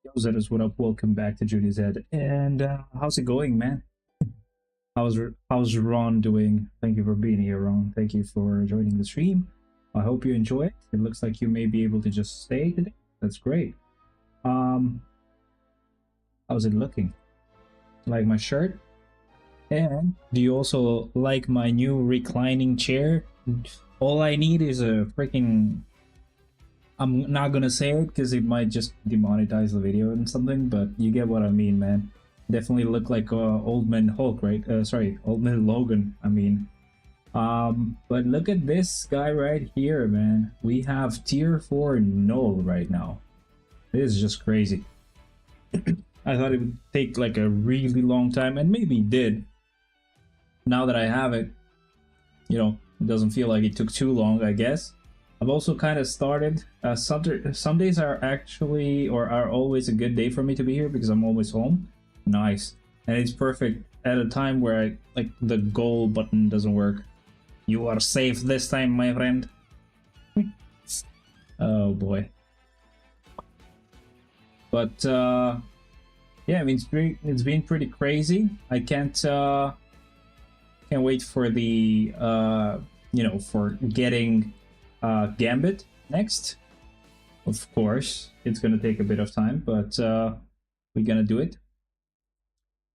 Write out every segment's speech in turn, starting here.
Yo, Zetas, what up? Welcome back to Judy's Head. And how's it going, man? How's Ron doing? Thank you for being here, Ron. Thank you for joining the stream. I hope you enjoy it. It looks like you may be able to just stay today. That's great. How's it looking? Like my shirt? And do you also like my new reclining chair? All I need is a freaking... I'm not gonna say it because it might just demonetize the video and something, but you get what I mean, man. Definitely look like Old Man Hulk, right? Sorry, Old Man Logan, I mean. But look at this guy right here, man. We have tier 4 null right now. This is just crazy. I thought it would take like a really long time, and maybe it did. Now that I have it, you know, it doesn't feel like it took too long, I guess. I've also kind of started, some days are actually, or are always a good day for me to be here because I'm always home. Nice. And it's perfect at a time where like the goal button doesn't work. You are safe this time, my friend. Oh boy. But yeah, I mean, it's been pretty crazy. I can't wait for the you know, for getting Gambit next. Of course, it's gonna take a bit of time, but we're gonna do it.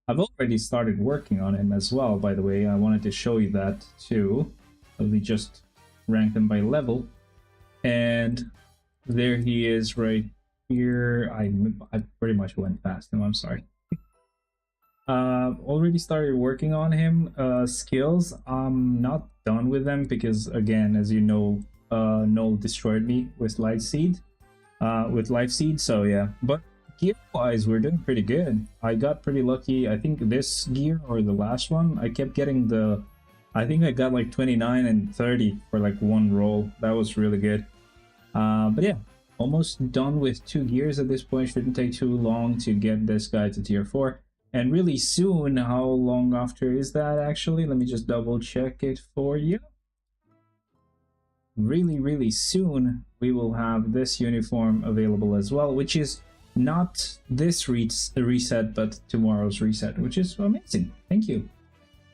I've already started working on him as well, by the way. I wanted to show you that too. We just ranked him by level, and there he is right here. I pretty much went past him, I'm sorry. Already started working on him. Skills, I'm not done with them because, again, as you know, Null destroyed me with Life Seed, so yeah. But gear wise, we're doing pretty good. I got pretty lucky. I think this gear or the last one, I kept getting I think I got like 29 and 30 for like one roll. That was really good. But yeah, almost done with 2 gears at this point. Shouldn't take too long to get this guy to tier 4. And really soon, how long after is that actually? Let me just double check it for you. Really soon we will have this uniform available as well, which is not this reset but tomorrow's reset, which is amazing. Thank you.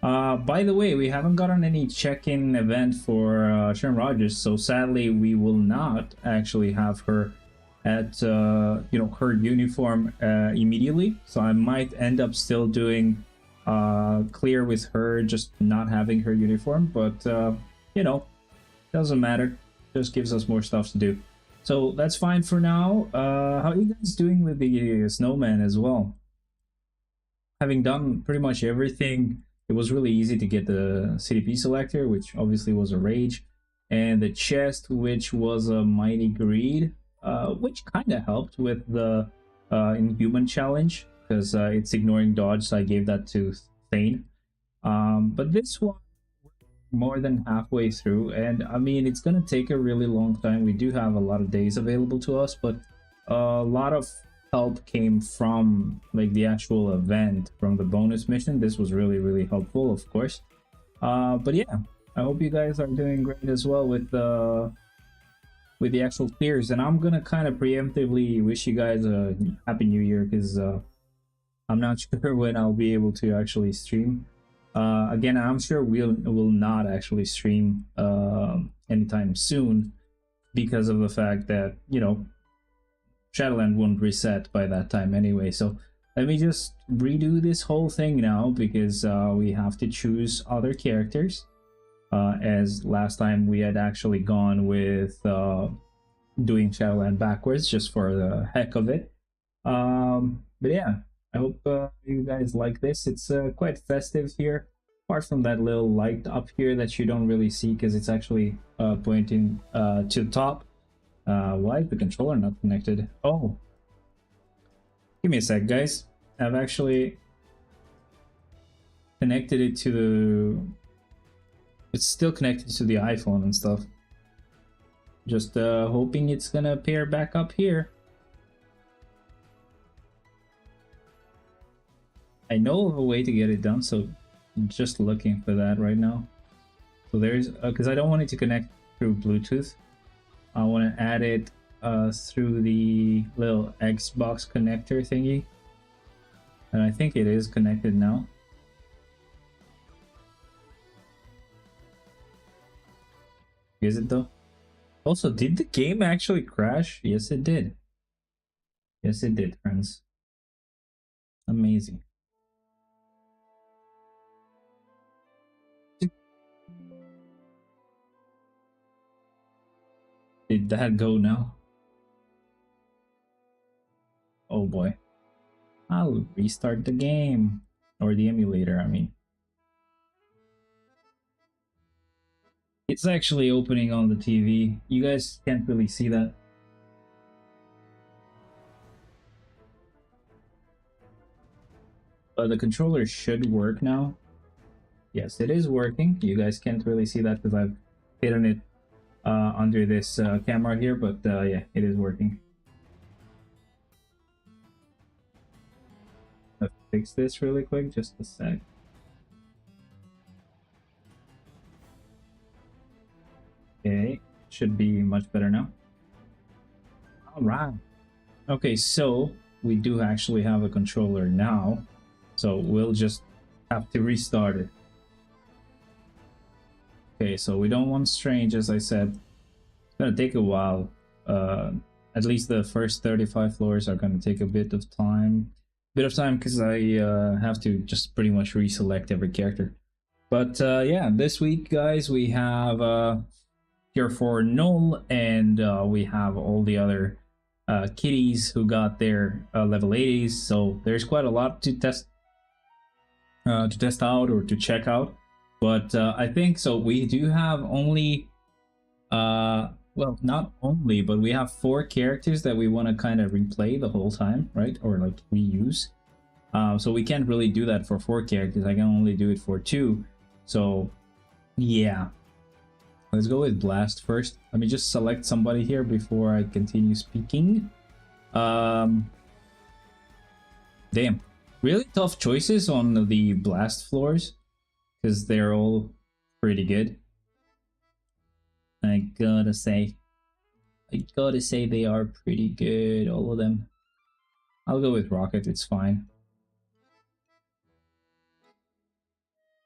By the way, we haven't gotten any check-in event for Sharon Rogers, so sadly we will not actually have her at you know, her uniform immediately, so I might end up still doing clear with her, just not having her uniform, but you know, doesn't matter, just gives us more stuff to do, so that's fine for now. How are you guys doing with the snowman as well? Having done pretty much everything, it was really easy to get the CDP selector, which obviously was a rage, and the chest, which was a mighty greed, which kind of helped with the Inhuman challenge because it's ignoring dodge, so I gave that to Thane. But this one, more than halfway through, and I mean, it's gonna take a really long time. We do have a lot of days available to us, but a lot of help came from like the actual event, from the bonus mission. This was really helpful, of course. But yeah, I hope you guys are doing great as well with the actual clears, and I'm gonna kind of preemptively wish you guys a happy new year because I'm not sure when I'll be able to actually stream. Again, I'm sure we'll not actually stream anytime soon because of the fact that, you know, Shadowland won't reset by that time anyway. So let me just redo this whole thing now because we have to choose other characters. As last time we had actually gone with doing Shadowland backwards just for the heck of it. But yeah, I hope you guys like this. It's quite festive here, apart from that little light up here that you don't really see because it's actually pointing to the top. Why is the controller not connected? Oh, give me a sec, guys. I've actually connected it to the... It's still connected to the iPhone and stuff. Just hoping it's gonna pair back up here. I know of a way to get it done, so I'm just looking for that right now. So there's, because I don't want it to connect through Bluetooth. I want to add it through the little Xbox connector thingy. And I think it is connected now. Is it though? Also, did the game actually crash? Yes, it did. Yes, it did, friends. Amazing. Did that go now? Oh boy. I'll restart the game. Or the emulator, I mean. It's actually opening on the TV. You guys can't really see that. But the controller should work now. Yes, it is working. You guys can't really see that because I've hidden it under this camera here, but yeah, it is working. Let's fix this really quick, just a sec. Okay, should be much better now. All right. Okay, so we do actually have a controller now, so we'll just have to restart it. Okay, so we don't want strange, as I said. It's gonna take a while. At least the first 35 floors are gonna take a bit of time. Because I have to just pretty much reselect every character. But yeah, this week, guys, we have Tier 4 Null, and we have all the other kitties who got their level 80s. So there's quite a lot to test out or to check out. But I think so. We do have only, well, not only, but we have 4 characters that we want to kind of replay the whole time, right? Or like reuse. So we can't really do that for 4 characters. I can only do it for 2. So yeah. Let's go with Blast first. Let me just select somebody here before I continue speaking. Damn. Really tough choices on the Blast floors, because they're all pretty good. I gotta say they are pretty good, all of them. I'll go with Rocket, it's fine.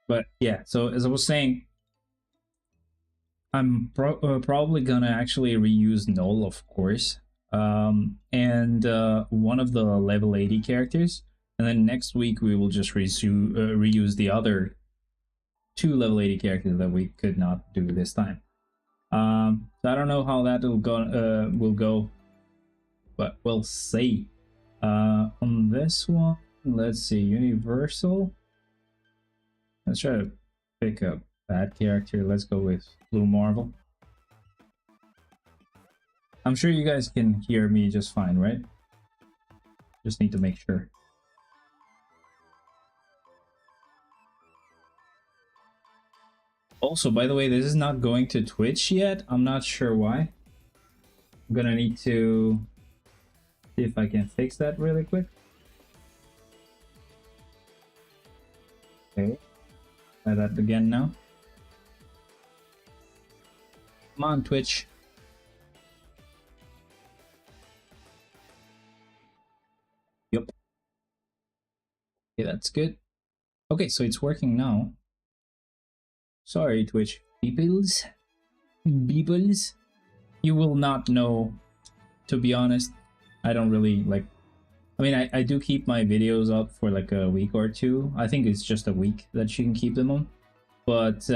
But yeah, so as I was saying, I'm probably gonna actually reuse Null, of course, and one of the level 80 characters, and then next week we will just reuse the other 2 level 80 characters that we could not do this time. So I don't know how that will go, but we'll see. On this one, let's see, Universal. Let's try to pick up that character. Let's go with Blue Marvel. I'm sure you guys can hear me just fine, right? Just need to make sure. Also, by the way, this is not going to Twitch yet. I'm not sure why. I'm gonna need to see if I can fix that really quick. Okay. Try that again now. Come on, Twitch. Yep. Okay, that's good. Okay, so it's working now. Sorry, Twitch peoples. You will not know, to be honest. I don't really like. I mean, I do keep my videos up for like a week or 2. I think it's just a week that you can keep them on. But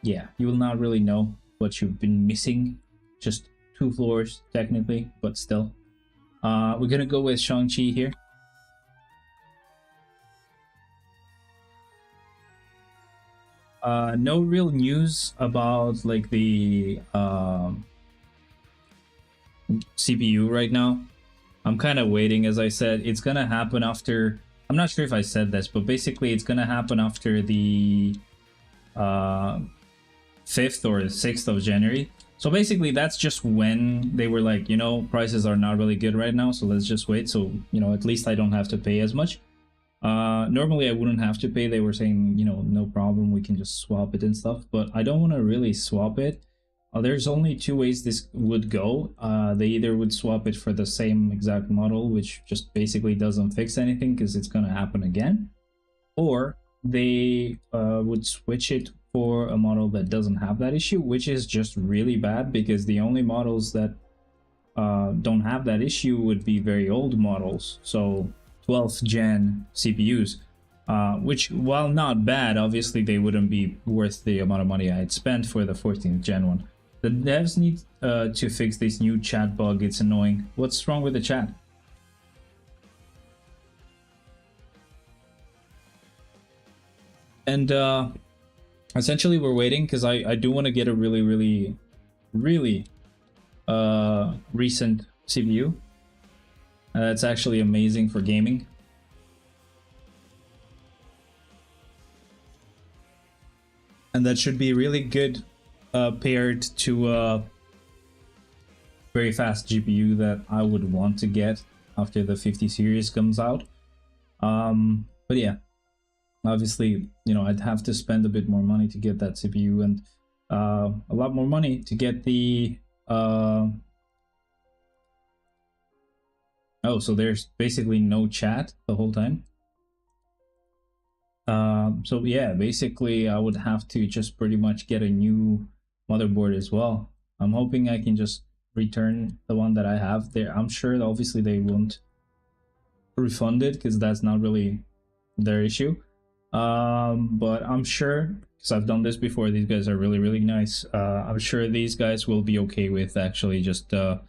yeah, you will not really know what you've been missing. Just 2 floors technically, but still. We're gonna go with Shang-Chi here. No real news about like the CPU right now. I'm kind of waiting, as I said. It's gonna happen after. I'm not sure if I said this, but basically it's gonna happen after the 5th or 6th of January. So basically that's just when they were like, you know, prices are not really good right now, so let's just wait. So, you know, at least I don't have to pay as much. Normally I wouldn't have to pay. They were saying, you know, no problem, we can just swap it and stuff, but I don't want to really swap it There's only two ways this would go. They either would swap it for the same exact model, which just basically doesn't fix anything because it's going to happen again, or they would switch it for a model that doesn't have that issue, which is just really bad because the only models that don't have that issue would be very old models, so 12th gen CPUs, which, while not bad, obviously they wouldn't be worth the amount of money I had spent for the 14th gen one. The devs need to fix this new chat bug. It's annoying. What's wrong with the chat? And essentially we're waiting because I do want to get a really recent CPU. That's actually amazing for gaming. And that should be really good paired to a very fast GPU that I would want to get after the 50 series comes out. But yeah, obviously, you know, I'd have to spend a bit more money to get that CPU, and a lot more money to get the oh, so there's basically no chat the whole time. So yeah, basically I would have to just pretty much get a new motherboard as well. I'm hoping I can just return the one that I have there. I'm sure obviously they won't refund it because that's not really their issue. But I'm sure, because I've done this before, these guys are really nice. I'm sure these guys will be okay with actually just you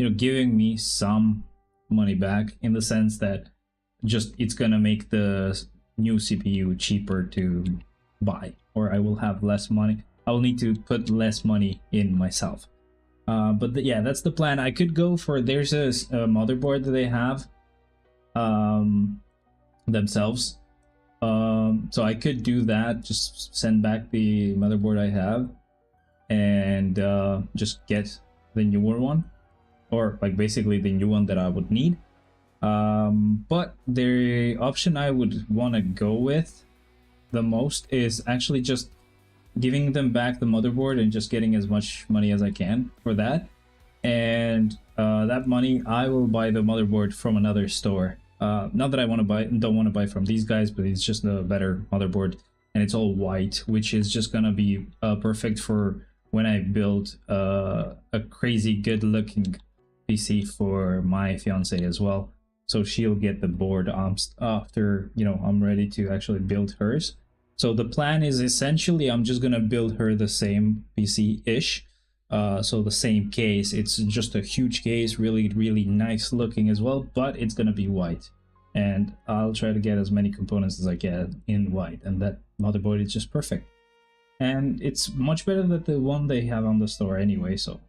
know, giving me some money back, in the sense that just it's gonna make the new CPU cheaper to buy, or I will have less money. I will need to put less money in myself. But yeah, that's the plan. I could go for, there's a motherboard that they have themselves. So I could do that, just send back the motherboard I have and just get the newer one, or like basically the new one that I would need. But the option I would want to go with the most is actually just giving them back the motherboard and just getting as much money as I can for that. And that money, I will buy the motherboard from another store. Not that I don't want to buy from these guys, but it's just a better motherboard, and it's all white, which is just gonna be perfect for when I build a crazy good looking PC for my fiance as well. So she'll get the board after, you know, I'm ready to actually build hers. So the plan is essentially I'm just gonna build her the same PC-ish. So the same case, it's just a huge case, really nice looking as well, but it's gonna be white. And I'll try to get as many components as I can in white, and that motherboard is just perfect. And it's much better than the one they have on the store anyway, so.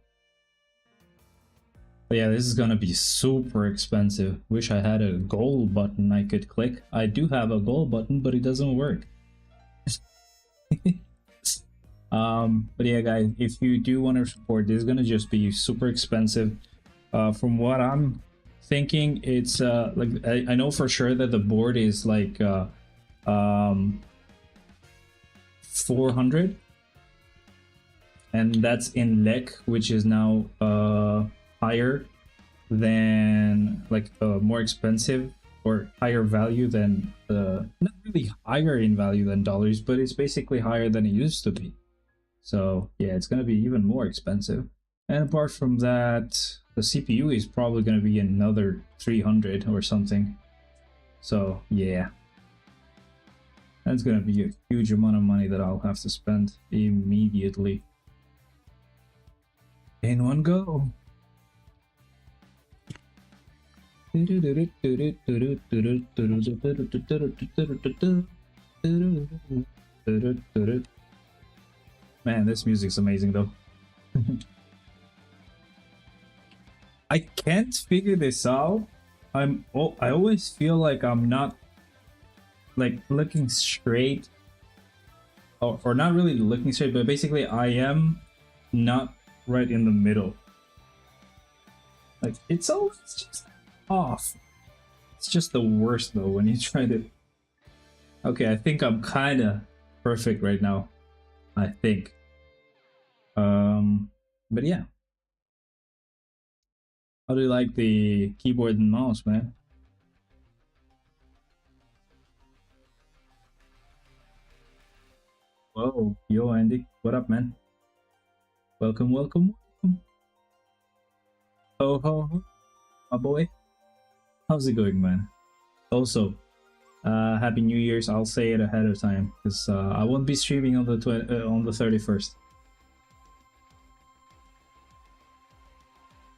But yeah, this is gonna be super expensive. Wish I had a gold button I could click. I do have a gold button, but it doesn't work. But yeah, guys, if you do want to support, this is gonna just be super expensive. From what I'm thinking, it's like I know for sure that the board is like 400, and that's in LEC, which is now higher than, like, more expensive or higher value than not really higher in value than dollars, but it's basically higher than it used to be. So yeah, it's gonna be even more expensive. And apart from that, the CPU is probably gonna be another 300 or something. So yeah, that's gonna be a huge amount of money that I'll have to spend immediately in one go. Man, this music's amazing though. I can't figure this out. I always feel like I'm not like looking straight, or not really looking straight, but basically I am not right in the middle. Like, it's always just off. It's just the worst though when you try to. Okay, I think I'm kind of perfect right now. I think. But yeah, how do you like the keyboard and mouse, man? Whoa, yo, Andy, what up, man? Welcome, welcome, welcome. Ho, ho, ho, my boy. How's it going, man? Also, Happy New Year's. I'll say it ahead of time because I won't be streaming on the on the 31st.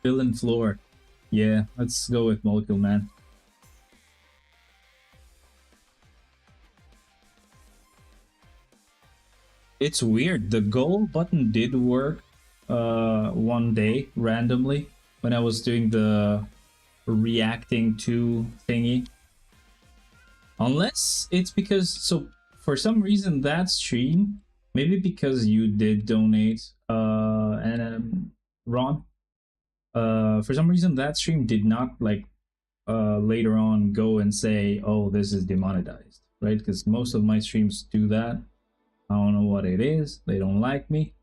Villain floor. Yeah, let's go with Molecule Man. It's weird. The goal button did work one day randomly when I was doing the reacting to thingy. Unless it's because, so for some reason that stream, maybe because you did donate and Ron, for some reason that stream did not like later on go and say, oh, this is demonetized, right? Because most of my streams do that. I don't know what it is. They don't like me.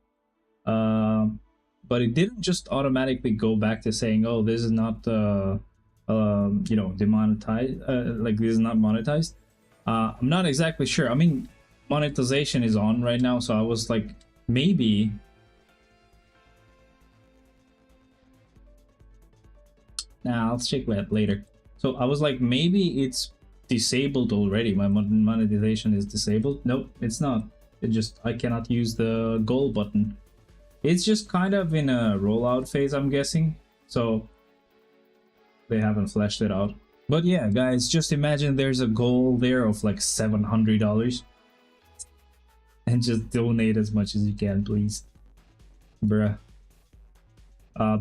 But it didn't just automatically go back to saying, oh, this is not, you know, demonetized. Like, this is not monetized. I'm not exactly sure. I mean, monetization is on right now. So I was like, maybe. Nah, I'll check that later. So I was like, maybe it's disabled already. My monetization is disabled. Nope, it's not. It just, I cannot use the goal button. It's just kind of in a rollout phase, I'm guessing. So they haven't fleshed it out. But yeah, guys, just imagine there's a goal there of like $700. And just donate as much as you can, please. Bruh.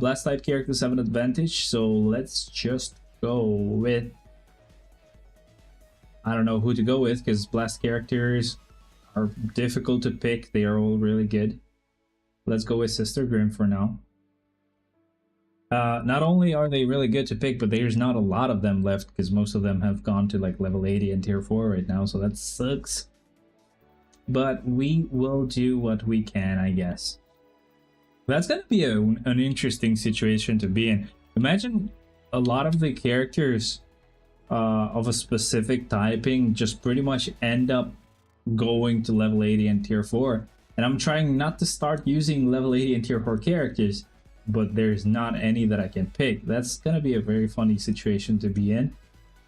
Blast type characters have an advantage, so let's just go with... I don't know who to go with, because blast characters are difficult to pick. They are all really good. Let's go with Sister Grimm for now. Not only are they really good to pick, but there's not a lot of them left, because most of them have gone to like level 80 and tier 4 right now, so that sucks. But we will do what we can, I guess. That's gonna be an interesting situation to be in. Imagine a lot of the characters of a specific typing just pretty much end up going to level 80 and tier 4. And I'm trying not to start using level 80 and tier 4 characters, but there's not any that I can pick. That's gonna be a very funny situation to be in.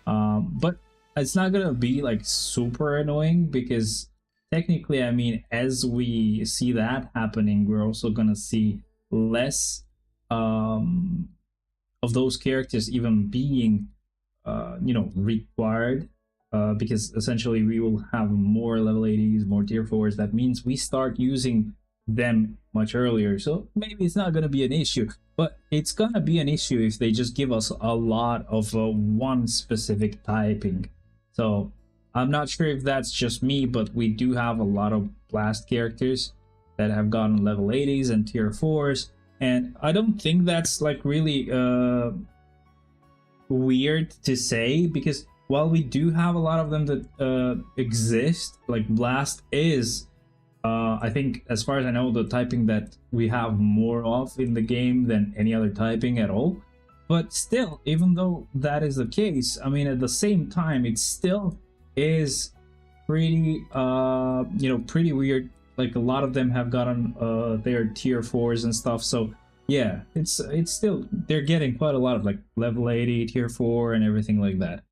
But it's not gonna be like super annoying because technically, I mean, as we see that happening, we're also gonna see less of those characters even being, you know, required. Because essentially we will have more level 80s, more tier 4s. That means we start using them much earlier. So maybe it's not going to be an issue, but it's going to be an issue if they just give us a lot of one specific typing. So I'm not sure if that's just me, but we do have a lot of blast characters that have gotten level 80s and tier 4s. And I don't think that's like really weird to say, because while we do have a lot of them that exist, like blast is, I think, as far as I know, the typing that we have more of in the game than any other typing at all. But still, even though that is the case, I mean, at the same time, it still is pretty, you know, pretty weird. Like a lot of them have gotten their tier 4s and stuff. So yeah, it's still, they're getting quite a lot of like level 80, tier 4, and everything like that.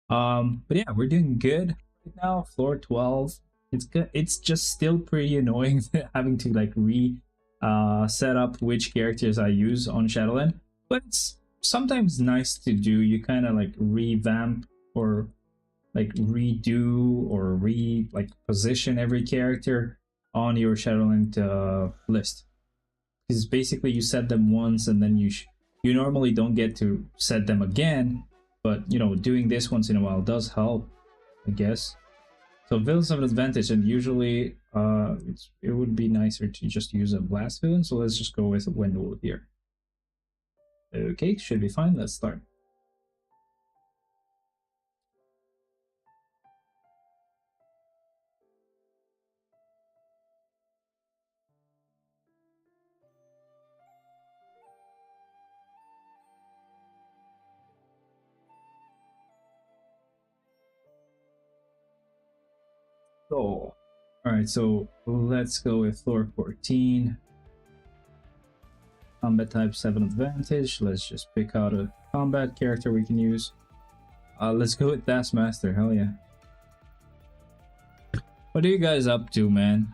But yeah, we're doing good right now. Floor 12. It's good. It's just still pretty annoying having to like set up which characters I use on Shadowland, but it's sometimes nice to do. You kind of like revamp or like redo or like position every character on your Shadowland list. Because basically you set them once and then you normally don't get to set them again. But, you know, doing this once in a while does help, I guess. So villains have an advantage, and usually it would be nicer to just use a blast villain, so let's just go with a Wendell here. Okay, should be fine. Let's start. go. Alright, so let's go with floor 14. Combat type 7 advantage. Let's just pick out a combat character we can use. Let's go with Taskmaster, hell yeah. What are you guys up to, man?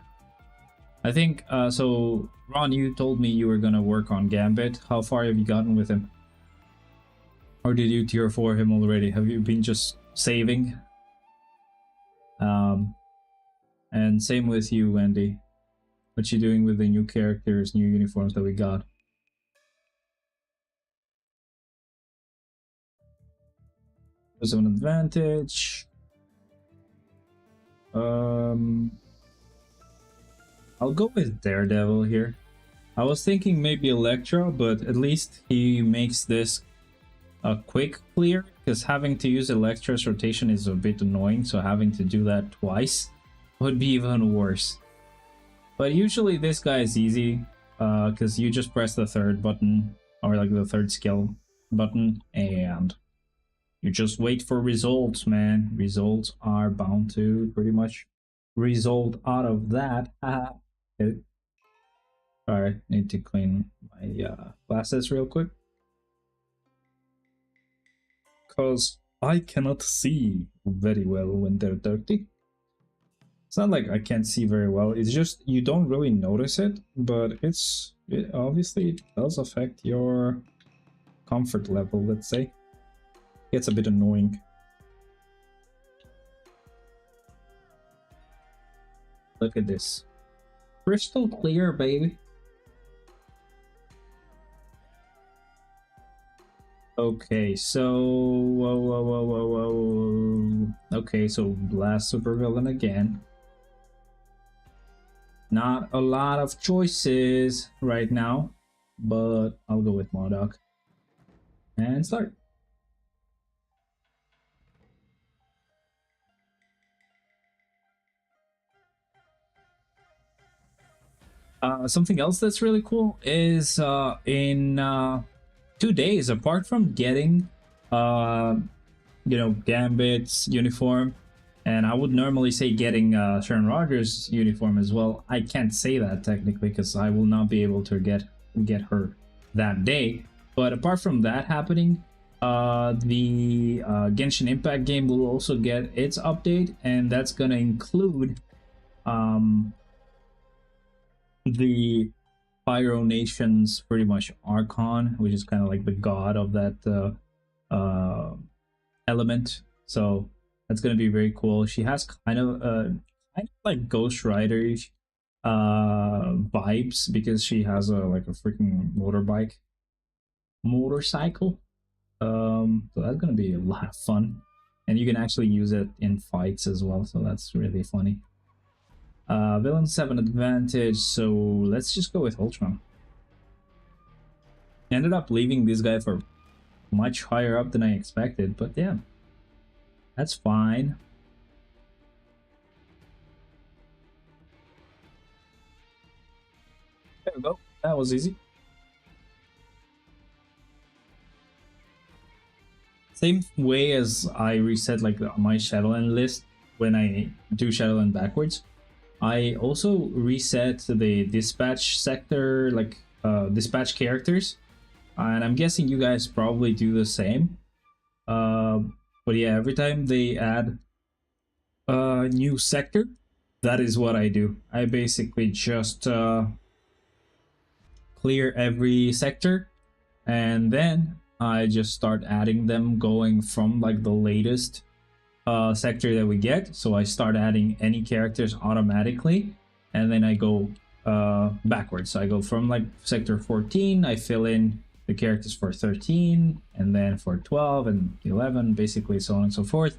I think, so Ron, you told me you were gonna work on Gambit. How far have you gotten with him? Or did you tier 4 him already? Have you been just saving? And same with you, Wendy. What you doing with the new characters, new uniforms that we got? There's an advantage. I'll go with Daredevil here. I was thinking maybe Elektra, but at least he makes this a quick clear, because having to use Elektra's rotation is a bit annoying, so having to do that twice would be even worse. But usually this guy is easy, because you just press the third button, or like the third skill button, and you just wait for results, man. Results are bound to pretty much result out of that. Okay. Alright, need to clean my glasses real quick. Because I cannot see very well when they're dirty. It's not like I can't see very well, it's just you don't really notice it, but it obviously it does affect your comfort level, let's say. It's a bit annoying. Look at this. Crystal clear, baby. Okay, so okay, so blast supervillain again. Not a lot of choices right now, but I'll go with MODOK. And start. Something else that's really cool is in 2 days, apart from getting you know, Gambit's uniform, and I would normally say getting Sharon Rogers' uniform as well. I can't say that technically because I will not be able to get her that day. But apart from that happening, the Genshin Impact game will also get its update, and that's gonna include the Pyro Nation's pretty much Archon, which is kind of like the god of that element. So that's gonna be very cool. She has kind of like Ghost Rider vibes because she has like a freaking motorcycle. So that's gonna be a lot of fun, and you can actually use it in fights as well. So that's really funny. Villains have an advantage, so let's just go with Ultron. Ended up leaving this guy for much higher up than I expected, but yeah, that's fine. There we go. That was easy. Same way as I reset like my Shadowland list when I do Shadowland backwards. I also reset the dispatch sector, like dispatch characters, and I'm guessing you guys probably do the same. But yeah, every time they add a new sector, that is what I do. I basically just clear every sector, and then I just start adding them going from like the latest sector that we get. So I start adding any characters automatically, and then I go backwards. So I go from like sector 14, I fill in the characters for 13, and then for 12 and 11, basically so on and so forth.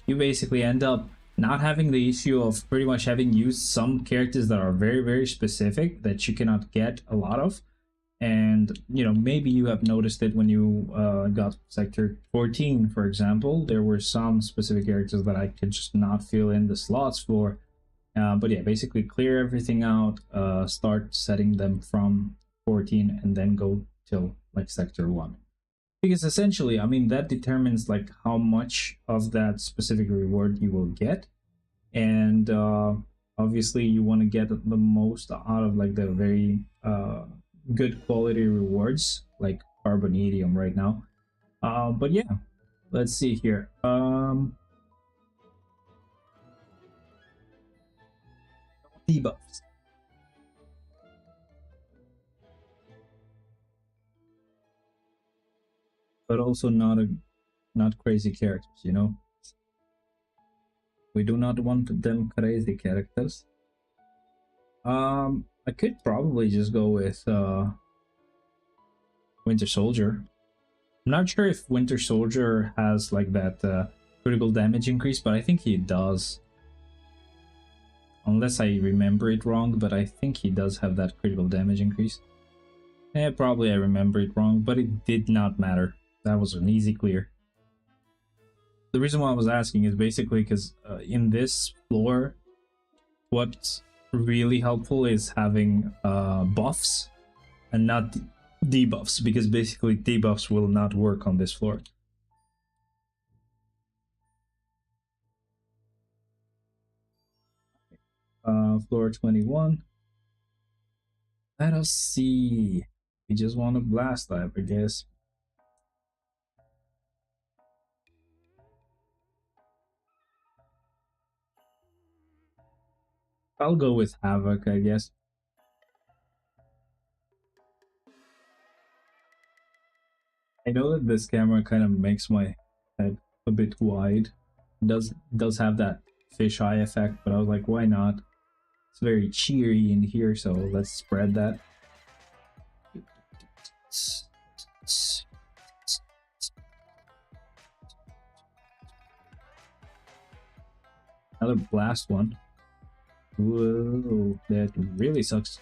You basically end up not having the issue of pretty much having used some characters that are very, very specific that you cannot get a lot of. And, you know, maybe you have noticed it when you got sector 14, for example. There were some specific characters that I could just not fill in the slots for. But yeah, basically clear everything out, start setting them from 14, and then go till like sector 1. Because essentially, I mean, that determines like how much of that specific reward you will get. and obviously you want to get the most out of like the very good quality rewards like carbonadium right now. But yeah, let's see here. Debuffs, but also not crazy characters, you know. We do not want them crazy characters. I could probably just go with Winter Soldier. I'm not sure if Winter Soldier has like that critical damage increase, but I think he does. Unless I remember it wrong, but I think he does have that critical damage increase. Probably I remember it wrong, but it did not matter. That was an easy clear. The reason why I was asking is basically because in this floor, what's really helpful is having buffs and not debuffs, because basically debuffs will not work on this floor. Floor 21. Let us see. We just want a blast type, I guess. I'll go with Havoc, I guess. I know that this camera kind of makes my head a bit wide. It does have that fisheye effect, but I was like, why not? It's very cheery in here, so let's spread that. Another blast one. Whoa, that really sucks.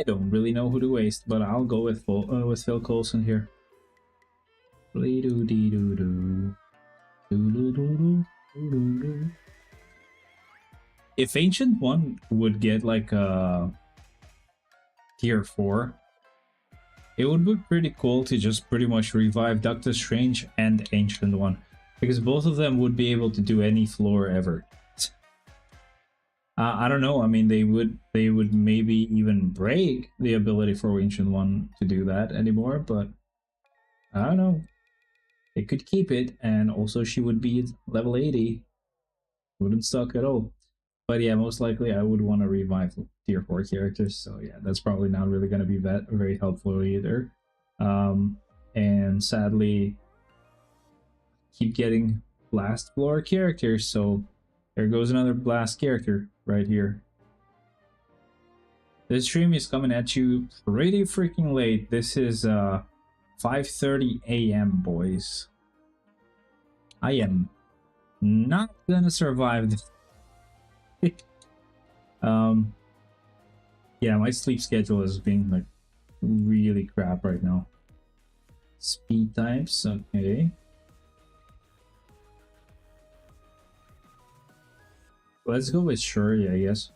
I don't really know who to waste, but I'll go with Phil Coulson here. If Ancient One would get like a tier 4, it would be pretty cool to just pretty much revive Doctor Strange and Ancient One, because both of them would be able to do any floor ever. I don't know. I mean, they would maybe even break the ability for Ancient One to do that anymore, but I don't know. They could keep it, and also she would be level 80. Wouldn't suck at all. But yeah, most likely I would want to revive tier 4 characters, so yeah, that's probably not really going to be very helpful either. And sadly, keep getting blast floor characters, so there goes another blast character right here. This stream is coming at you pretty freaking late. This is 5:30 a.m. boys. I am not gonna survive this. Yeah, my sleep schedule is being like really crap right now. Speed types, okay. Let's go with Shuri, I guess.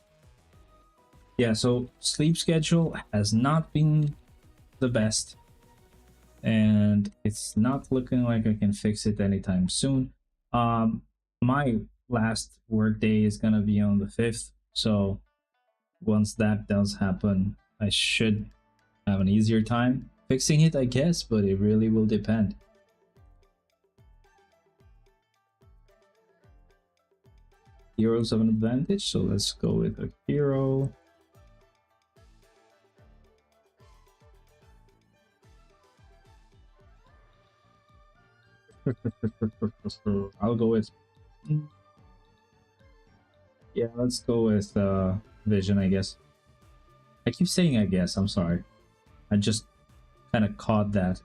Yeah, so sleep schedule has not been the best, and it's not looking like I can fix it anytime soon. My last work day is gonna be on the 5th, so once that does happen, I should have an easier time fixing it, I guess, but it really will depend. Heroes have an advantage, so let's go with a hero. I'll go with... Yeah, let's go with Vision, I guess. I keep saying I guess, I'm sorry. I just kind of caught that.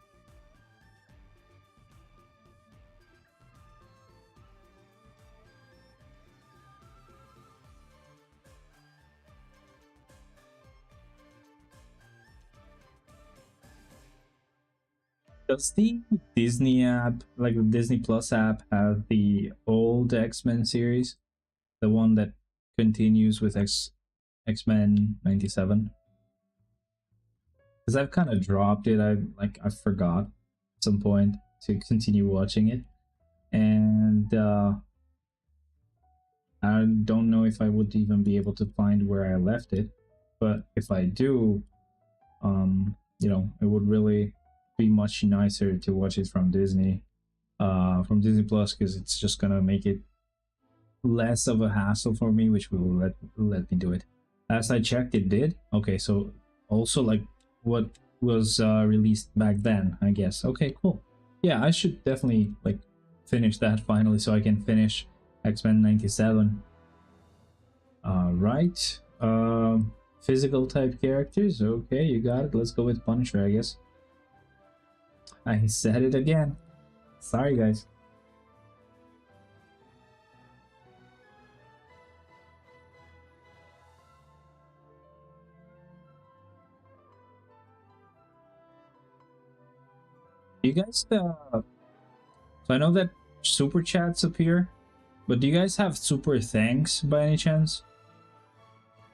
Does the Disney app, like the Disney Plus app, have the old X-Men series? The one that continues with X-Men 97? because I've kind of dropped it. I forgot at some point to continue watching it, and I don't know if I would even be able to find where I left it. But if I do, you know, it would really be much nicer to watch it from Disney Plus, because it's just gonna make it less of a hassle for me, which will let me do it. As I checked, it did. Okay, so also like what was released back then, I guess. Okay, cool. Yeah, I should definitely like finish that finally, so I can finish X-Men 97. Right. Physical type characters. Okay, you got it. Let's go with Punisher, I guess. I said it again. Sorry, guys. You guys, so I know that super chats appear, but do you guys have super thanks by any chance?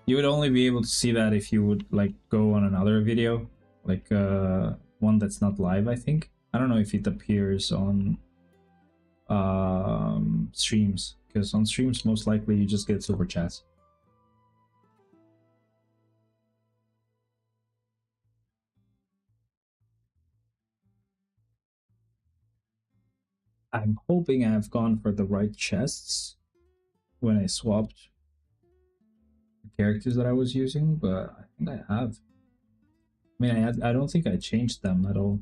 You would only be able to see that if you would like go on another video, like one that's not live, I think. I don't know if it appears on streams, because on streams most likely you just get super chats. I'm hoping I've gone for the right chests when I swapped the characters that I was using, but I think I have. I mean, I don't think I changed them at all.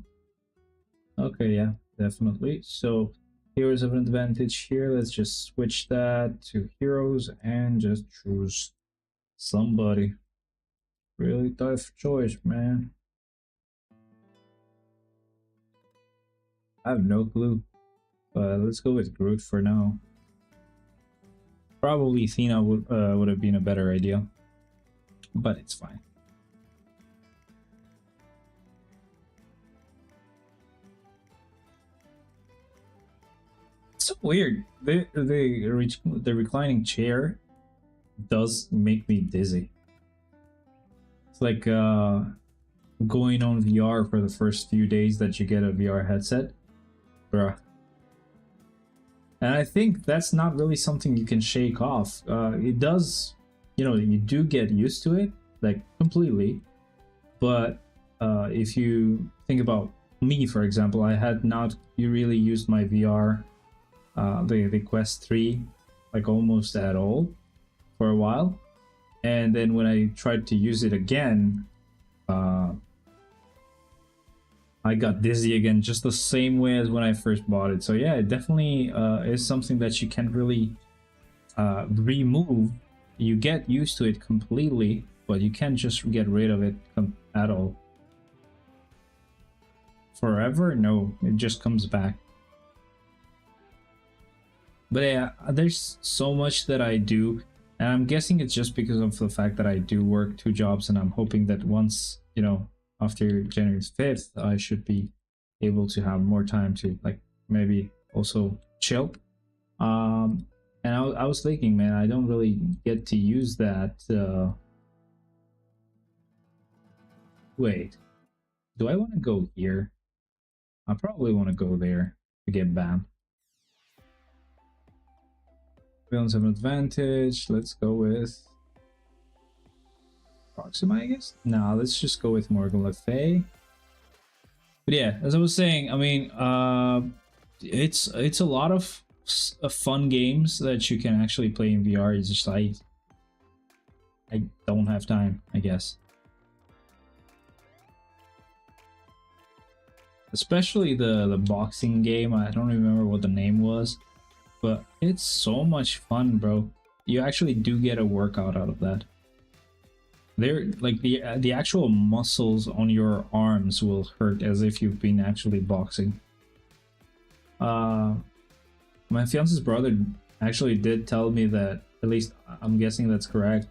Okay, yeah, definitely. So heroes have an advantage here. Let's just switch that to heroes and just choose somebody. Really tough choice, man. I have no clue, but let's go with Groot for now. Probably Athena would have been a better idea, but it's fine. It's so weird. The reclining chair does make me dizzy. It's like going on VR for the first few days that you get a VR headset, bruh. And I think that's not really something you can shake off. It does, you know, you do get used to it, like completely. But if you think about me, for example, I had not really used my VR, the Quest 3, like almost at all for a while. And then when I tried to use it again, I got dizzy again, just the same way as when I first bought it. So yeah, it definitely is something that you can't really remove. You get used to it completely, but you can't just get rid of it at all. Forever? No, it just comes back. But yeah, there's so much that I do, and I'm guessing it's just because of the fact that I do work 2 jobs, and I'm hoping that once, you know, after January 5th, I should be able to have more time to like maybe also chill. And I was thinking, man, I don't really get to use that. Wait, do I want to go here? I probably want to go there to get BAM. Villains have an advantage. Let's go with Proxima, I guess? No, let's just go with Morgan Le Fay. But yeah, as I was saying, I mean, it's a lot of fun games that you can actually play in VR. It's just I don't have time, I guess. Especially the boxing game. I don't remember what the name was, but it's so much fun, bro. You actually do get a workout out of that. They're like the actual muscles on your arms will hurt as if you've been actually boxing. My fiance's brother actually did tell me that, at least I'm guessing that's correct.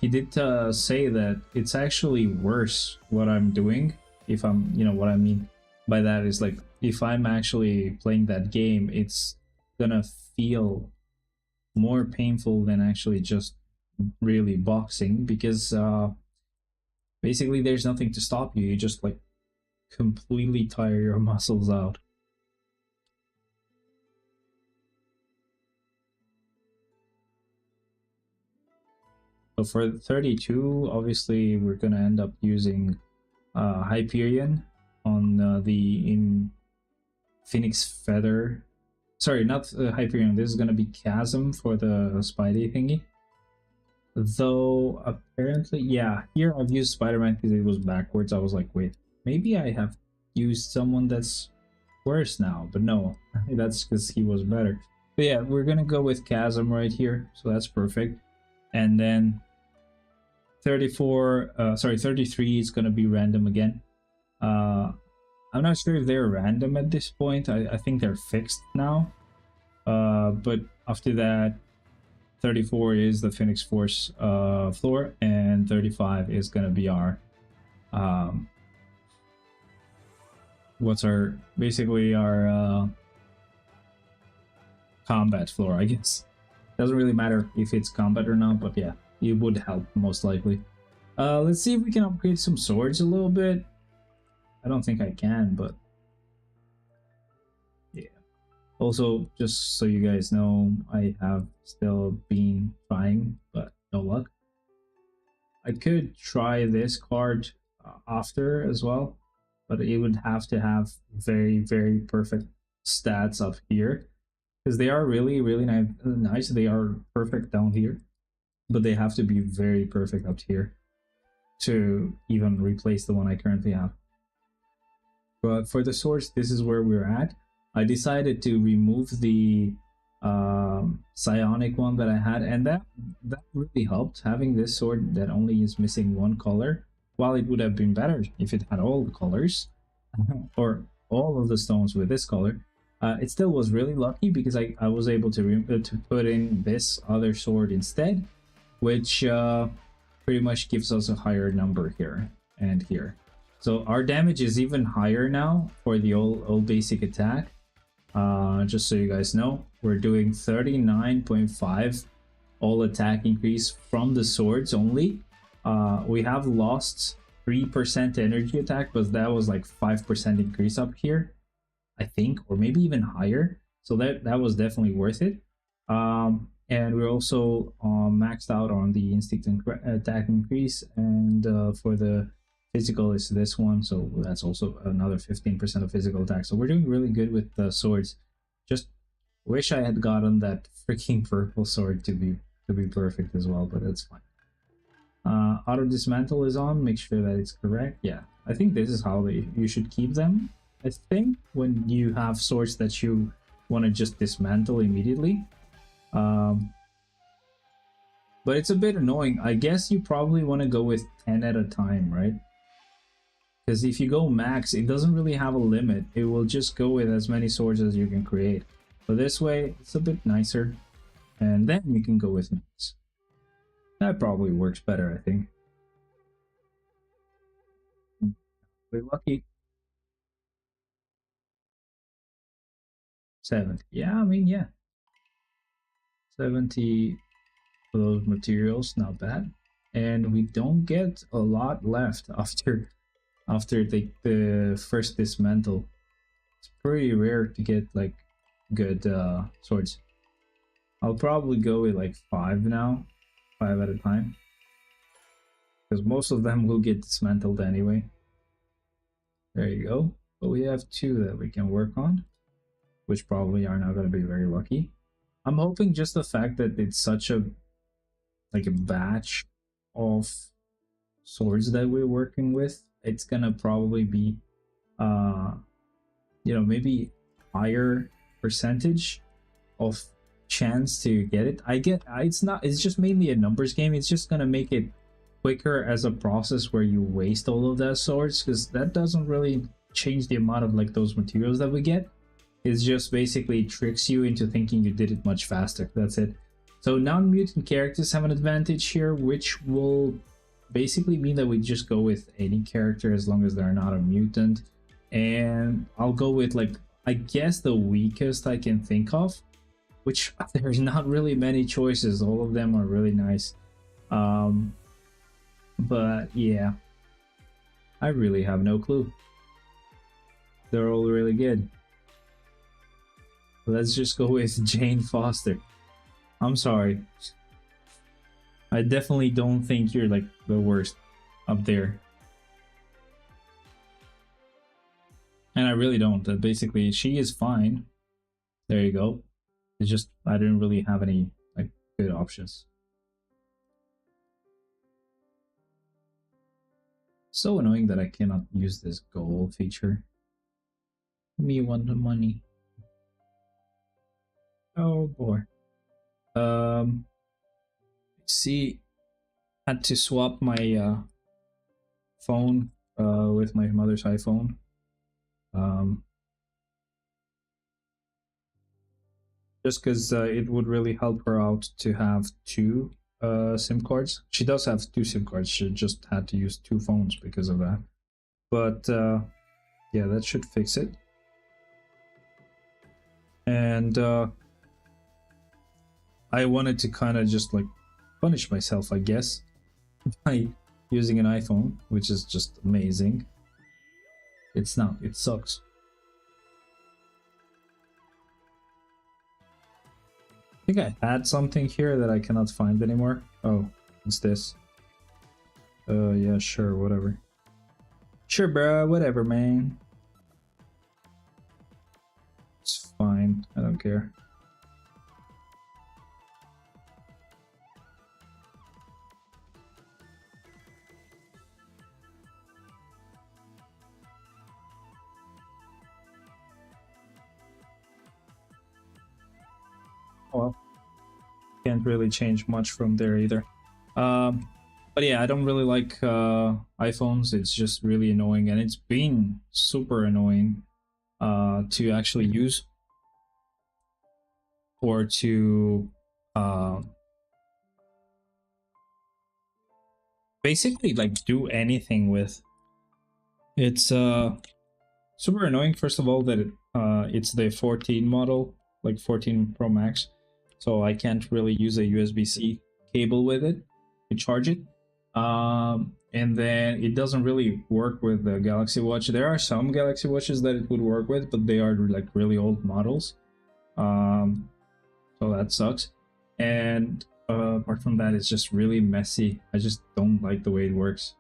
He did say that it's actually worse what I'm doing. If I'm, you know, what I mean by that is like if I'm actually playing that game, it's gonna feel more painful than actually just really boxing, because basically there's nothing to stop you. You just like completely tire your muscles out. So for 32, obviously we're gonna end up using Hyperion on the Phoenix Feather. Sorry, not Hyperion. This is gonna be Chasm for the Spidey thingy. Though apparently, yeah, here I've used Spider-Man because it was backwards. I was like, wait, maybe I have used someone that's worse now, but no, that's because he was better. But yeah, we're gonna go with Chasm right here, so that's perfect. And then 33 is gonna be random again. I'm not sure if they're random at this point. I think they're fixed now. But after that, 34 is the Phoenix Force floor, and 35 is gonna be our basically our combat floor, I guess. Doesn't really matter if it's combat or not, but yeah, it would help most likely. Let's see if we can upgrade some swords a little bit. I don't think I can, but yeah. Also, just so you guys know, I have still been trying, but no luck. I could try this card after as well, but it would have to have very, very perfect stats up here, because they are really, really nice. They are perfect down here, but they have to be very perfect up here to even replace the one I currently have. But for the swords, this is where we're at. I decided to remove the psionic one that I had, and that really helped, having this sword that only is missing one color. While it would have been better if it had all the colors or all of the stones with this color, it still was really lucky because I was able to put in this other sword instead, which pretty much gives us a higher number here and here. So our damage is even higher now for the old basic attack. Just so you guys know, we're doing 39.5 all attack increase from the swords only. We have lost 3% energy attack, but that was like 5% increase up here, I think, or maybe even higher. So that was definitely worth it. And we're also maxed out on the instinct attack increase, and for the physical is this one, so that's also another 15% of physical attack. So we're doing really good with the swords. Just wish I had gotten that freaking purple sword to be perfect as well, but that's fine. Auto dismantle is on. Make sure that it's correct. Yeah, I think this is how you should keep them. I think when you have swords that you want to just dismantle immediately. But it's a bit annoying. I guess you probably want to go with 10 at a time, right? Because if you go max, it doesn't really have a limit. It will just go with as many swords as you can create. But this way, it's a bit nicer. And then you can go with max. That probably works better, I think. We're lucky. 70. Yeah, I mean, yeah. 70 for those materials, not bad. And we don't get a lot left after the first dismantle. It's pretty rare to get like good swords. I'll probably go with like 5 now, 5 at a time, because most of them will get dismantled anyway. There you go. But we have 2 that we can work on, which probably are not going to be very lucky. I'm hoping just the fact that it's such a batch of swords that we're working with, it's gonna probably be maybe higher percentage of chance to get it. It's just mainly a numbers game. It's just gonna make it quicker as a process where you waste all of those swords, because that doesn't really change the amount of like those materials that we get. It's just basically tricks you into thinking you did it much faster. That's it. So non-mutant characters have an advantage here, which will basically mean that we just go with any character as long as they're not a mutant. And I'll go with like, I guess the weakest I can think of, which there's not really many choices. All of them are really nice. But yeah, I really have no clue. They're all really good. Let's just go with Jane Foster. I'm sorry. I definitely don't think you're like the worst up there. And I really don't. Basically, she is fine. There you go. It's just I didn't really have any like good options. So annoying that I cannot use this goal feature. Me want the money. Oh boy. See, had to swap my phone with my mother's iPhone. Just because it would really help her out to have two SIM cards. She does have two SIM cards. She just had to use two phones because of that. But yeah, that should fix it. And I wanted to kind of just like punish myself, I guess, by using an iPhone, which is just amazing. It's not, it sucks. I think I had something here that I cannot find anymore. Oh, it's this. Yeah, sure, whatever. Sure, bro, whatever, man. It's fine, I don't care. Well, can't really change much from there either. But yeah, I don't really like iPhones. It's just really annoying, and it's been super annoying to actually use or to basically like do anything with. It's super annoying. First of all, that it's the 14 model, like 14 Pro Max, so I can't really use a USB-C cable with it to charge it. And then it doesn't really work with the Galaxy Watch. There are some Galaxy Watches that it would work with, but they are like really old models. So that sucks. And apart from that, it's just really messy. I just don't like the way it works.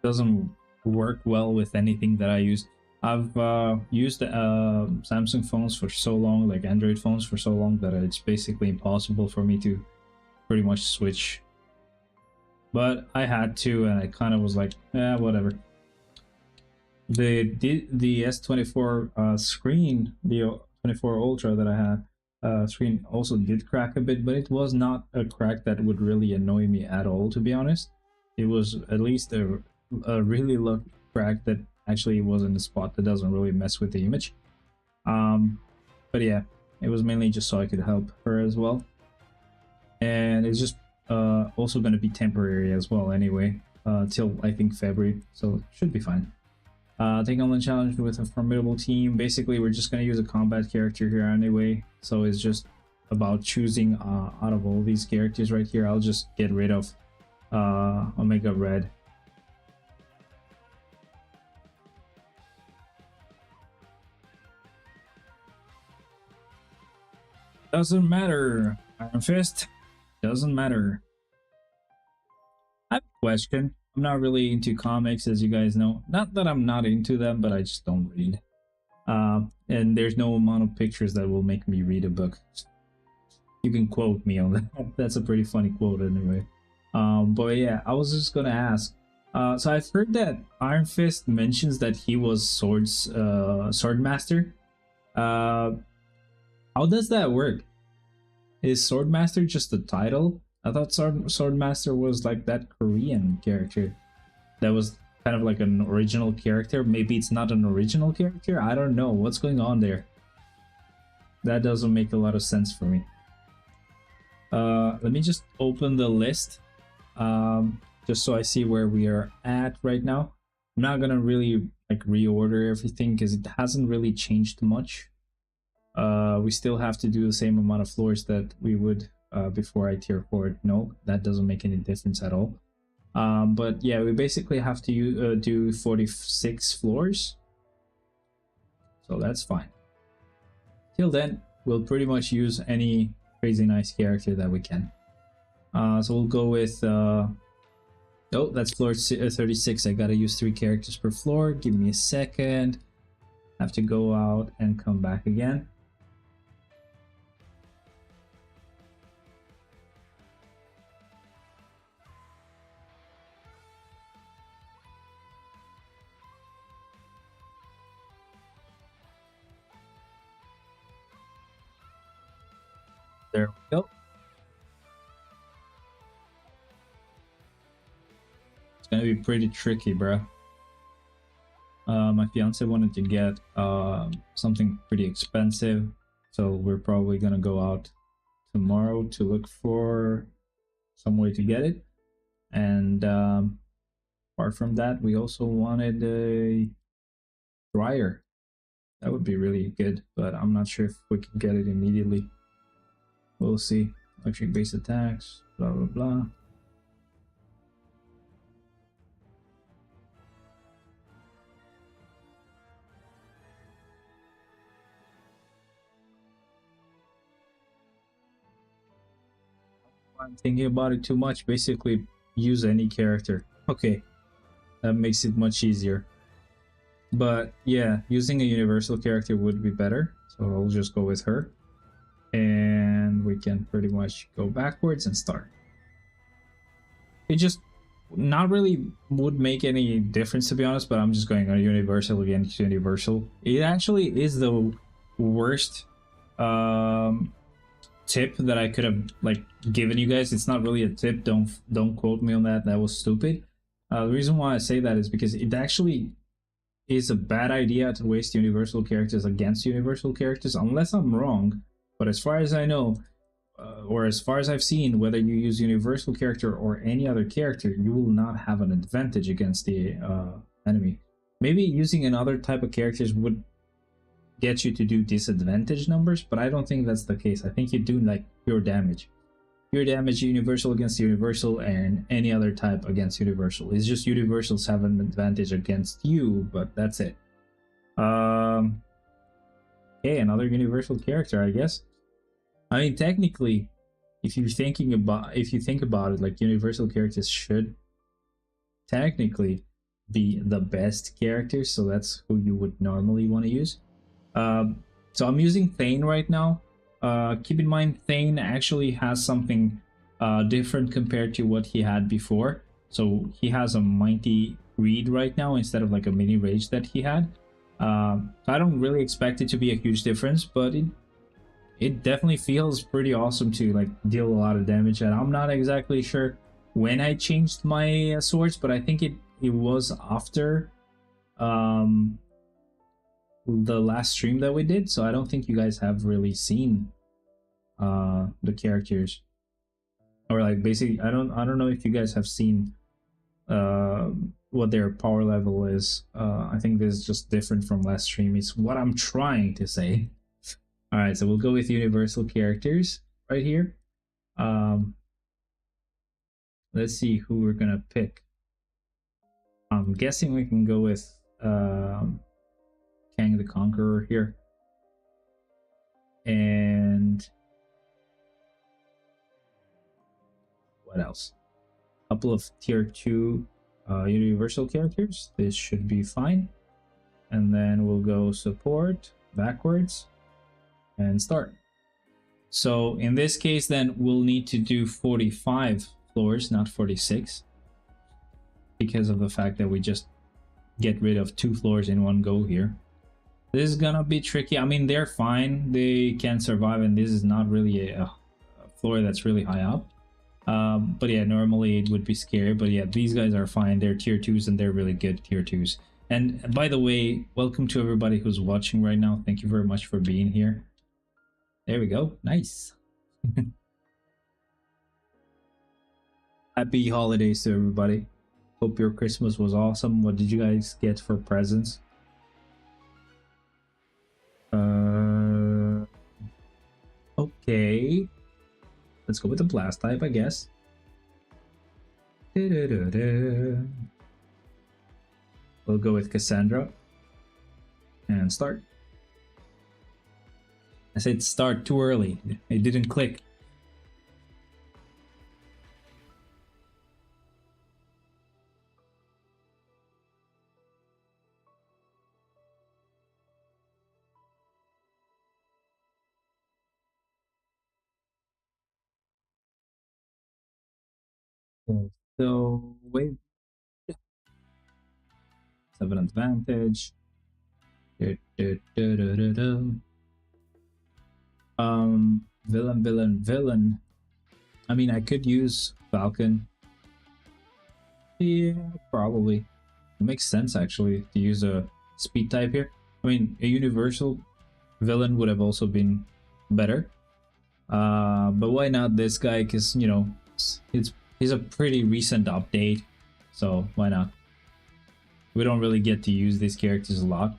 It doesn't work well with anything that I use. I've used Samsung phones for so long, like Android phones for so long, that it's basically impossible for me to pretty much switch. But I had to, and I kind of was like, whatever. The S24 screen, the 24 Ultra that I had, screen also did crack a bit, but it was not a crack that would really annoy me at all, to be honest. It was at least a really low crack that actually was in the spot that doesn't really mess with the image. But yeah, it was mainly just so I could help her as well. And it's just also going to be temporary as well anyway, till I think February, so it should be fine. Take on the challenge with a formidable team. Basically, we're just going to use a combat character here anyway, so it's just about choosing out of all these characters right here. I'll just get rid of Omega Red. Doesn't matter. Iron Fist. Doesn't matter. I have a question. I'm not really into comics, as you guys know. Not that I'm not into them, but I just don't read. And there's no amount of pictures that will make me read a book. You can quote me on that. That's a pretty funny quote anyway. But yeah, I was just gonna ask. So I've heard that Iron Fist mentions that he was Swordmaster. How does that work? Is Swordmaster just a title? I thought Swordmaster was like that Korean character that was kind of like an original character. Maybe it's not an original character. I don't know what's going on there. That doesn't make a lot of sense for me. Let me just open the list, just so I see where we are at right now. I'm not gonna really like reorder everything because it hasn't really changed much. We still have to do the same amount of floors that we would before I tier 4. No, that doesn't make any difference at all. But yeah, we basically have to do 46 floors, so that's fine. Till then, we'll pretty much use any crazy nice character that we can. So we'll go with oh, that's floor 36. I gotta use 3 characters per floor. Give me a second. Have to go out and come back again. There we go. It's gonna be pretty tricky, bro. My fiance wanted to get something pretty expensive, so we're probably gonna go out tomorrow to look for some way to get it. And apart from that, we also wanted a dryer. That would be really good, but I'm not sure if we can get it immediately. We'll see. Electric based attacks, blah blah blah. I'm thinking about it too much. Basically, use any character. Okay, that makes it much easier. But yeah, using a universal character would be better. So I'll just go with her. And we can pretty much go backwards and start. It just not really would make any difference, to be honest, but I'm just going on universal against universal. It actually is the worst tip that I could have like given you guys. It's not really a tip. Don't quote me on that. That was stupid. The reason why I say that is because it actually is a bad idea to waste universal characters against universal characters, unless I'm wrong. But as far as I know, or as far as I've seen, whether you use universal character or any other character, you will not have an advantage against the enemy. Maybe using another type of characters would get you to do disadvantage numbers, but I don't think that's the case. I think you do like pure damage. Pure damage universal against universal and any other type against universal. It's just universals have an advantage against you, but that's it. Okay, another universal character, I guess. I mean, technically, if you think about it, like universal characters should technically be the best characters, so that's who you would normally want to use. So I'm using Thane right now. Keep in mind, Thane actually has something different compared to what he had before. So he has a mighty read right now instead of like a mini rage that he had. I don't really expect it to be a huge difference, but it definitely feels pretty awesome to like deal a lot of damage. And I'm not exactly sure when I changed my swords, but I think it was after the last stream that we did, so I don't think you guys have really seen the characters, or like basically I don't know if you guys have seen what their power level is. I think this is just different from last stream. It's what I'm trying to say. All right, so we'll go with universal characters right here. Let's see who we're gonna pick. I'm guessing we can go with Kang the Conqueror here. And what else? A couple of tier 2 universal characters. This should be fine. And then we'll go support backwards and start. So in this case, then we'll need to do 45 floors, not 46, because of the fact that we just get rid of 2 floors in one go here. This is gonna be tricky. I mean, they're fine, they can survive, and this is not really a floor that's really high up. But yeah, normally it would be scary, but yeah, these guys are fine. They're tier 2s and they're really good tier 2s. And by the way, welcome to everybody who's watching right now. Thank you very much for being here. There we go. Nice. Happy holidays to everybody. Hope your Christmas was awesome. What did you guys get for presents? Okay. Let's go with the blast type, I guess. We'll go with Cassandra and start. I said start too early. It didn't click. So wait, 7 advantage. Villain. I mean, I could use Falcon. Yeah, probably. It makes sense actually to use a speed type here. I mean, a universal villain would have also been better. But why not this guy? Because you know, he's a pretty recent update, so why not? We don't really get to use these characters a lot,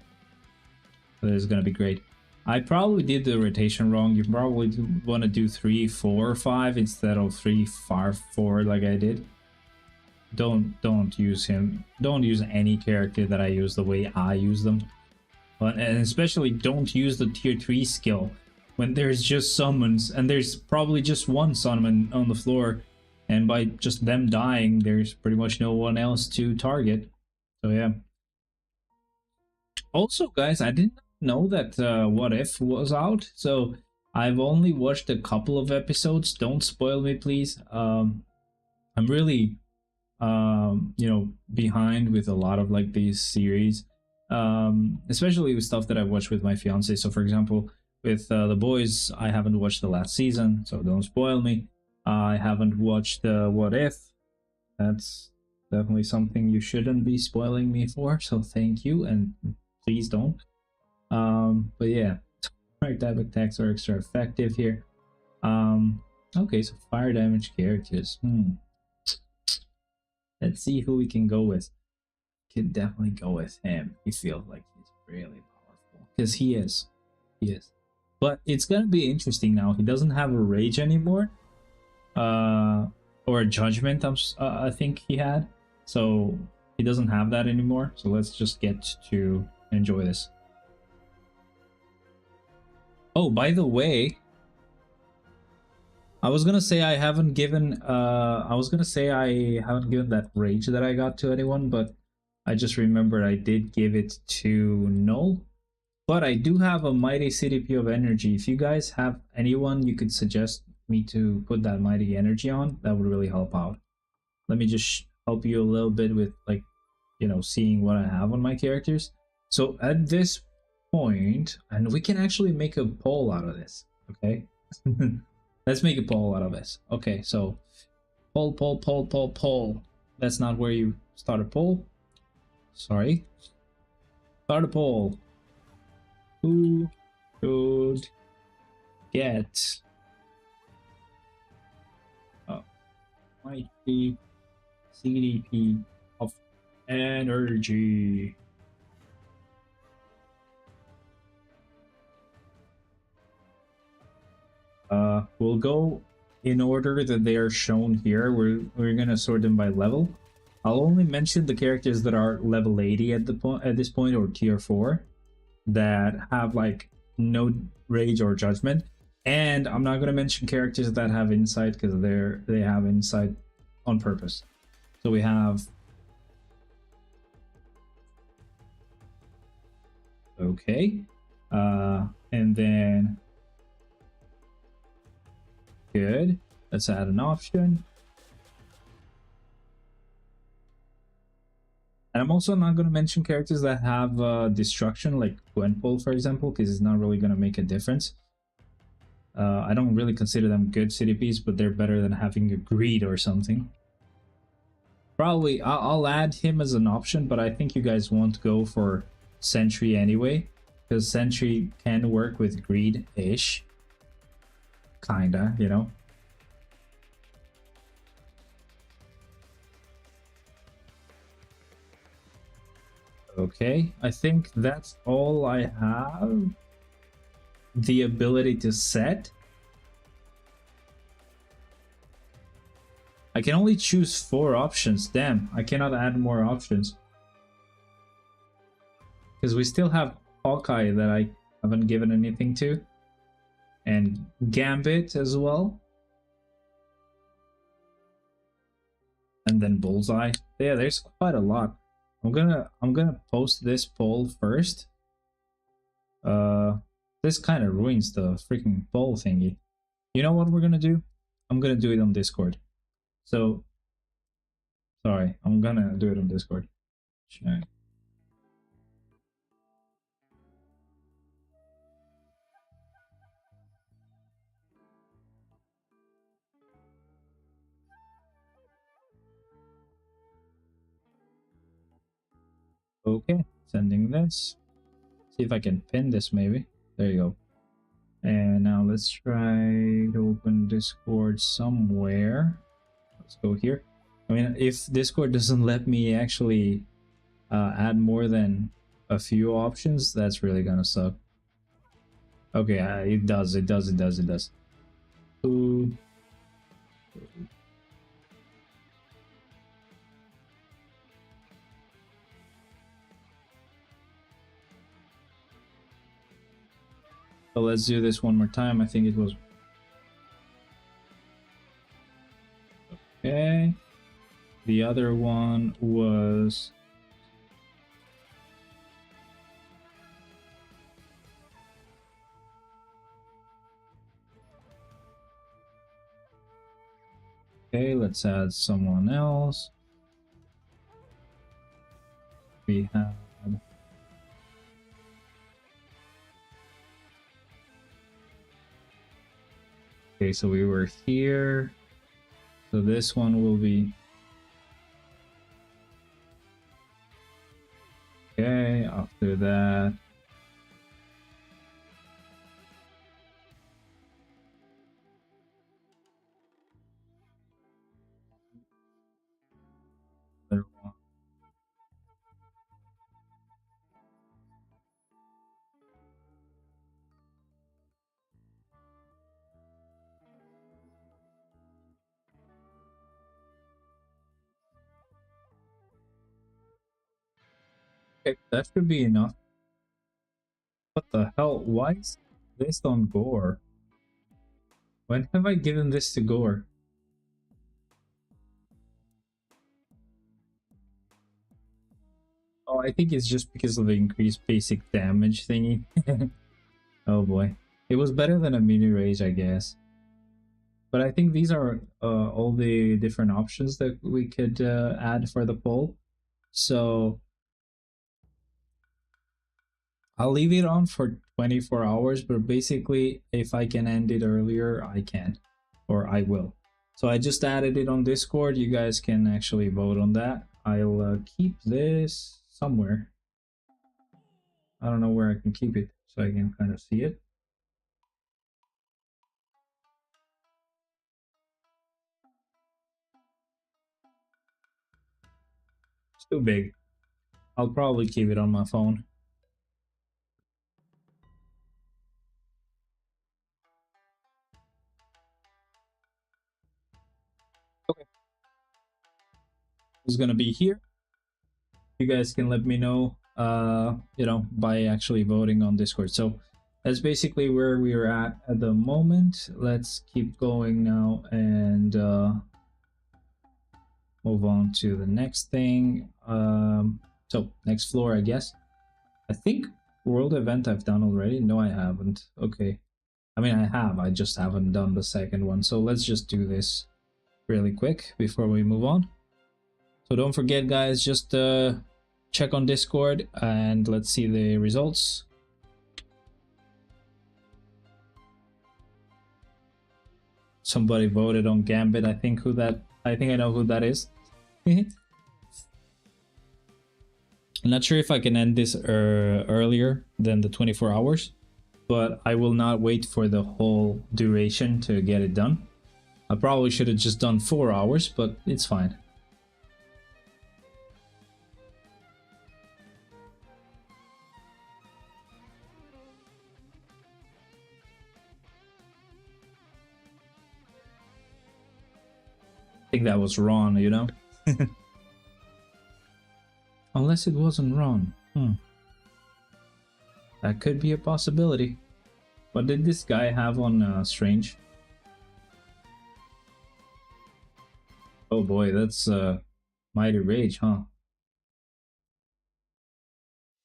but it's gonna be great. I probably did the rotation wrong. You probably want to do 3, 4, 5 instead of 3, 5, 4 like I did. Don't use him. Don't use any character that I use the way I use them. And especially don't use the tier 3 skill when there's just summons and there's probably just one summon on the floor, and by just them dying there's pretty much no one else to target. So yeah. Also guys, I didn't know that What If was out, so I've only watched a couple of episodes. Don't spoil me please. I'm really you know, behind with a lot of like these series, especially with stuff that I've watched with my fiance. So for example, with The Boys, I haven't watched the last season, so don't spoil me. I haven't watched What If. That's definitely something you shouldn't be spoiling me for, so thank you, and please don't. But yeah, fire type attacks are extra effective here. Okay, so fire damage characters. Let's see who we can go with. Could definitely go with him. He feels like he's really powerful. Because he is. He is. But it's gonna be interesting now. He doesn't have a rage anymore. Or a judgment, I think he had. So he doesn't have that anymore. So let's just get to enjoy this. Oh, by the way, I was gonna say I haven't given that rage that I got to anyone, but I just remembered I did give it to Null. But I do have a mighty CDP of energy. If you guys have anyone you could suggest me to put that mighty energy on, that would really help out. Let me just help you a little bit with, like, you know, seeing what I have on my characters. So at this point, and we can actually make a poll out of this, okay? Let's make a poll out of this. Okay, so poll. That's not where you start a poll. Sorry. Start a poll. Who should get a mighty CDP of energy? We'll go in order that they are shown here. We're gonna sort them by level. I'll only mention the characters that are level 80 at this point, or tier 4, that have like no rage or judgment. And I'm not gonna mention characters that have insight, because they have insight on purpose. So we have, okay, and then good. Let's add an option. And I'm also not going to mention characters that have destruction, like Gwenpool, for example, because it's not really going to make a difference. I don't really consider them good CDPs, but they're better than having a greed or something. Probably I'll add him as an option, but I think you guys won't go for Sentry anyway, because Sentry can work with greed-ish. Kinda, you know. Okay, I think that's all I have the ability to set. I can only choose 4 options. Damn, I cannot add more options. Because we still have Hawkeye that I haven't given anything to. And Gambit as well. And then Bullseye. Yeah, there's quite a lot. I'm gonna post this poll first. This kind of ruins the freaking poll thingy. You know what we're gonna do? I'm gonna do it on Discord. So, sorry, I'm gonna do it on Discord. Check. Okay, sending this. See if I can pin this maybe. There you go. And now let's try to open Discord somewhere. Let's go here. I mean, if Discord doesn't let me actually add more than a few options, that's really gonna suck. Okay, it does. Ooh. So let's do this one more time. I think it was... Okay. The other one was... Okay, let's add someone else. We have... Okay, so we were here. So this one will be... Okay, after that... Other one. Okay, that should be enough. What the hell? Why is this on Gore? When have I given this to Gore? Oh, I think it's just because of the increased basic damage thingy. Oh boy. It was better than a mini rage, I guess. But I think these are all the different options that we could add for the poll. So I'll leave it on for 24 hours, but basically if I can end it earlier, I can, or I will. So I just added it on Discord. You guys can actually vote on that. I'll keep this somewhere. I don't know where I can keep it so I can kind of see it. It's too big. I'll probably keep it on my phone. Okay. It's gonna be here. You guys can let me know, you know, by actually voting on Discord. So that's basically where we're at the moment. Let's keep going now and move on to the next thing. So next floor, I guess. I think world event I've done already. No, I haven't. Okay. I mean, I have. I just haven't done the second one. So let's just do this really quick before we move on. So don't forget, guys, just check on Discord and let's see the results. Somebody voted on Gambit. I think I know who that is. I'm not sure if I can end this earlier than the 24 hours, but I will not wait for the whole duration to get it done. I probably should have just done 4 hours, but it's fine. think that was Ron, you know? Unless it wasn't Ron. That could be a possibility. What did this guy have on Strange? Oh boy, that's Mighty Rage, huh?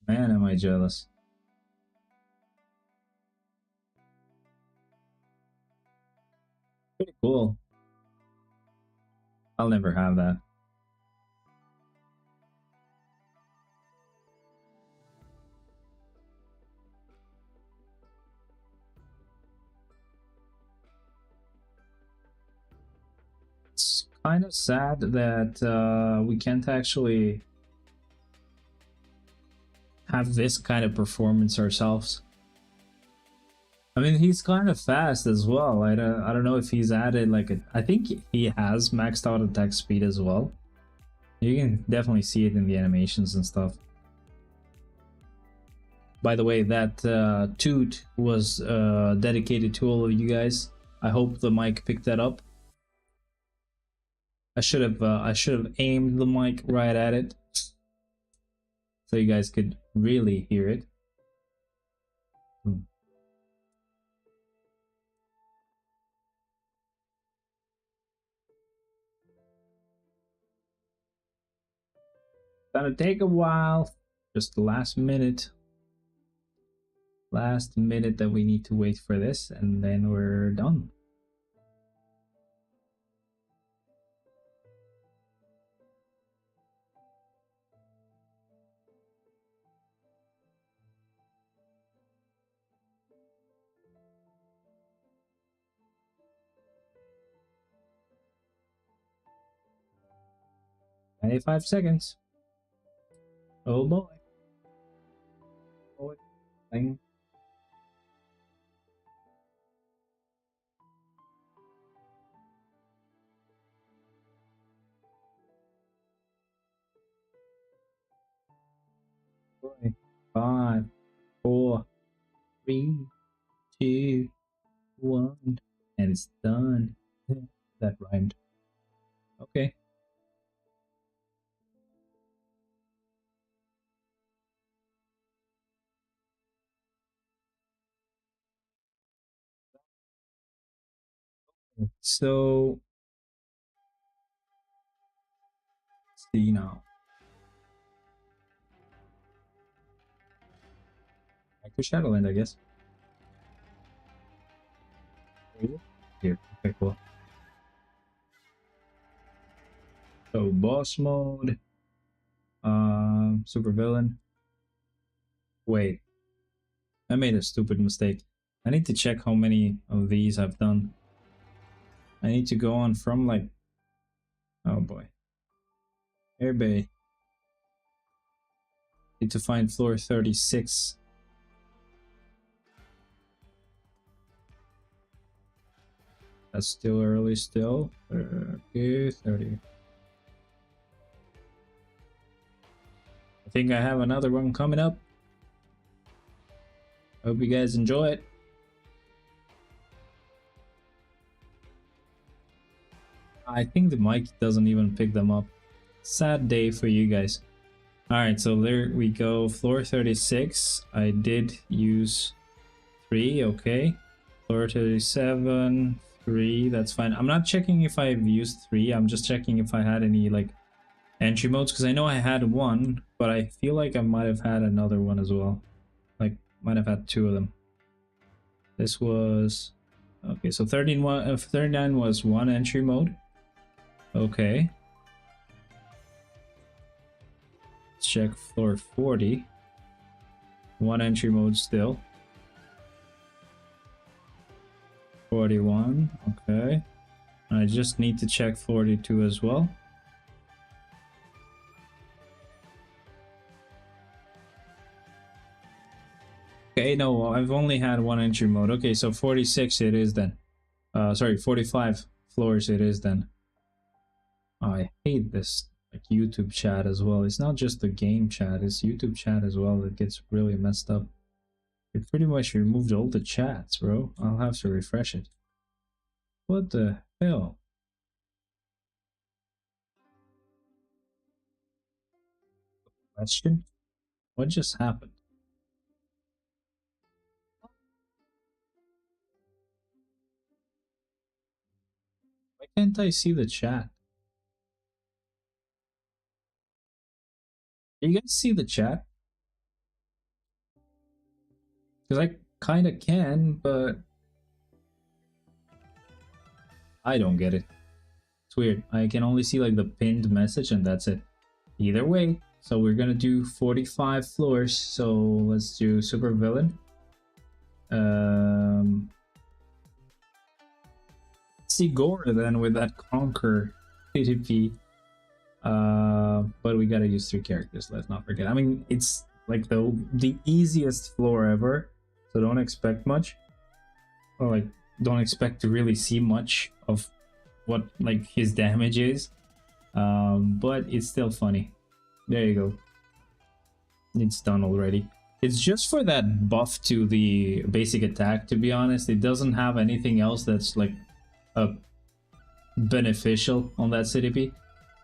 Man, am I jealous. Pretty cool. I'll never have that. It's kind of sad that we can't actually have this kind of performance ourselves. I mean, he's kind of fast as well. I don't know if he's added like I think he has maxed out attack speed as well. You can definitely see it in the animations and stuff. By the way, that toot was dedicated to all of you guys. I hope the mic picked that up. I should have aimed the mic right at it, so you guys could really hear it. Gonna take a while. Just the last minute that we need to wait for this, and then we're done. "95 seconds. Oh boy. Oh, thing. Boy. 5, 4, 3, 2, 1, and it's done. That rhymed. Okay. So let's see now. Back to Shadowland, I guess. Here. Okay, cool. So boss mode. Super villain. Wait. I made a stupid mistake. I need to check how many of these I've done. I need to go on from like, oh boy. Airbay. Need to find floor 36. That's still early still. Okay, 30. I think I have another one coming up. Hope you guys enjoy it. I think the mic doesn't even pick them up. Sad day for you guys. Alright, so there we go. Floor 36. I did use 3, okay. Floor 37, 3, that's fine. I'm not checking if I've used 3, I'm just checking if I had any like entry modes, because I know I had one, but I feel like I might have had another one as well. Like, might have had 2 of them. This was... okay, so 39 was 1 entry mode. Okay. Let's check floor 40. 1 entry mode still. 41, okay. I just need to check 42 as well. Okay, no, I've only had 1 entry mode. Okay, so 46 it is then. Sorry, 45 floors it is then. I hate this like YouTube chat as well. It's not just the game chat, it's YouTube chat as well that gets really messed up. It pretty much removed all the chats, bro. I'll have to refresh it. What the hell? Question? What just happened? Why can't I see the chat? Do you guys see the chat? Because I kind of can, but I don't get it. It's weird. I can only see like the pinned message and that's it. Either way, so we're gonna do 45 floors. So let's do super villain. See Gore then with that conquer PvP. But we gotta use 3 characters. Let's not forget. I mean, it's like the easiest floor ever, so don't expect much. Or like, don't expect to really see much of what like his damage is. But it's still funny. There you go. It's done already. It's just for that buff to the basic attack, to be honest. It doesn't have anything else that's like beneficial on that CDP.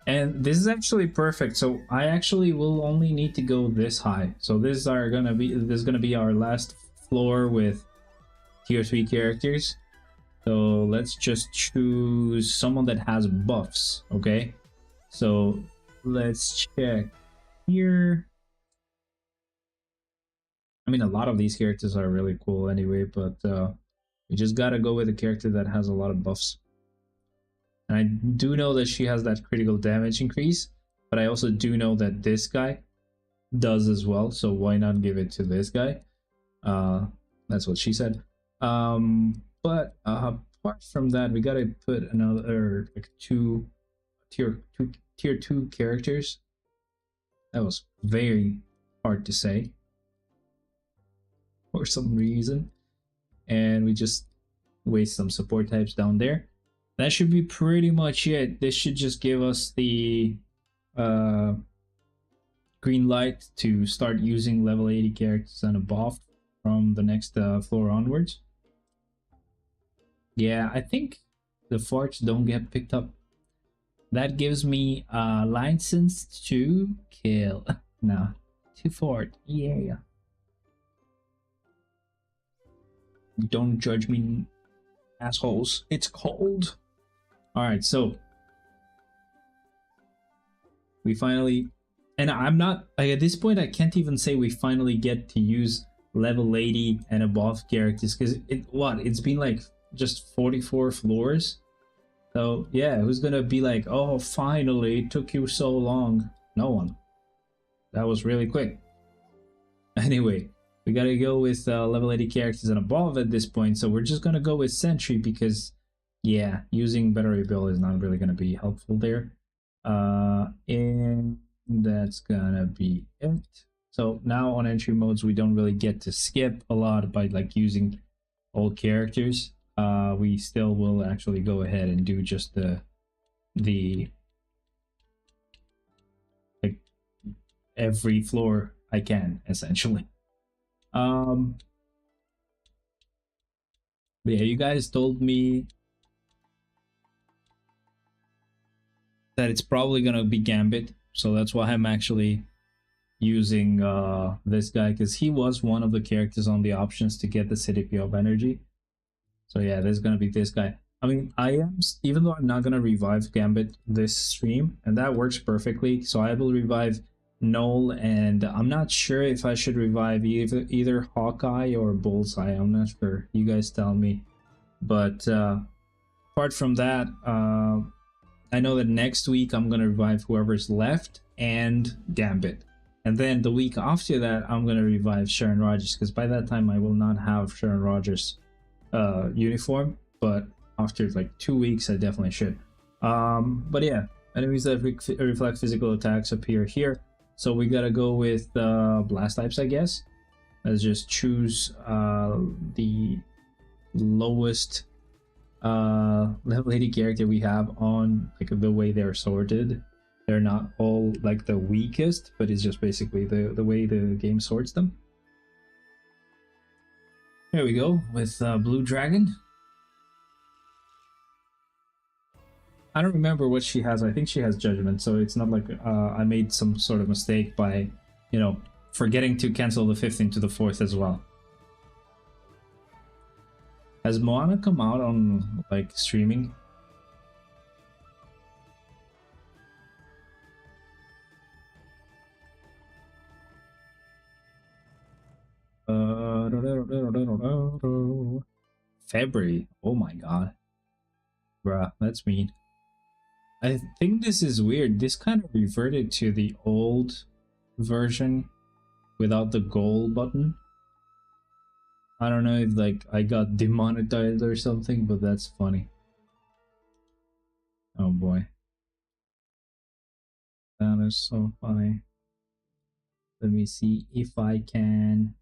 And this is actually perfect. So I actually will only need to go this high. So this is gonna be our last floor with tier 3 characters. So let's just choose someone that has buffs, okay? So let's check here. I mean, a lot of these characters are really cool anyway, but we just gotta go with a character that has a lot of buffs. And I do know that she has that critical damage increase, but I also do know that this guy does as well, so why not give it to this guy? That's what she said. But apart from that, we gotta put another like tier 2 characters. That was very hard to say for some reason, and we just waste some support types down there. That should be pretty much it. This should just give us the green light to start using level 80 characters and above from the next floor onwards. Yeah, I think the farts don't get picked up. That gives me a license to kill. No, to fart. Yeah. Don't judge me, assholes. It's cold. Alright, so we finally, and I'm not like, at this point I can't even say we finally get to use level 80 and above characters, because it's been like just 44 floors. So yeah, who's gonna be like, oh finally, it took you so long? No one. That was really quick. Anyway, we gotta go with level 80 characters and above at this point, so we're just gonna go with Sentry because yeah, using better rebuild is not really gonna be helpful there. And that's gonna be it. So now on entry modes, we don't really get to skip a lot by like using old characters. We still will actually go ahead and do just the like every floor I can essentially. But yeah, you guys told me that it's probably gonna be Gambit, so that's why I'm actually using this guy, because he was one of the characters on the options to get the CDP of energy. So yeah, there's gonna be this guy. I mean, even though I'm not gonna revive Gambit this stream, and that works perfectly, so I will revive Null, and I'm not sure if I should revive either Hawkeye or Bullseye. I'm not sure. You guys tell me. But apart from that, I know that next week I'm gonna revive whoever's left and Gambit, and then the week after that I'm gonna revive Sharon Rogers, because by that time I will not have Sharon Rogers uniform, but after like 2 weeks I definitely should. But yeah, enemies that reflect physical attacks appear here, so we gotta go with blast types, I guess. Let's just choose the lowest level 80 character we have on like the way they're sorted. They're not all like the weakest, but it's just basically the way the game sorts them. There we go with Blue Dragon. I don't remember what she has. I think she has judgment, so it's not like I made some sort of mistake by, you know, forgetting to cancel the 5th into the 4th as well. Has Moana come out on like streaming? February. Oh my god. Bruh, that's mean. I think this is weird. This kind of reverted to the old version without the goal button. I don't know if like I got demonetized or something, but that's funny. Oh boy. That is so funny. Let me see if I can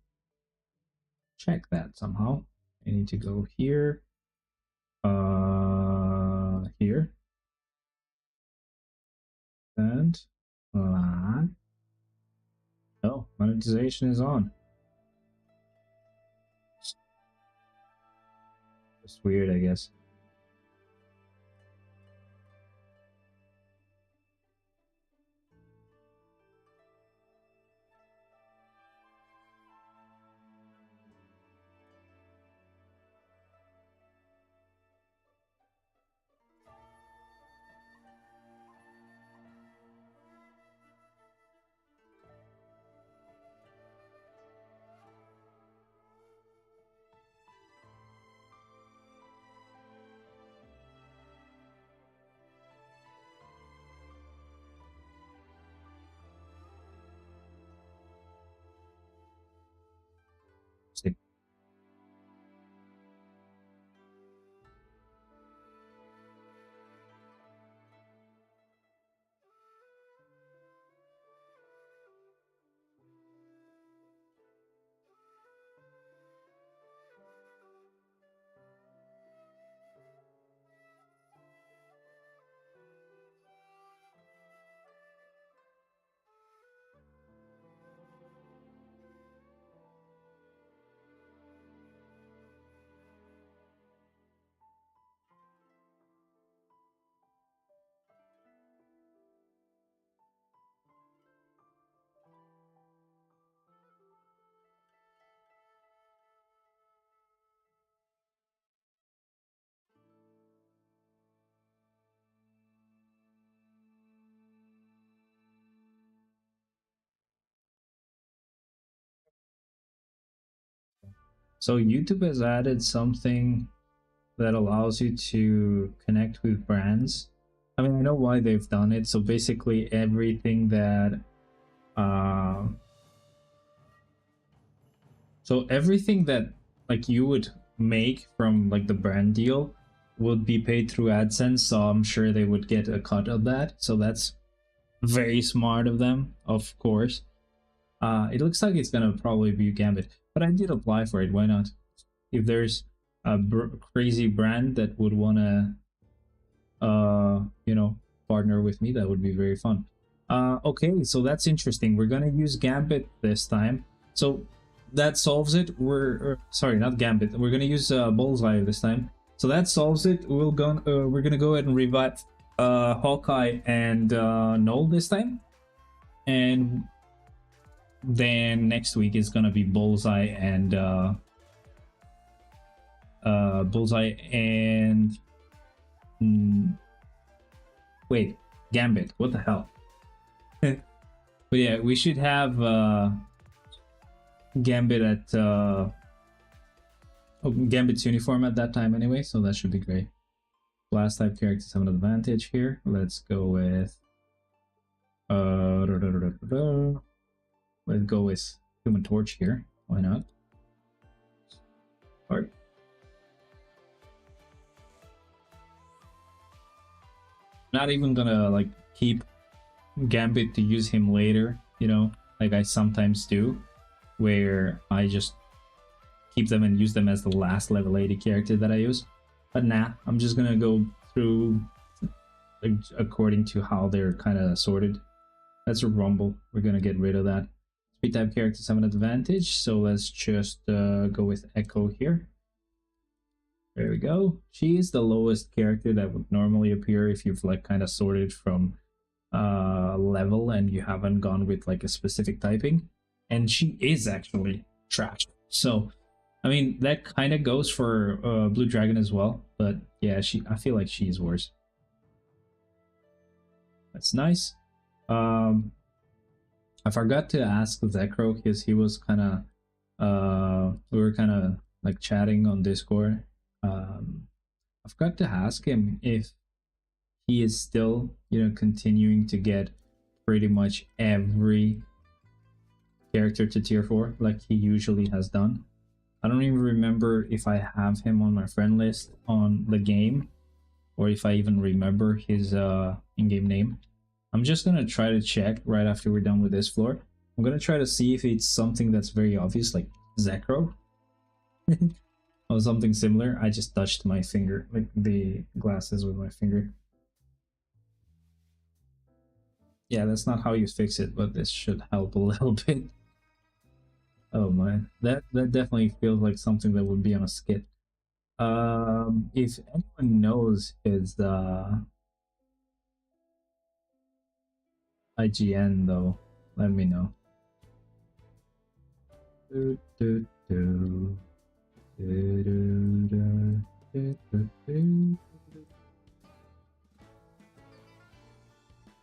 check that somehow. I need to go here. Here. And oh, monetization is on. It's weird, I guess. See. So YouTube has added something that allows you to connect with brands. I mean, I know why they've done it. So basically, everything that, everything that like you would make from like the brand deal would be paid through AdSense. So I'm sure they would get a cut of that. So that's very smart of them, of course. It looks like it's gonna probably be Gambit, but I did apply for it. Why not? If there's a crazy brand that would wanna, you know, partner with me, that would be very fun. Okay, so that's interesting. We're gonna use Gambit this time. So that solves it. Sorry, not Gambit. We're gonna use Bullseye this time. So that solves it. We're gonna go ahead and revive Hawkeye and Null this time, and then next week is gonna be Bullseye and wait, Gambit. What the hell? But yeah, we should have Gambit at Gambit's uniform at that time anyway, so that should be great. Blast type characters have an advantage here. Let's go with let's go with Human Torch here. Why not? Alright. Not even gonna like keep Gambit to use him later, you know, like I sometimes do, where I just keep them and use them as the last level 80 character that I use. But nah, I'm just gonna go through like, according to how they're kind of sorted. That's a Rumble. We're gonna get rid of that. Speed type characters have an advantage, so let's just go with Echo here. There we go. She is the lowest character that would normally appear if you've like kind of sorted from level and you haven't gone with like a specific typing. And she is actually trash. So I mean that kind of goes for Blue Dragon as well, but yeah, I feel like she's worse. That's nice. I forgot to ask Zekro because he was kind of we were kind of like chatting on Discord. I forgot to ask him if he is still, you know, continuing to get pretty much every character to tier 4 like he usually has done. I don't even remember if I have him on my friend list on the game or if I even remember his in-game name. I'm just gonna try to check right after we're done with this floor. I'm gonna try to see if it's something that's very obvious, like Zekro. Or something similar. I just touched my finger, like the glasses with my finger. Yeah, that's not how you fix it, but this should help a little bit. Oh man, that definitely feels like something that would be on a skit. If anyone knows his IGN though, let me know.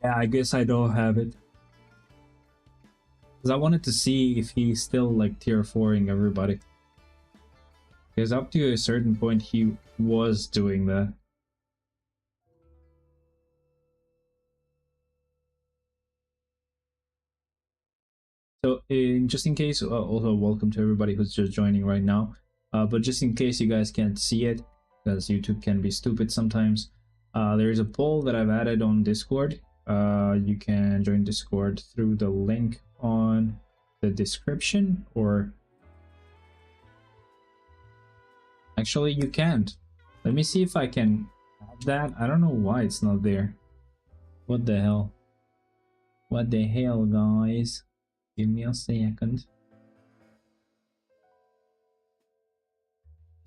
Yeah, I guess I don't have it. Because I wanted to see if he's still like tier 4ing everybody. Because up to a certain point he was doing that. So just in case, also welcome to everybody who's just joining right now. But just in case you guys can't see it, because YouTube can be stupid sometimes, there is a poll that I've added on Discord. You can join Discord through the link on the description, or actually you can't. Let me see if I can add that. I don't know why it's not there. What the hell? What the hell, guys? Give me a second.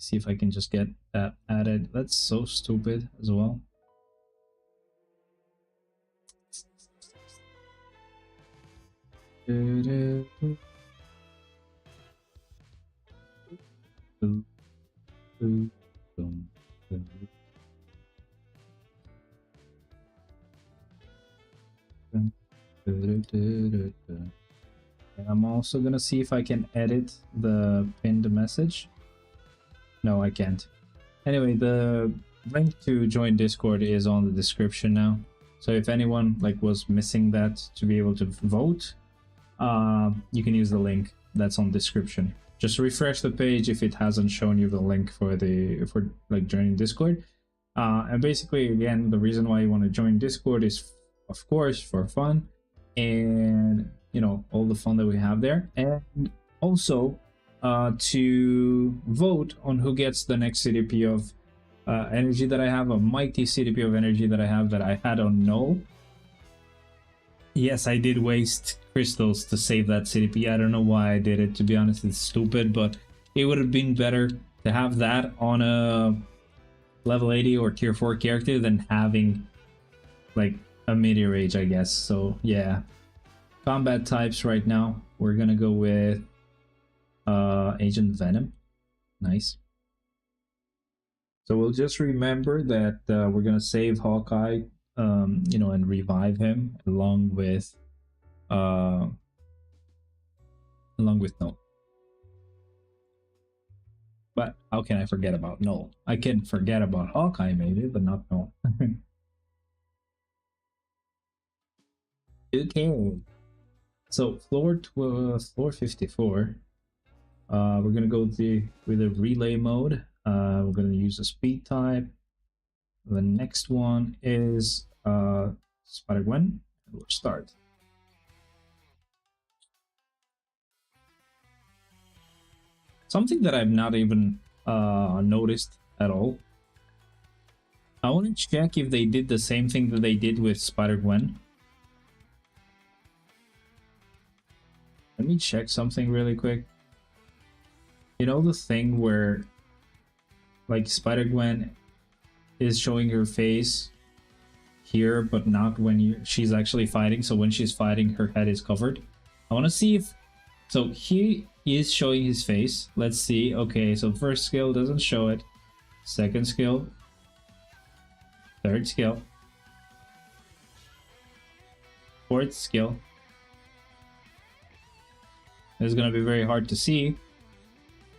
See if I can just get that added. That's so stupid as well. And I'm also gonna see if I can edit the pinned message. No, I can't. Anyway, the link to join Discord is on the description now. So if anyone like was missing that to be able to vote, you can use the link that's on description. Just refresh the page if it hasn't shown you the link for like joining Discord. And basically, again, the reason why you want to join Discord is, of course, for fun, and you know, all the fun that we have there, and also to vote on who gets the next CDP of energy that I have, a mighty CDP of energy that I had on null. Yes, I did waste crystals to save that CDP. I don't know why I did it, to be honest. It's stupid, but it would have been better to have that on a level 80 or tier 4 character than having like a meteor age, I guess. So yeah, combat types right now, we're gonna go with Agent Venom. Nice. So we'll just remember that we're gonna save Hawkeye, you know, and revive him along with Null. But how can I forget about Null? I can forget about Hawkeye maybe, but not Null. Okay. So floor 54. We're gonna go with the relay mode. We're gonna use a speed type. The next one is Spider-Gwen. We'll start. Something that I've not even noticed at all. I want to check if they did the same thing that they did with Spider-Gwen. Let me check something really quick. You know the thing where like Spider-Gwen is showing her face here, but not when she's actually fighting. So when she's fighting, her head is covered. I want to see if... So he is showing his face. Let's see. Okay, so first skill doesn't show it. Second skill. Third skill. Fourth skill. It's gonna be very hard to see.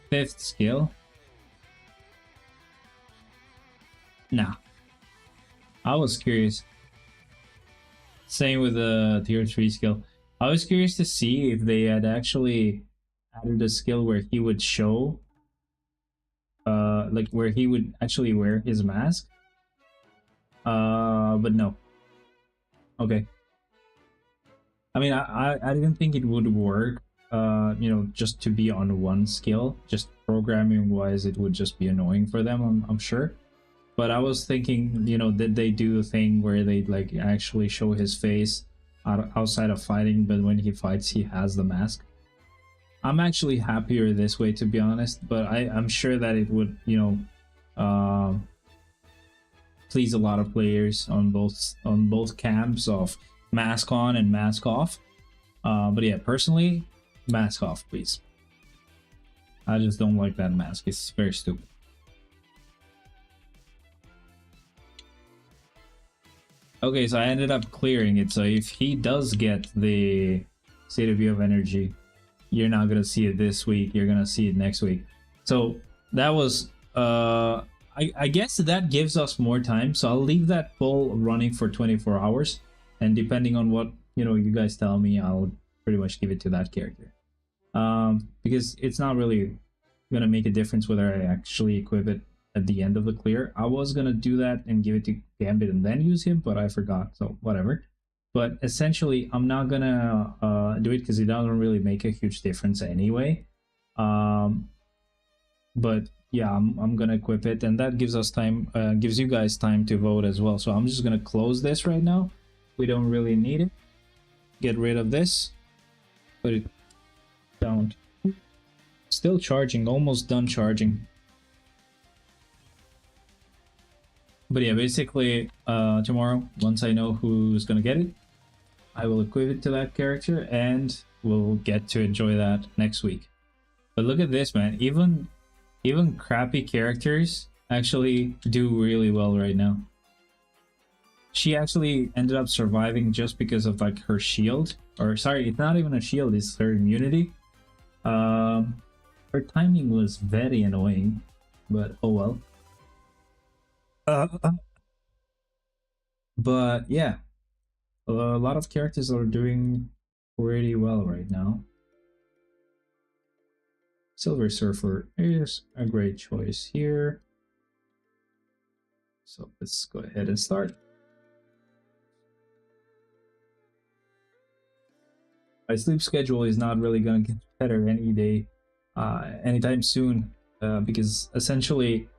Fifth skill. Nah. I was curious. Same with the tier 3 skill. I was curious to see if they had actually added a skill where he would show like where he would actually wear his mask. But no. Okay. I mean, I didn't think it would work, you know, just to be on one skill. Just programming wise, it would just be annoying for them, I'm sure. But I was thinking, you know, did they do a thing where they like actually show his face outside of fighting, but when he fights, he has the mask? I'm actually happier this way, to be honest, but I'm sure that it would, you know, please a lot of players on both camps of mask on and mask off. But yeah, personally, mask off, please. I just don't like that mask. It's very stupid. Okay, so I ended up clearing it. So if he does get the State of View of Energy, you're not gonna see it this week. You're gonna see it next week. So that was I guess that gives us more time. So I'll leave that poll running for 24 hours, and depending on what, you know, you guys tell me, I'll pretty much give it to that character. Because it's not really gonna make a difference whether I actually equip it at the end of the clear. I was gonna do that and give it to Gambit and then use him, but I forgot, so whatever. But essentially, I'm not gonna do it because it doesn't really make a huge difference anyway. But yeah, I'm gonna equip it, and that gives us time, gives you guys time to vote as well. So I'm just gonna close this right now. We don't really need it. Get rid of this. Put it down. Still charging, almost done charging. But yeah, basically, tomorrow, once I know who's gonna get it, I will equip it to that character, and we'll get to enjoy that next week. But look at this, man. Even crappy characters actually do really well right now. She actually ended up surviving just because of like her shield. Or sorry, it's not even a shield, it's her immunity. Her timing was very annoying, but oh well. But yeah, a lot of characters are doing pretty well right now. Silver Surfer is a great choice here. So let's go ahead and start. My sleep schedule is not really going to get better any day, anytime soon, because essentially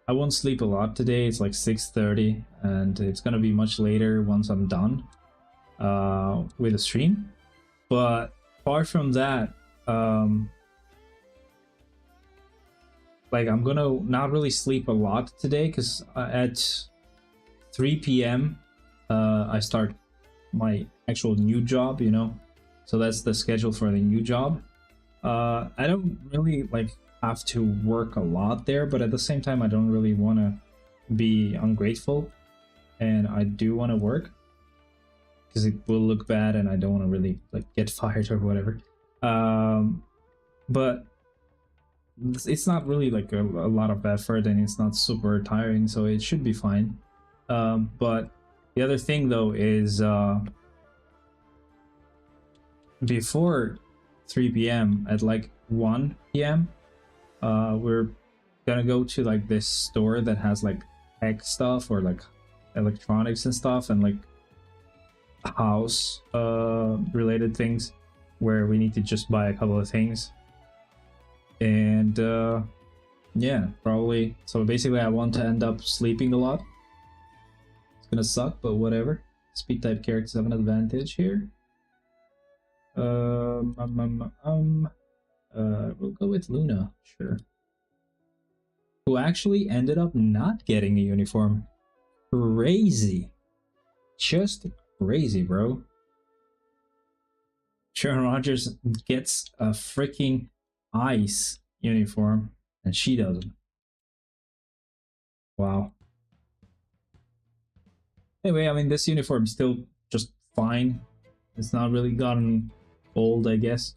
I won't sleep a lot today. It's like 6:30, and it's going to be much later once I'm done with the stream. But apart from that, like I'm gonna not really sleep a lot today because at 3 p.m. I start my actual new job, you know, so that's the schedule for the new job. I don't really like have to work a lot there, but at the same time I don't really want to be ungrateful, and I do want to work because it will look bad, and I don't want to really like get fired or whatever. But it's not really like a lot of effort, and it's not super tiring, so it should be fine. But the other thing though is before 3 p.m. at like 1 p.m. We're gonna go to like this store that has like tech stuff or like electronics and stuff, and like house related things where we need to just buy a couple of things. And yeah, probably. So basically I want to end up sleeping a lot. It's gonna suck, but whatever. Speed type characters have an advantage here. We'll go with Luna, sure. who actually ended up not getting a uniform. Crazy. Just crazy, bro. Sharon Rogers gets a freaking ice uniform and she doesn't. Wow. Anyway, I mean, this uniform is still just fine. It's not really gotten old, I guess.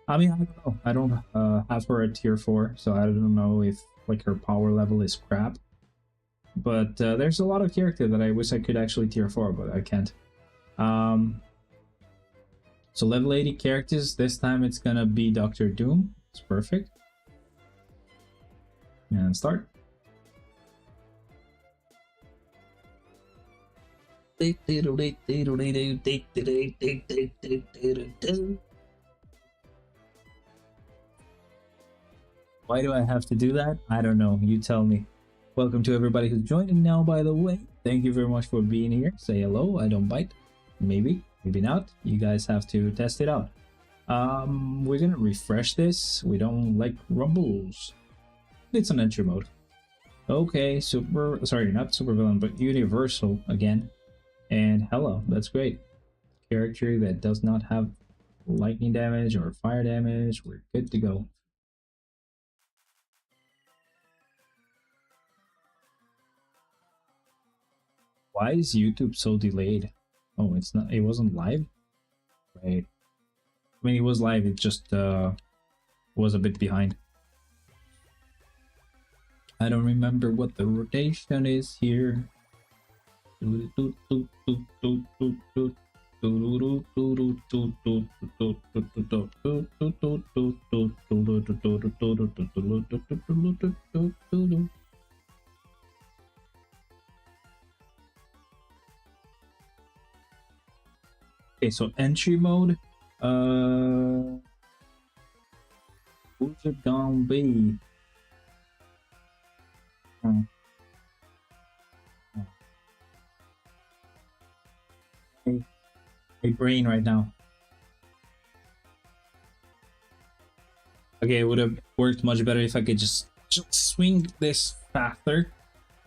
I mean, I don't know. I don't have her at tier 4, so I don't know if like her power level is crap. But there's a lot of character that I wish I could actually tier 4, but I can't. So level 80 characters. This time it's gonna be Doctor Doom. It's perfect. And start. Why do I have to do that? I don't know. You tell me. Welcome to everybody who's joining now, by the way. Thank you very much for being here. Say hello. I don't bite. Maybe. Maybe not. You guys have to test it out. We're gonna refresh this. We don't like rumbles. It's an entry mode. Okay, sorry, not super villain, but universal again. And hello, that's great. Character that does not have lightning damage or fire damage. We're good to go. Why is YouTube so delayed? Oh, it's not. It wasn't live, right? I mean, it was live. It just was a bit behind. I don't remember what the rotation is here. Okay, so entry mode. Who's it gonna be? A brain right now. Okay, it would have worked much better if I could just swing this faster,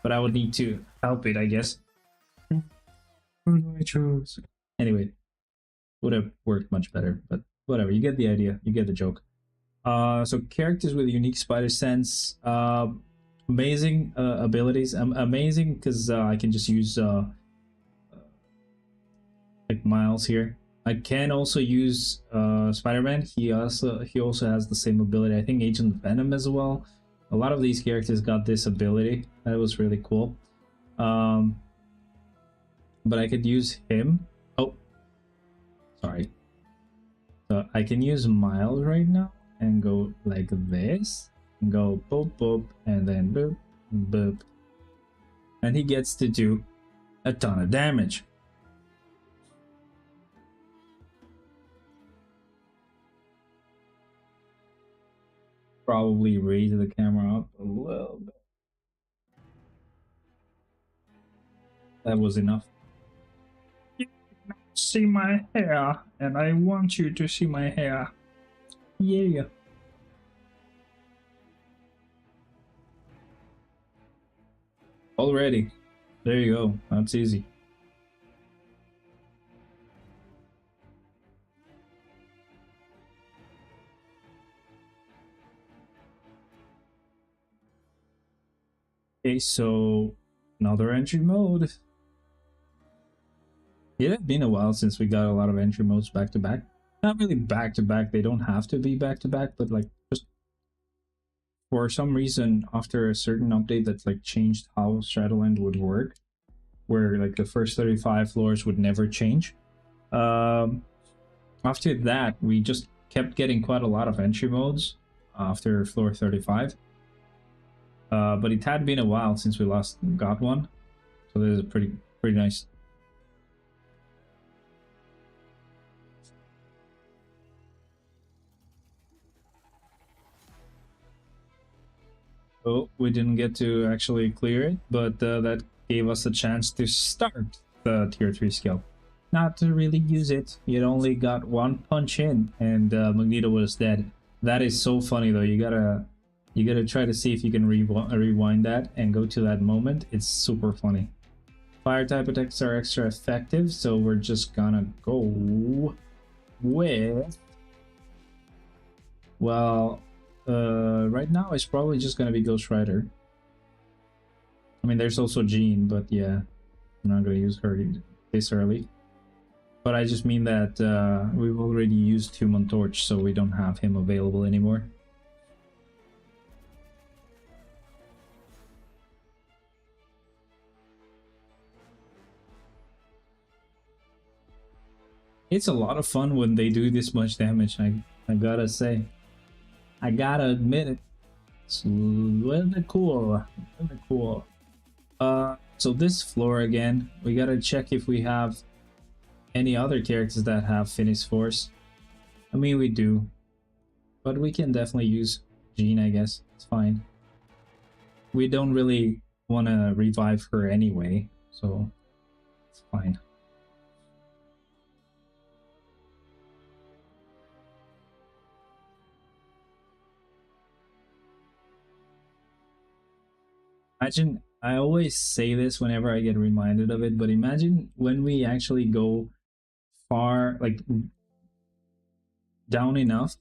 but I would need to help it, I guess. Who do I choose? Anyway, would have worked much better, but whatever. You get the idea. You get the joke. So characters with unique spider sense, amazing abilities. Amazing because I can just use like Miles here. I can also use Spider-Man. He also has the same ability. I think Agent Venom as well. A lot of these characters got this ability. That was really cool. But I could use him. Oh, sorry. So I can use Miles right now and go like this. And go boop boop and then boop boop. And he gets to do a ton of damage. Probably raise the camera up a little bit. That was enough. You cannot see my hair, and I want you to see my hair. Yeah. Already. There you go. That's easy. Okay, so another entry mode. It had been a while since we got a lot of entry modes back to back. Not really back to back, they don't have to be back to back, but like just for some reason after a certain update that like changed how Shadowland would work, where like the first 35 floors would never change. After that, we just kept getting quite a lot of entry modes after floor 35. But it had been a while since we last got one, so this is pretty nice. Oh, we didn't get to actually clear it, but that gave us a chance to start the tier 3 skill. Not to really use it, it only got one punch in, and Magneto was dead. That is so funny though, you gotta You gotta try to see if you can rewind that and go to that moment. It's super funny. Fire type attacks are extra effective, so we're just gonna go with... Well, right now it's probably just gonna be Ghost Rider. I mean, there's also Jean, but yeah, I'm not gonna use her this early. But I just mean that we've already used Human Torch, so we don't have him available anymore. It's a lot of fun when they do this much damage, I gotta say. I gotta admit it. It's really cool. Really cool. So this floor again, we gotta check if we have any other characters that have Phoenix Force. I mean, we do. But we can definitely use Jean, I guess. It's fine. We don't really want to revive her anyway, so it's fine. Imagine, I always say this whenever I get reminded of it, but imagine when we actually go far, like down enough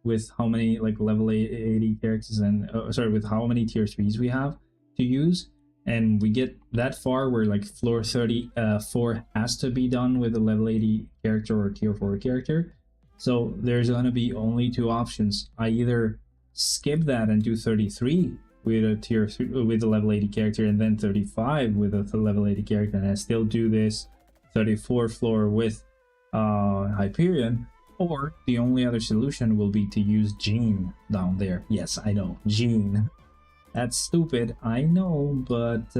with how many like level 80 characters and sorry, with how many tier 3s we have to use, and we get that far where like floor 34 has to be done with a level 80 character or tier 4 character. So there's gonna be only two options. I either skip that and do 33 with a tier 3 with a level 80 character, and then 35 with a level 80 character, and I still do this 34 floor with Hyperion, or the only other solution will be to use Jean down there. Yes, I know, Jean. That's stupid, I know, but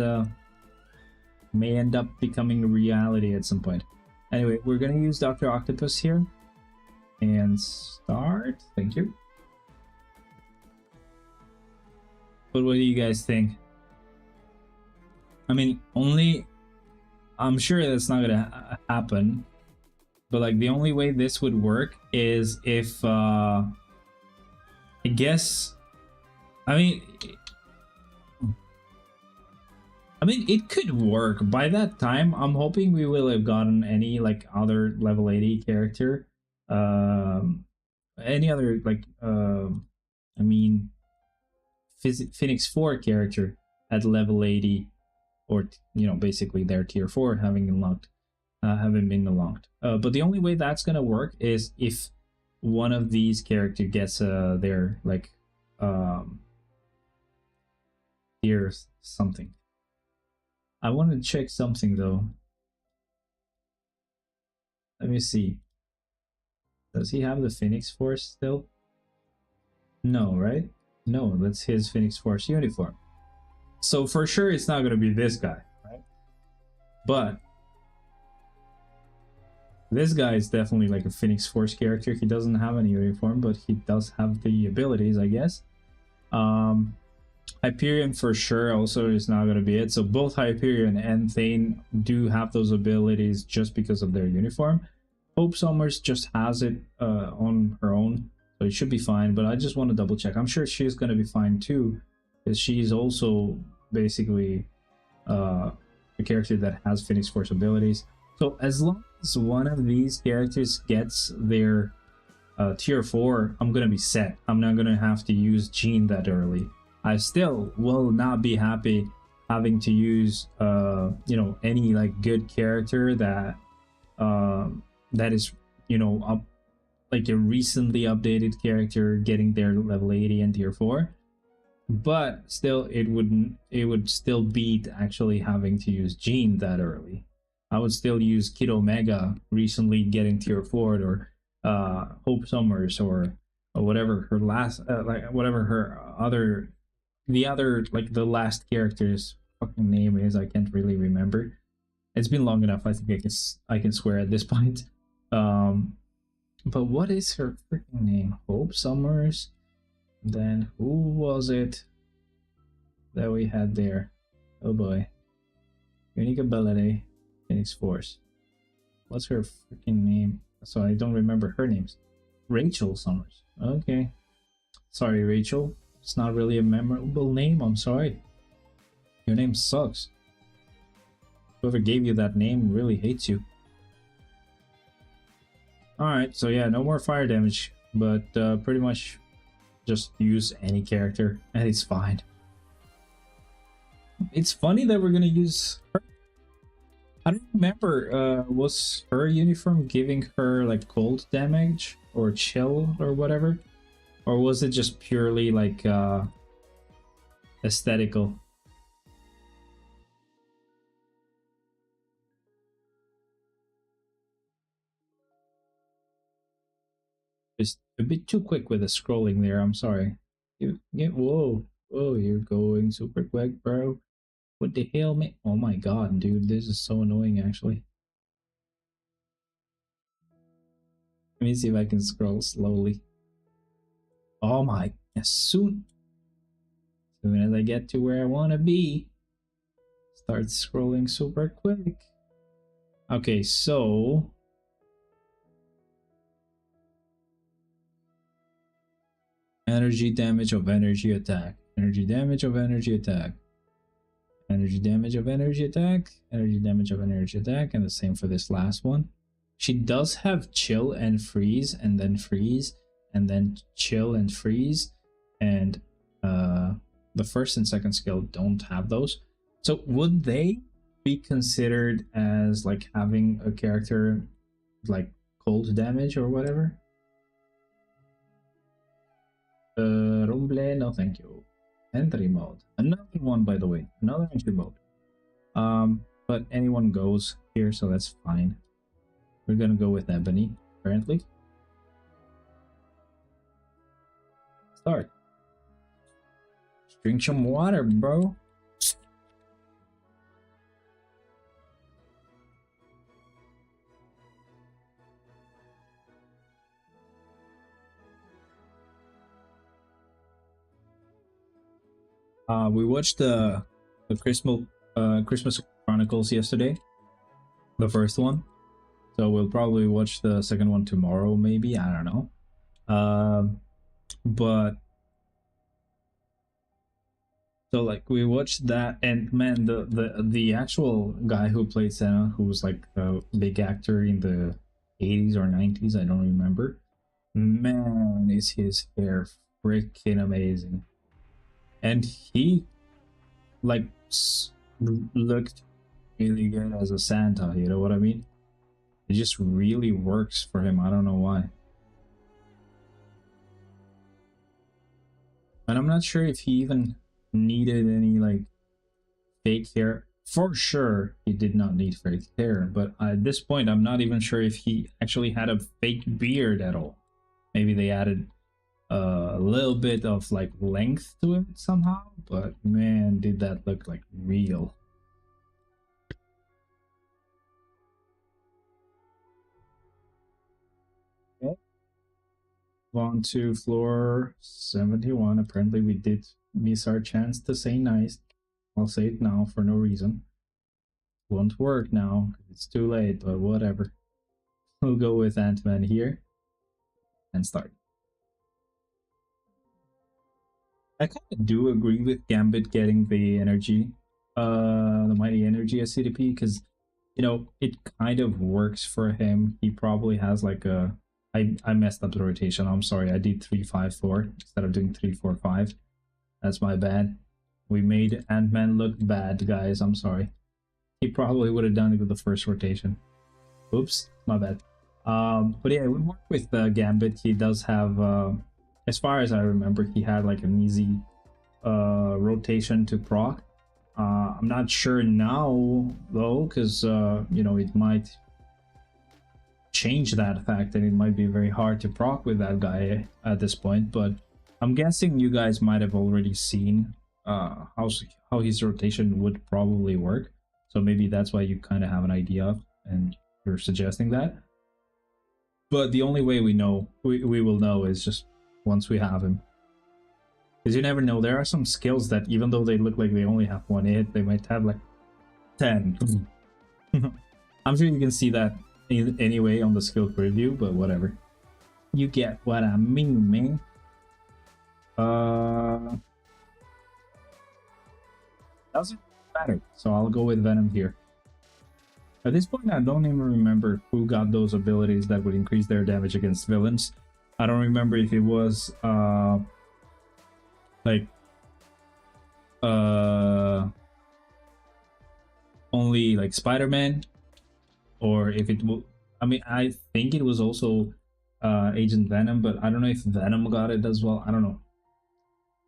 may end up becoming a reality at some point. Anyway, we're gonna use Dr. Octopus here and start. Thank you. But what do you guys think? I mean, I'm sure that's not gonna happen, but like the only way this would work is if I guess, I mean it could work. By that time I'm hoping we will have gotten any like other level 80 character, any other like I mean Phoenix 4 character at level 80, or you know, basically their tier 4 having unlocked, having been unlocked. But the only way that's gonna work is if one of these character gets their like tier something. I want to check something though. Let me see. Does he have the Phoenix Force still? No, right? No, that's his Phoenix Force uniform. So for sure it's not going to be this guy, right? But this guy is definitely like a Phoenix Force character. He doesn't have any uniform, but he does have the abilities, I guess. Hyperion for sure also is not going to be it. So both Hyperion and Thane do have those abilities just because of their uniform. Hope Summers just has it on her own, so it should be fine. But I just want to double check. I'm sure she's going to be fine too, because she's also basically a character that has Phoenix Force abilities. So as long as one of these characters gets their tier 4, I'm going to be set. I'm not going to have to use Jean that early. I still will not be happy having to use you know, any like good character that that is, you know, up like a recently updated character getting their level 80 and tier 4. But still, it would still beat actually having to use Jean that early. I would still use Kid Omega recently getting tier 4, or Hope Summers, or whatever her last like whatever her other like the last character's fucking name is. I can't really remember. It's been long enough. I think I can swear at this point. But what is her freaking name? Hope Summers. Then who was it that we had there? Oh boy. Unique ability, Phoenix Force. What's her freaking name? So I don't remember her names. Rachel Summers. Okay. Sorry, Rachel. It's not really a memorable name, I'm sorry. Your name sucks. Whoever gave you that name really hates you. Alright, so yeah, no more fire damage, but pretty much just use any character and it's fine. It's funny that we're gonna use her. I don't remember, was her uniform giving her like cold damage or chill or whatever? Or was it just purely like aesthetical? Just a bit too quick with the scrolling there, I'm sorry. Whoa, you're going super quick, bro. What the hell, man? Oh my god, dude, this is so annoying actually. Let me see if I can scroll slowly. Oh my, as soon as I get to where I want to be, start scrolling super quick. Okay, so energy damage of energy attack, energy damage of energy attack, energy damage of energy attack, energy damage of energy attack, and the same for this last one. She does have chill and freeze, and then chill and freeze, and the first and second skill don't have those. So would they be considered as like having a character like cold damage or whatever? Rumble, no thank you. Entry mode, another one by the way, another entry mode. But anyone goes here, so that's fine. We're gonna go with Ebony apparently. Start. Drink some water, bro. We watched the Christmas Chronicles yesterday, the first one. So we'll probably watch the second one tomorrow, maybe, I don't know. But so like we watched that, and man, the actual guy who played Santa, who was like a big actor in the 80s or 90s, I don't remember. Man, is his hair freaking amazing. And he like looked really good as a Santa, you know what I mean? It just really works for him. I don't know why. And I'm not sure if he even needed any like fake hair. For sure, he did not need fake hair. But at this point, I'm not even sure if he actually had a fake beard at all. Maybe they added a little bit of like length to it somehow. But man, did that look like real. On to floor 71. Apparently we did miss our chance to say nice. I'll say it now for no reason. Won't work now, it's too late, but whatever. We'll go with Ant-Man here and start. I kind of do agree with Gambit getting the energy, the mighty energy as CDP, because you know it kind of works for him. He probably has like a I messed up the rotation. I'm sorry. I did 3-5-4 instead of doing 3-4-5. That's my bad. We made Ant-Man look bad, guys. I'm sorry. He probably would have done it with the first rotation. Oops, my bad. But yeah, we work with Gambit. He does have, as far as I remember, he had like an easy rotation to proc. I'm not sure now though, because you know, it might change that fact and it might be very hard to proc with that guy at this point. But I'm guessing you guys might have already seen how his rotation would probably work, so maybe that's why you kind of have an idea and you're suggesting that. But the only way we will know is just once we have him, because you never know. There are some skills that even though they look like they only have one hit, they might have like 10. I'm sure you can see that anyway on the skill preview, but whatever. You get what I mean, man. Doesn't matter. So I'll go with Venom here. At this point, I don't even remember who got those abilities that would increase their damage against villains. I don't remember if it was like only like Spider-Man, or if it will. I mean, I think it was also Agent Venom, but I don't know if Venom got it as well. I don't know.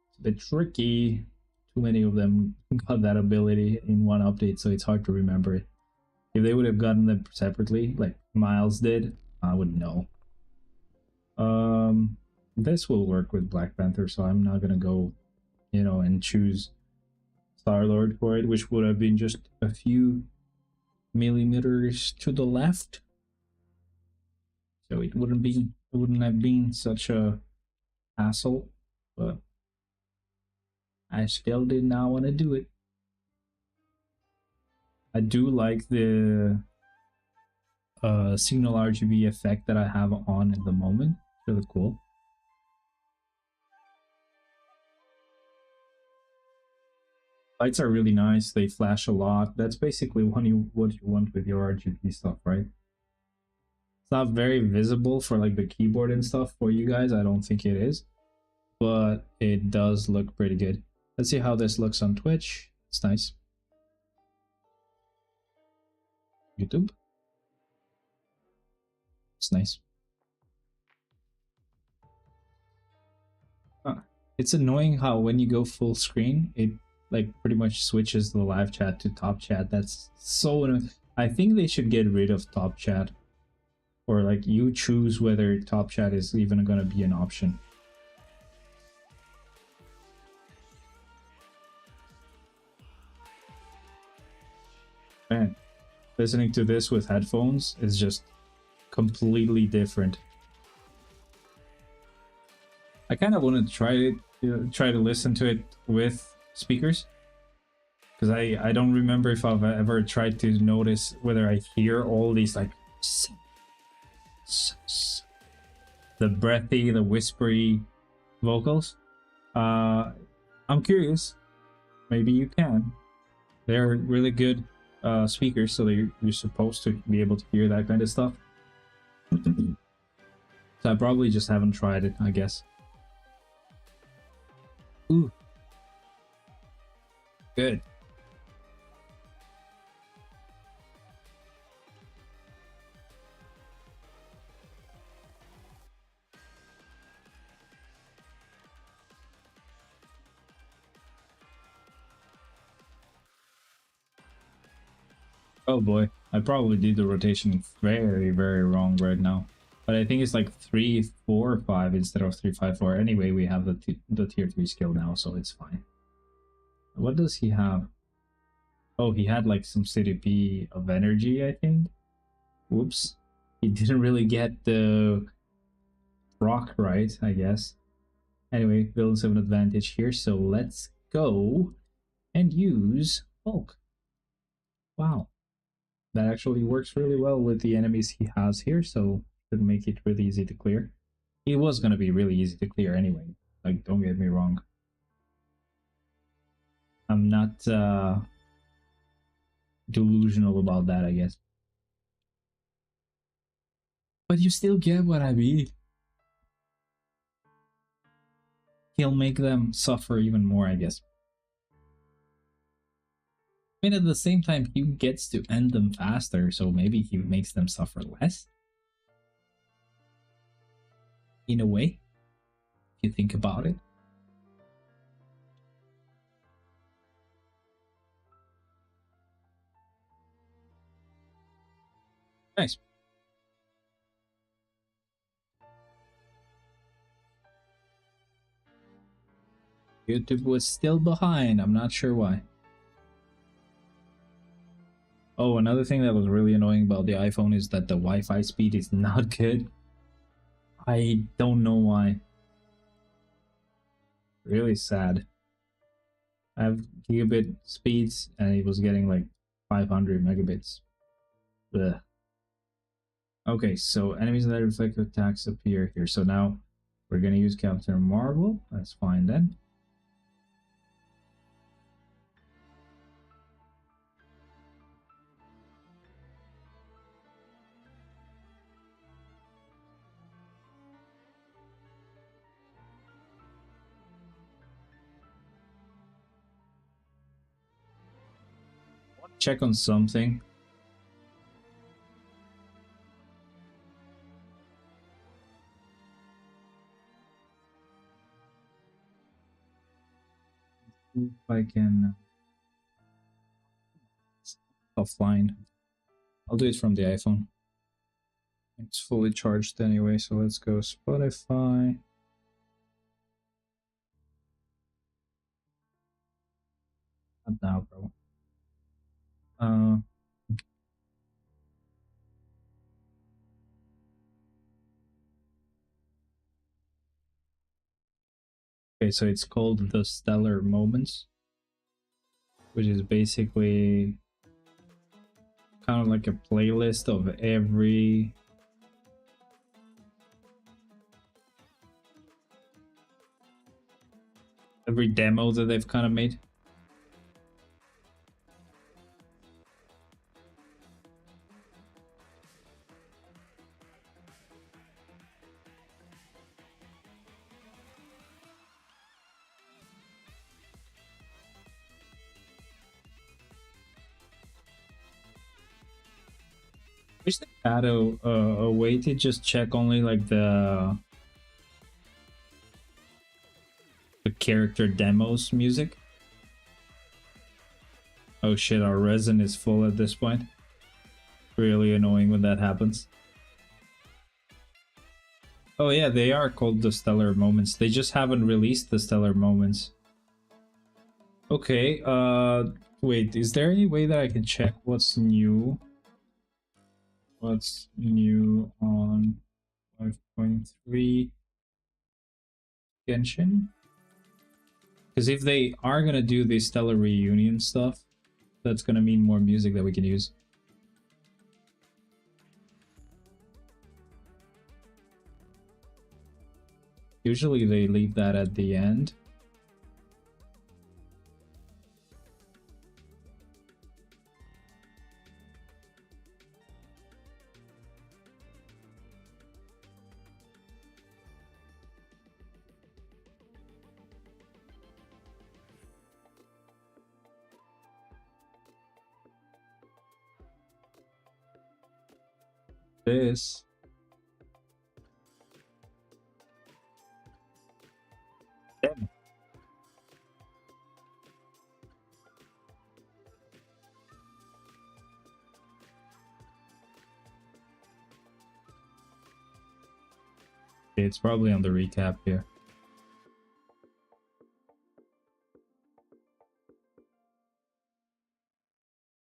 It's a bit tricky. Too many of them got that ability in one update, so it's hard to remember it. If they would have gotten them separately, like Miles did, I would know. This will work with Black Panther, so I'm not gonna go, you know, and choose Star-Lord for it, which would have been just a few millimeters to the left. So it wouldn't have been such a hassle, but I still did not want to do it. I do like the signal RGB effect that I have on at the moment. Really cool. Lights are really nice. They flash a lot. That's basically what you want with your RGB stuff, right? It's not very visible for like the keyboard and stuff for you guys. I don't think it is, but it does look pretty good. Let's see how this looks on Twitch. It's nice. YouTube. It's nice. It's annoying how when you go full screen, it like pretty much switches the live chat to top chat. That's so annoying. I think they should get rid of top chat, or like you choose whether top chat is even going to be an option. Man, listening to this with headphones is just completely different. I kind of want to try to listen to it with speakers, because I don't remember if I've ever tried to notice whether I hear all these like the breathy, the whispery vocals. I'm curious. Maybe you can. They're really good speakers, so you're supposed to be able to hear that kind of stuff. So I probably just haven't tried it, I guess. Ooh. Good. Oh boy, I probably did the rotation very, very wrong right now. But I think it's like 3, 4, 5 instead of 3, 5, 4. Anyway, we have the tier 3 skill now, so it's fine. What does he have? Oh, he had like some CDP of energy, I think. Whoops. He didn't really get the rock right, I guess. Anyway, villains have an advantage here, so let's go and use Hulk. Wow. That actually works really well with the enemies he has here, so should make it really easy to clear. It was going to be really easy to clear anyway, like, don't get me wrong. I'm not delusional about that, I guess. But you still get what I mean. He'll make them suffer even more, I guess. I mean, at the same time, he gets to end them faster, so maybe he makes them suffer less. In a way, if you think about it. Nice. YouTube was still behind, I'm not sure why. Oh, another thing that was really annoying about the iPhone is that the Wi-Fi speed is not good. I don't know why. Really sad. I have gigabit speeds and it was getting like 500 megabits. Ugh. Okay, so enemies that reflect attacks appear here. So now We're gonna use Captain Marvel. That's fine then. Check on something. If I can offline. I'll do it from the iPhone. It's fully charged anyway, so let's go Spotify. Not now, bro. Okay, so it's called the Stellar Moments, which is basically kind of like a playlist of every demo that they've kind of made. Wish they had a way to just check only like the character demos music. Oh shit, our resin is full at this point. Really annoying when that happens. Oh yeah, they are called the Stellar Moments. They just haven't released the Stellar Moments. Okay, wait, is there any way that I can check what's new? What's new on 5.3 Genshin? Because if they are gonna do the Stellar Reunion stuff, that's gonna mean more music that we can use. Usually they leave that at the end. This. Damn. It's probably on the recap here.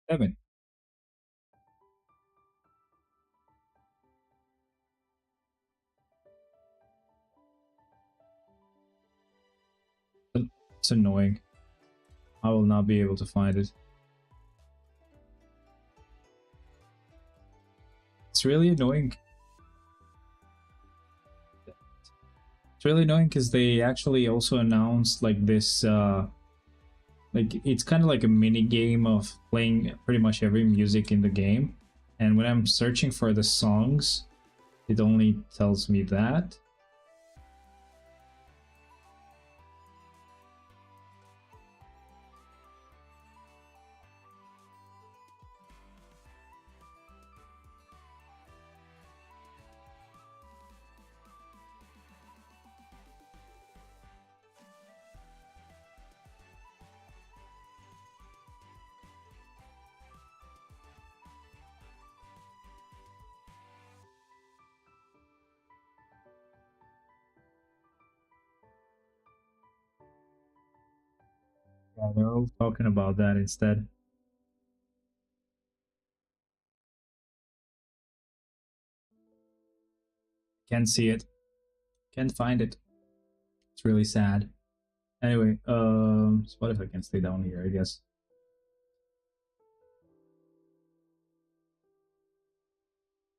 Seven. It's annoying. I will not be able to find it. It's really annoying. It's really annoying because they actually also announced like this like it's kind of like a mini game of playing pretty much every music in the game, and when I'm searching for the songs it only tells me that. Yeah, they're all talking about that instead. Can't see it. Can't find it. It's really sad. Anyway, so what if I can stay down here, I guess.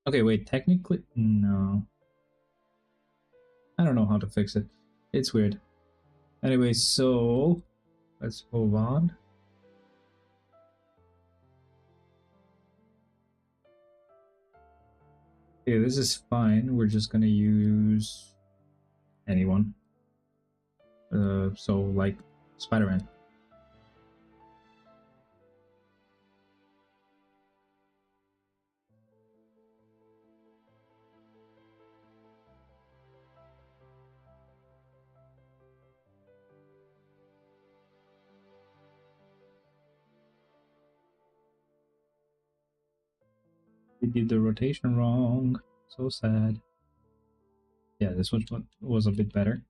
Okay, wait, technically, no. I don't know how to fix it. It's weird. Anyway, so let's move on. Okay, this is fine. We're just gonna use anyone. So like Spider-Man. We did the rotation wrong. So sad. Yeah, this one was a bit better.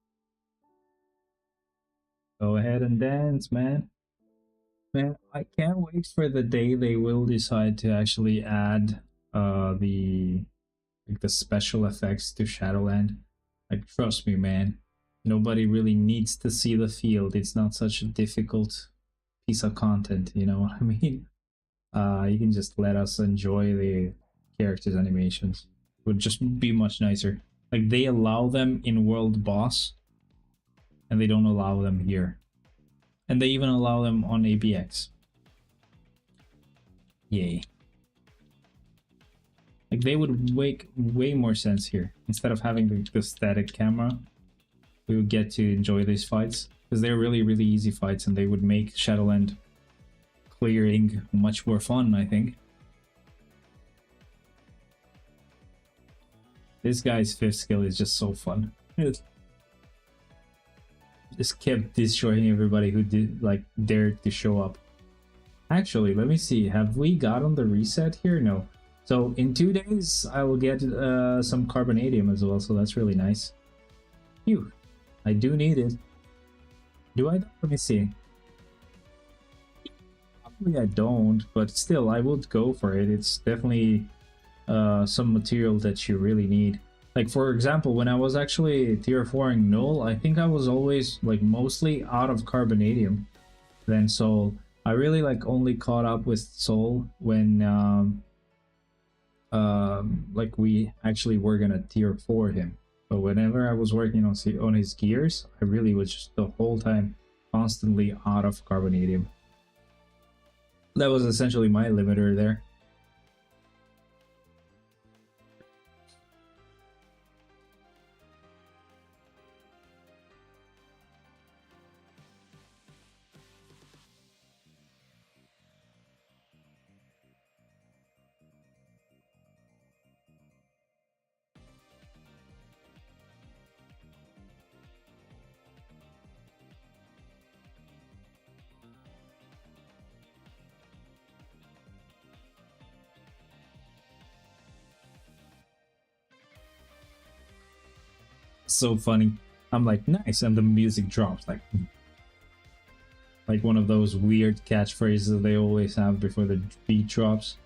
Go ahead and dance, man. Man, I can't wait for the day they will decide to actually add the special effects to Shadowland. Like, trust me, man. Nobody really needs to see the field. It's not such a difficult piece of content, you know what I mean? You can just let us enjoy the characters' animations. It would just be much nicer. Like, they allow them in World Boss, and they don't allow them here. And they even allow them on ABX. Yay. Like, they would make way more sense here. Instead of having the static camera, we would get to enjoy these fights. Because they're really, really easy fights, and they would make Shadowland clearing much more fun, I think. This guy's 5th skill is just so fun. Just kept destroying everybody who dared to show up. Actually, let me see. Have we gotten the reset here? No. So in 2 days, I will get some carbonadium as well. So that's really nice. Phew. I do need it. Do I? Let me see. Probably I don't, but still, I would go for it. It's definitely some material that you really need. Like, for example, when I was actually tier 4ing Null, I think I was always like mostly out of carbonadium then Soul. I really like only caught up with Soul when like we actually were gonna tier 4 him. But whenever I was working on his gears, I really was just the whole time constantly out of carbonadium. That was essentially my limiter there. So funny. I'm like, nice, and the music drops like one of those weird catchphrases they always have before the beat drops.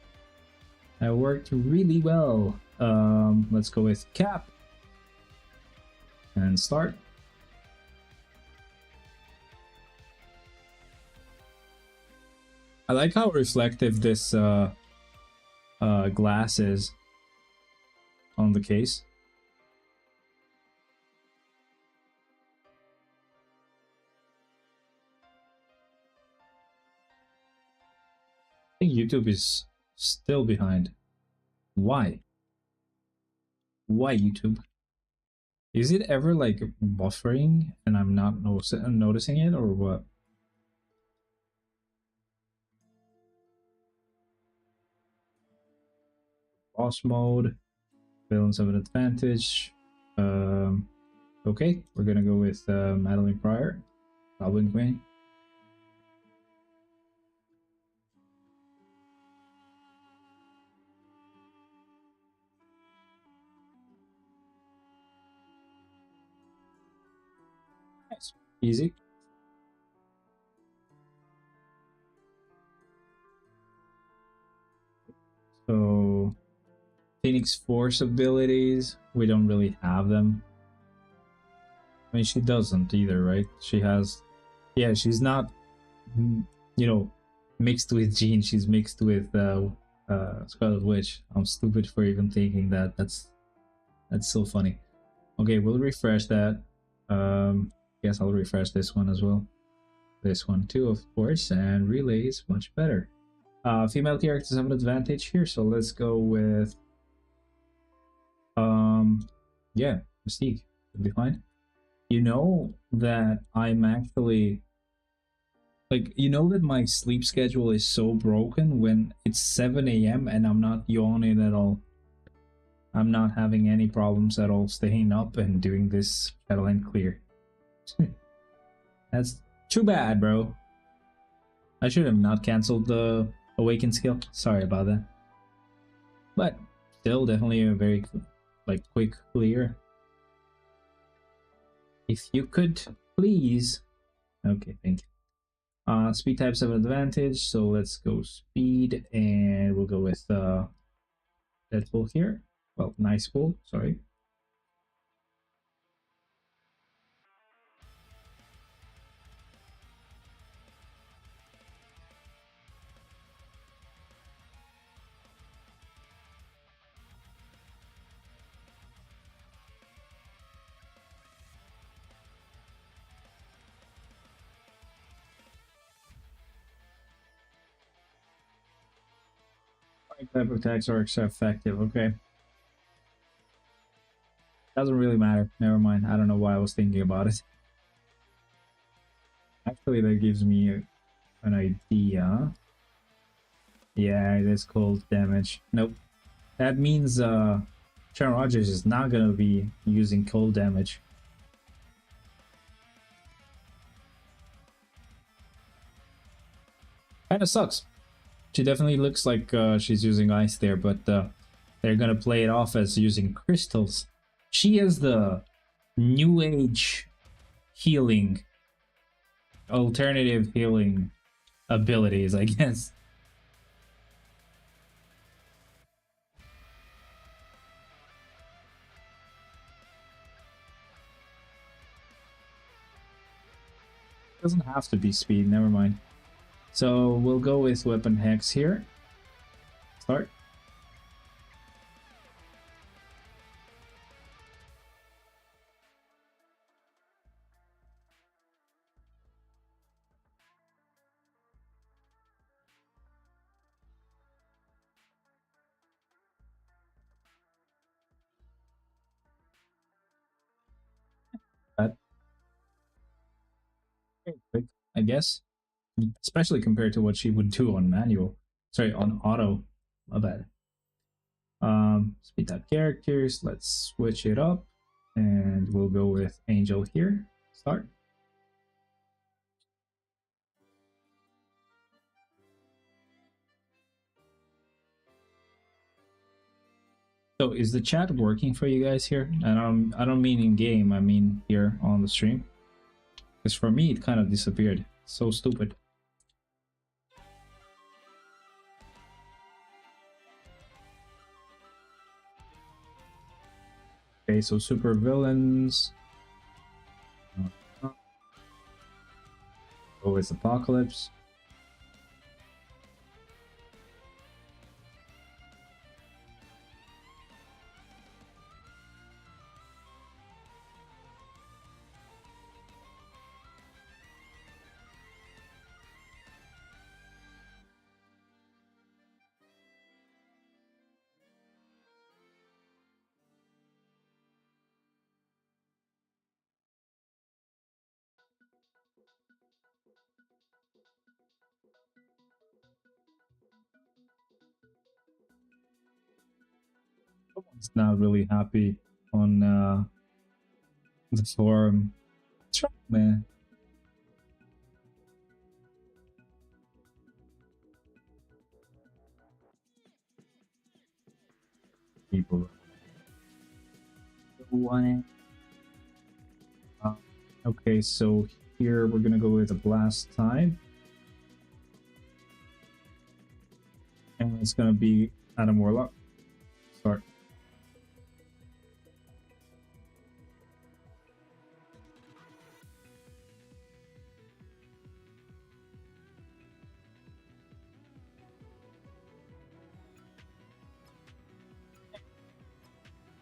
That worked really well. Let's go with Cap and start. I like how reflective this glass is on the case. I think YouTube is still behind. Why? Why YouTube? Is it ever like buffering and I'm not noticing it, or what? Boss mode, villains have an advantage. Okay, we're gonna go with Madeline Pryor, Goblin Queen. Nice, easy. So, Phoenix Force abilities, we don't really have them. I mean, she doesn't either, right? She has, yeah, she's not, you know, mixed with Jean. She's mixed with Scarlet Witch. I'm stupid for even thinking that. That's so funny. Okay, we'll refresh that. Guess I'll refresh this one as well. This one too, of course, and relay is much better. Female characters have an advantage here, so let's go with yeah, Mystique. It'll be fine. You know that I'm actually like, you know that my sleep schedule is so broken when it's 7 a.m. and I'm not yawning at all. I'm not having any problems at all staying up and doing this Shadowland clear. That's too bad, bro. I should have not cancelled the Awaken skill. Sorry about that. But still, definitely a very like quick clear. If you could, please. Okay, thank you. Speed types have an advantage, so let's go speed, and we'll go with Deadpool here. Well, nice pool, sorry. Type of attacks are effective, okay. Doesn't really matter, never mind. I don't know why I was thinking about it. Actually, that gives me an idea. Yeah, it is cold damage. Nope. That means Sharon Rogers is not gonna be using cold damage. Kinda sucks. She definitely looks like she's using ice there, but they're gonna play it off as using crystals. She has the new age healing, alternative healing abilities, I guess. Doesn't have to be speed, never mind. So we'll go with weapon hex here. Start. That quick, I guess. Especially compared to what she would do on manual. Sorry, on auto. My bad. Speed type characters. Let's switch it up, and we'll go with Angel here. Start. So is the chat working for you guys here? And I don't mean in game. I mean here on the stream. Because for me, it kind of disappeared. So stupid. Okay, so super villains. Go with Apocalypse. Someone's not really happy on the forum. What's wrong, man? People want it. Okay, so here we're gonna go with a blast time, and it's gonna be Adam Warlock. Start.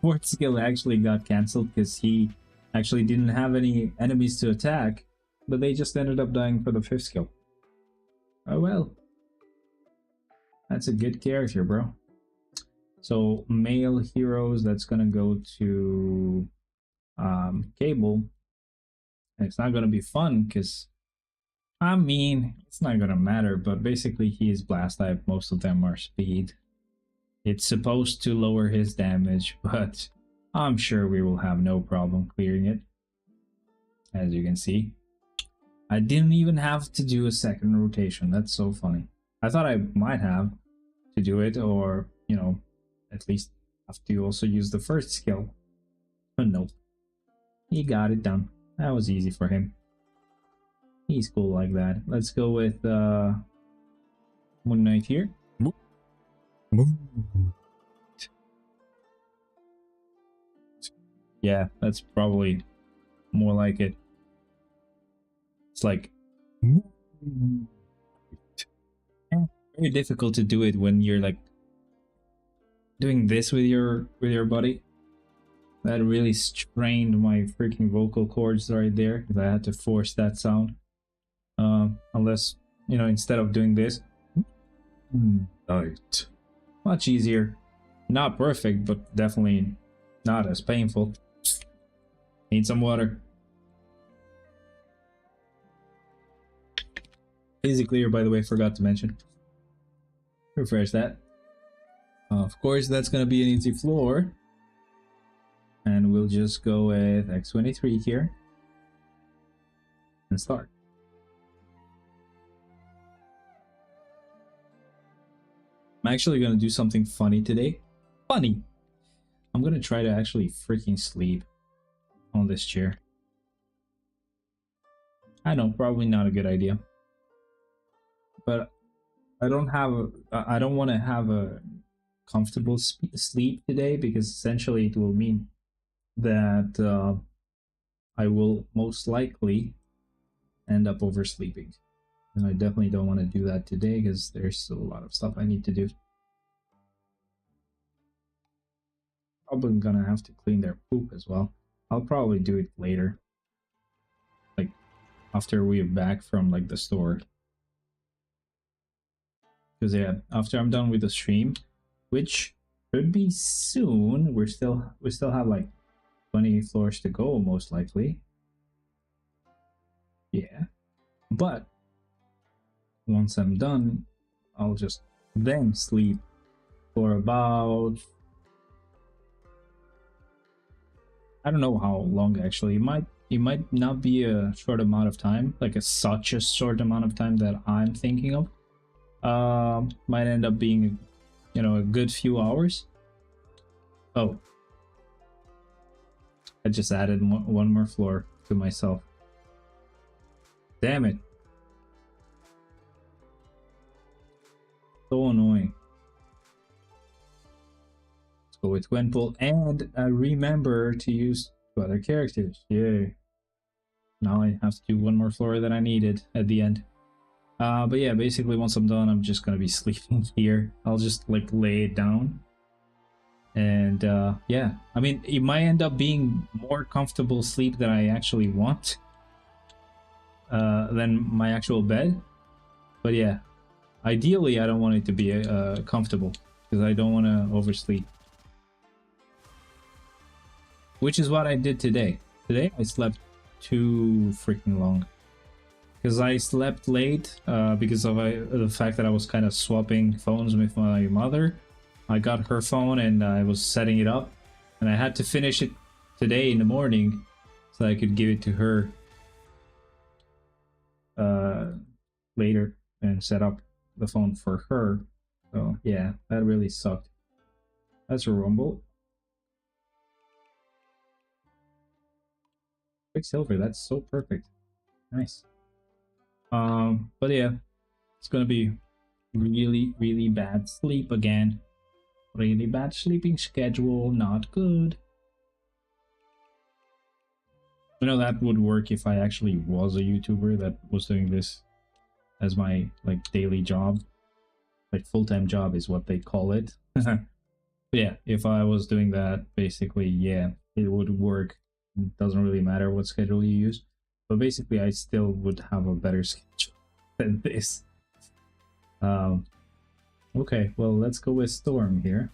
fourth skill actually got cancelled because he actually didn't have any enemies to attack, but they just ended up dying for the fifth skill. Oh well. That's a good character, bro. So male heroes, that's gonna go to Cable. And it's not gonna be fun because I mean it's not gonna matter, but basically he is blast type, most of them are speed. It's supposed to lower his damage, but I'm sure we will have no problem clearing it. As you can see. I didn't even have to do a second rotation. That's so funny. I thought I might have to do it, or, you know, at least have to also use the first skill. But nope. He got it done. That was easy for him. He's cool like that. Let's go with Moon Knight here. Yeah, that's probably more like it. It's like very difficult to do it when you're like doing this with your buddy. That really strained my freaking vocal cords right there because I had to force that sound. Unless, you know, instead of doing this, right, much easier. Not perfect, but definitely not as painful. Need some water. Easy clear, by the way, forgot to mention. Refresh that. Of course, that's gonna be an easy floor. And we'll just go with X23 here. And start. I'm actually gonna do something funny today. Funny! I'm gonna try to actually freaking sleep on this chair. I know, probably not a good idea. But I don't want to have a comfortable sleep today, because essentially it will mean that I will most likely end up oversleeping. And I definitely don't want to do that today because there's still a lot of stuff I need to do. Probably gonna have to clean their poop as well. I'll probably do it later. Like after we're back from like the store. Because yeah, after I'm done with the stream, which could be soon, we still have like 20 floors to go most likely. Yeah. But once I'm done, I'll just then sleep for about, I don't know how long actually. It might not be a short amount of time, like such a short amount of time that I'm thinking of. Might end up being, you know, a good few hours. Oh, I just added one more floor to myself. Damn it. So annoying. Let's go with Gwenpool, and remember to use 2 other characters. Yay. Now I have to do one more floor that I needed at the end. But yeah, basically once I'm done, I'm just gonna be sleeping here. I'll just like lay it down. And yeah, I mean, it might end up being more comfortable sleep than I actually want. Than my actual bed. But yeah, ideally I don't want it to be comfortable, because I don't want to oversleep. Which is what I did today. Today I slept too freaking long. Because I slept late because of the fact that I was kind of swapping phones with my mother. I got her phone and I was setting it up. And I had to finish it today in the morning so I could give it to her later and set up the phone for her. So yeah, that really sucked. That's a rumble. Quicksilver, that's so perfect. Nice. But yeah, it's gonna be really bad sleep again. Really bad sleeping schedule, not good. You know, that would work if I actually was a YouTuber that was doing this as my like daily job. Like full-time job is what they call it. Yeah, if I was doing that, basically, yeah, it would work. It doesn't really matter what schedule you use. But basically, I still would have a better schedule than this. Okay, well, let's go with Storm here.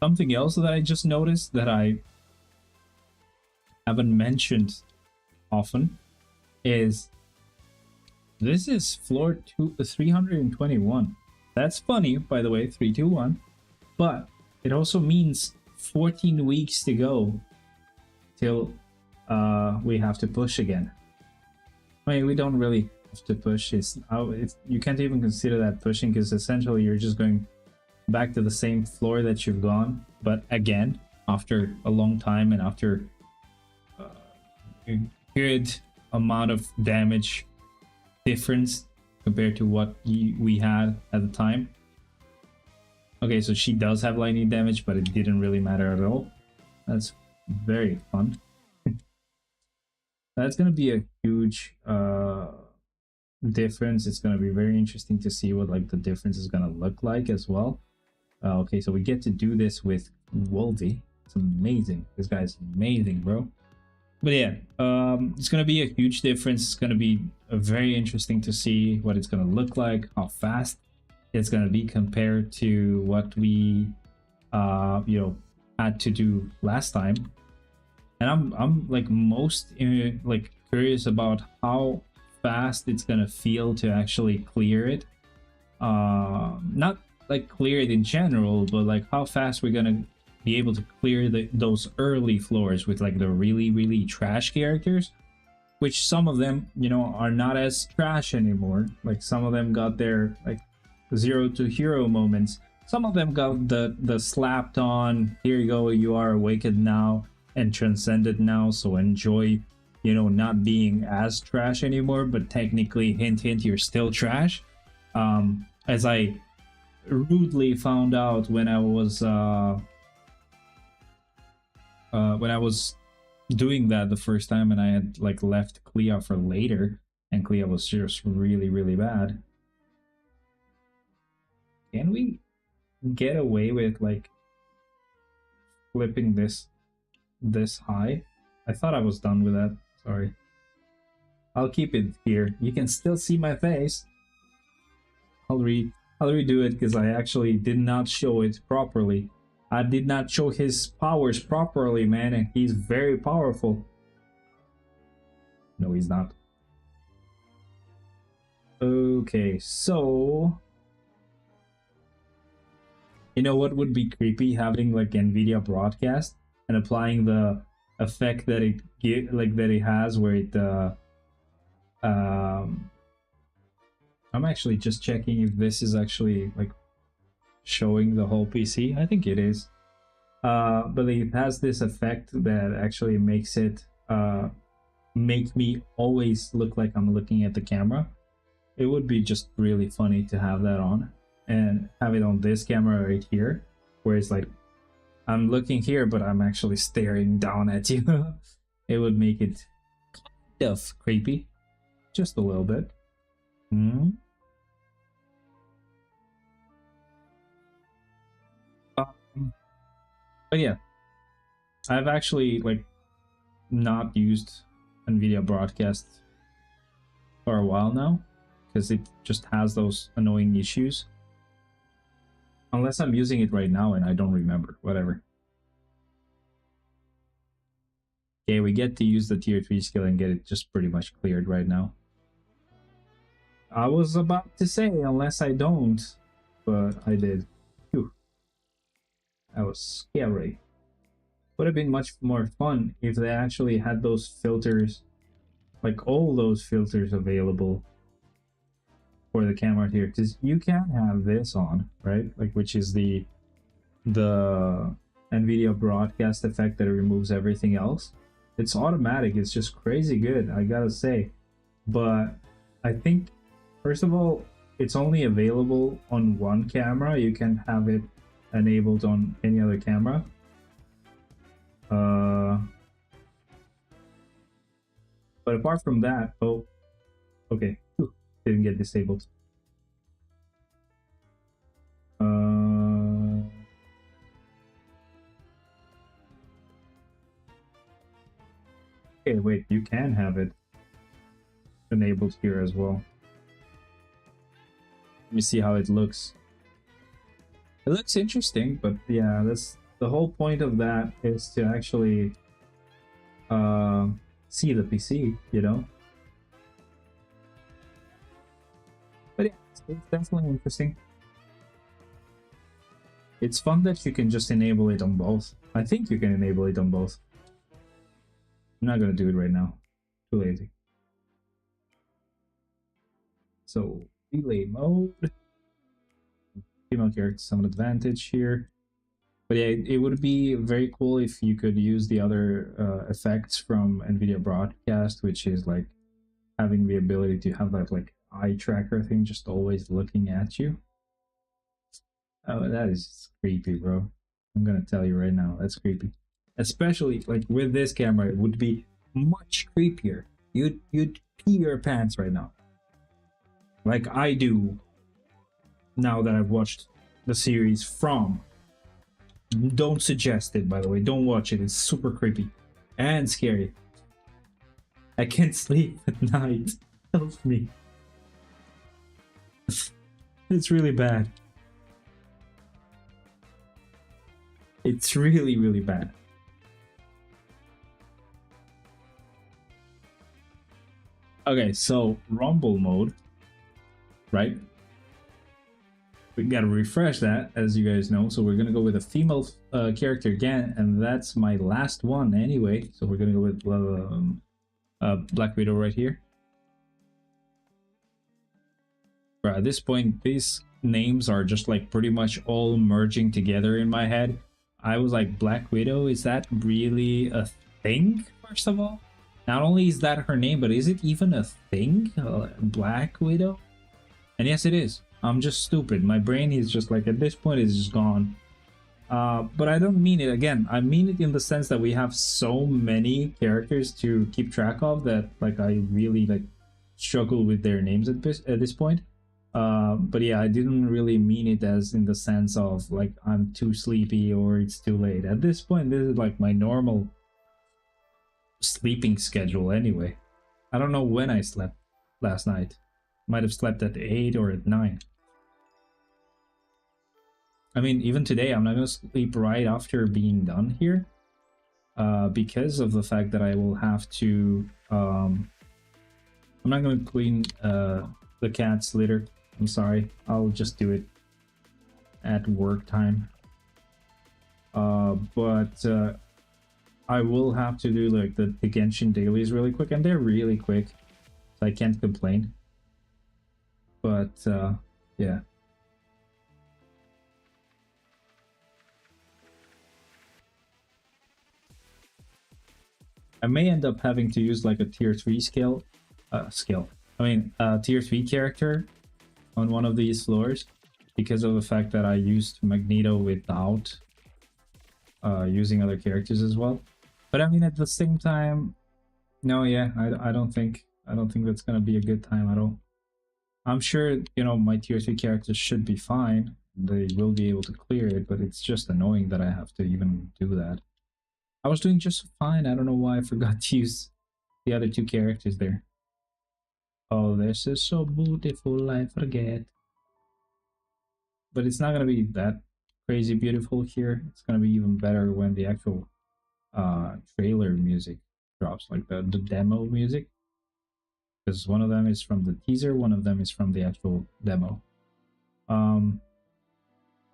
Something else that I just noticed that I haven't mentioned often is this is floor 321. That's funny, by the way, 321. But it also means 14 weeks to go till we have to push again. I mean, we don't really have to push. You can't even consider that pushing, because essentially you're just going back to the same floor that you've gone, but again, after a long time and after a good amount of damage difference compared to what we had at the time. Okay, so she does have lightning damage, but it didn't really matter at all. That's very fun. That's gonna be a huge difference. It's gonna be very interesting to see what like the difference is gonna look like as well. Okay, so we get to do this with Wolvie. It's amazing. This guy's amazing, bro. But yeah, it's gonna be a huge difference. It's gonna be very interesting to see what it's gonna look like, how fast it's gonna be compared to what we, had to do last time. And I'm like most like curious about how fast it's gonna feel to actually clear it. Not like clear it in general, but like how fast we're gonna be able to clear those early floors with like the really trash characters, which some of them, are not as trash anymore. Like some of them got their like 0 to hero moments. Some of them got the slapped on, here you go, you are awakened now and transcended now, so enjoy, not being as trash anymore, but technically, hint you're still trash. As I rudely found out when I was doing that the first time, and I had like left Clea for later, and Clea was just really bad. Can we get away with like flipping this high? I thought I was done with that. Sorry. I'll keep it here. You can still see my face. I'll redo it because I actually did not show it properly. I did not show his powers properly, man, and he's very powerful. No, he's not. Okay, so you know what would be creepy? Having like NVIDIA broadcast and applying the effect that it has, where it I'm actually just checking if this is actually like showing the whole PC. I think it is. But it has this effect that actually makes it make me always look like I'm looking at the camera. It would be just really funny to have that on and have it on this camera right here, where it's like I'm looking here, but I'm actually staring down at you. It would make it kind of creepy, just a little bit. But yeah, I've actually like not used NVIDIA broadcast for a while now, because it just has those annoying issues. Unless I'm using it right now and I don't remember, whatever. Okay, we get to use the tier 3 skill and get it just pretty much cleared right now. I was about to say, unless I don't, but I did. Phew. That was scary. Would have been much more fun if they actually had those filters, like all those filters available for the camera here, because you can have this on, right? Like, which is the NVIDIA broadcast effect that removes everything else. It's automatic. It's just crazy good, I gotta say. But I think, first of all, it's only available on one camera. You can have it enabled on any other camera. But apart from that, oh, okay, Whew, didn't get disabled. Okay, wait, you can have it enabled here as well. Let me see how it looks. It looks interesting, but yeah, that's the whole point of that is to actually see the PC, you know. But yeah, it's definitely interesting. It's fun that you can just enable it on both. I think you can enable it on both. I'm not gonna do it right now. Too lazy. So relay mode. Female character some advantage here. But yeah, it would be very cool if you could use the other effects from NVIDIA Broadcast, which is like having the ability to have that like eye tracker thing just always looking at you. Oh, that is creepy, bro. I'm gonna tell you right now, that's creepy. Especially like with this camera, it would be much creepier. You'd pee your pants right now, like I do now that I've watched the series From. Don't suggest it, by the way. Don't watch it. It's super creepy and scary. I can't sleep at night. Help me. It's really bad. It's really, really bad. Okay, so rumble mode, right? We gotta refresh that, as you guys know. So we're gonna go with a female character again, and that's my last one anyway. So we're gonna go with Black Widow right here. But at this point, these names are just like pretty much all merging together in my head. I was like, Black Widow, is that really a thing? First of all, not only is that her name, but is it even a thing? Black Widow? And yes, it is. I'm just stupid. My brain is just like, at this point, it's just gone. But I don't mean it again. I mean it in the sense that we have so many characters to keep track of that like I really like struggle with their names at this point. But yeah, I didn't really mean it as in the sense of like I'm too sleepy or it's too late. At this point, this is like my normal sleeping schedule anyway. I don't know when I slept last night. Might have slept at 8 or at 9. I mean, even today, I'm not going to sleep right after being done here. Because of the fact that I will have to... I'm not going to clean the cat's litter. I'm sorry. I'll just do it at work time. But I will have to do like the Genshin dailies really quick. And they're really quick. So I can't complain. But yeah. I may end up having to use like a tier 3 tier 3 character on one of these floors because of the fact that I used Magneto without using other characters as well. But I mean, at the same time, no, yeah, I don't think that's gonna be a good time at all. I'm sure, you know, my tier 3 characters should be fine. They will be able to clear it, but it's just annoying that I have to even do that. I was doing just fine. I don't know why I forgot to use the other 2 characters there. Oh, this is so beautiful, I forget. But it's not gonna be that crazy beautiful here. It's gonna be even better when the actual trailer music drops, like the demo music. Because one of them is from the teaser, one of them is from the actual demo.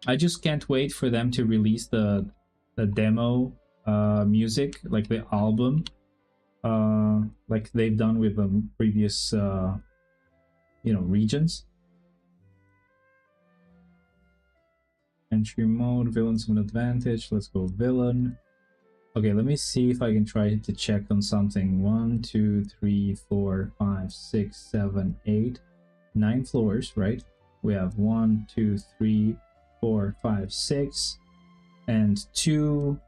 I just can't wait for them to release the demo music, like the album, like they've done with the previous regions. Entry mode, villains with advantage. Let's go villain. Okay, let me see if I can try to check on something. 1, 2, 3, 4, 5, 6, 7, 8, 9 floors, right? We have 1, 2, 3, 4, 5, 6, and 2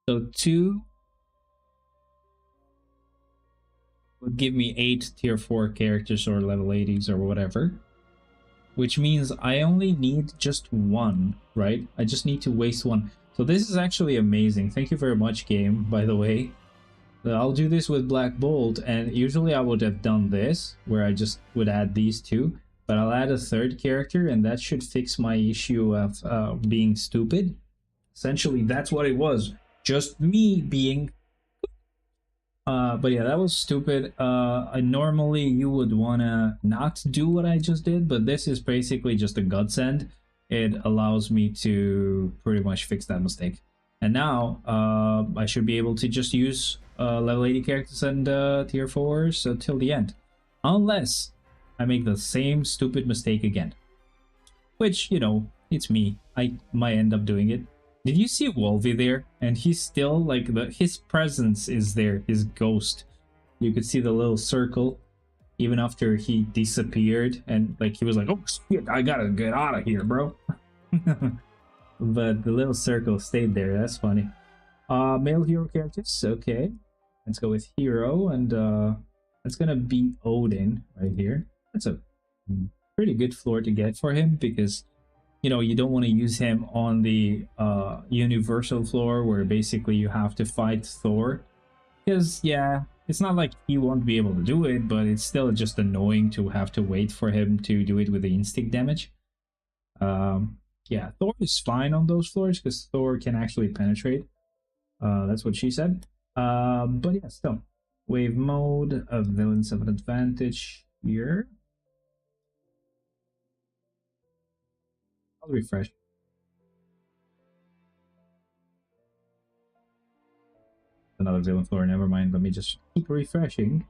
So 2 would give me 8 tier 4 characters or level 80s or whatever. Which means I only need just 1, right? I just need to waste 1. So this is actually amazing. Thank you very much, game, by the way. I'll do this with Black Bolt, and usually I would have done this, where I just would add these 2. But I'll add a 3rd character, and that should fix my issue of being stupid. Essentially, that's what it was. Just me being... but yeah, that was stupid. Normally you would want to not do what I just did, but this is basically just a godsend. It allows me to pretty much fix that mistake. And now I should be able to just use level 80 characters and tier 4s till the end. Unless I make the same stupid mistake again. Which, you know, it's me. I might end up doing it. Did you see Wolvie there? And he's still, like, his presence is there, his ghost. You could see the little circle, even after he disappeared, and, like, he was like, oh, shit, I gotta get out of here, bro. But the little circle stayed there, that's funny. Male hero characters, okay. Let's go with hero, and that's gonna be Odin right here. That's a pretty good floor to get for him, because... you know, you don't want to use him on the universal floor where basically you have to fight Thor. Because, yeah, it's not like he won't be able to do it, but it's still just annoying to have to wait for him to do it with the instinct damage. Yeah, Thor is fine on those floors because Thor can actually penetrate. That's what she said. But yeah, still. Wave mode of villains have an advantage here. I'll refresh. Another villain floor, never mind. Let me just keep refreshing.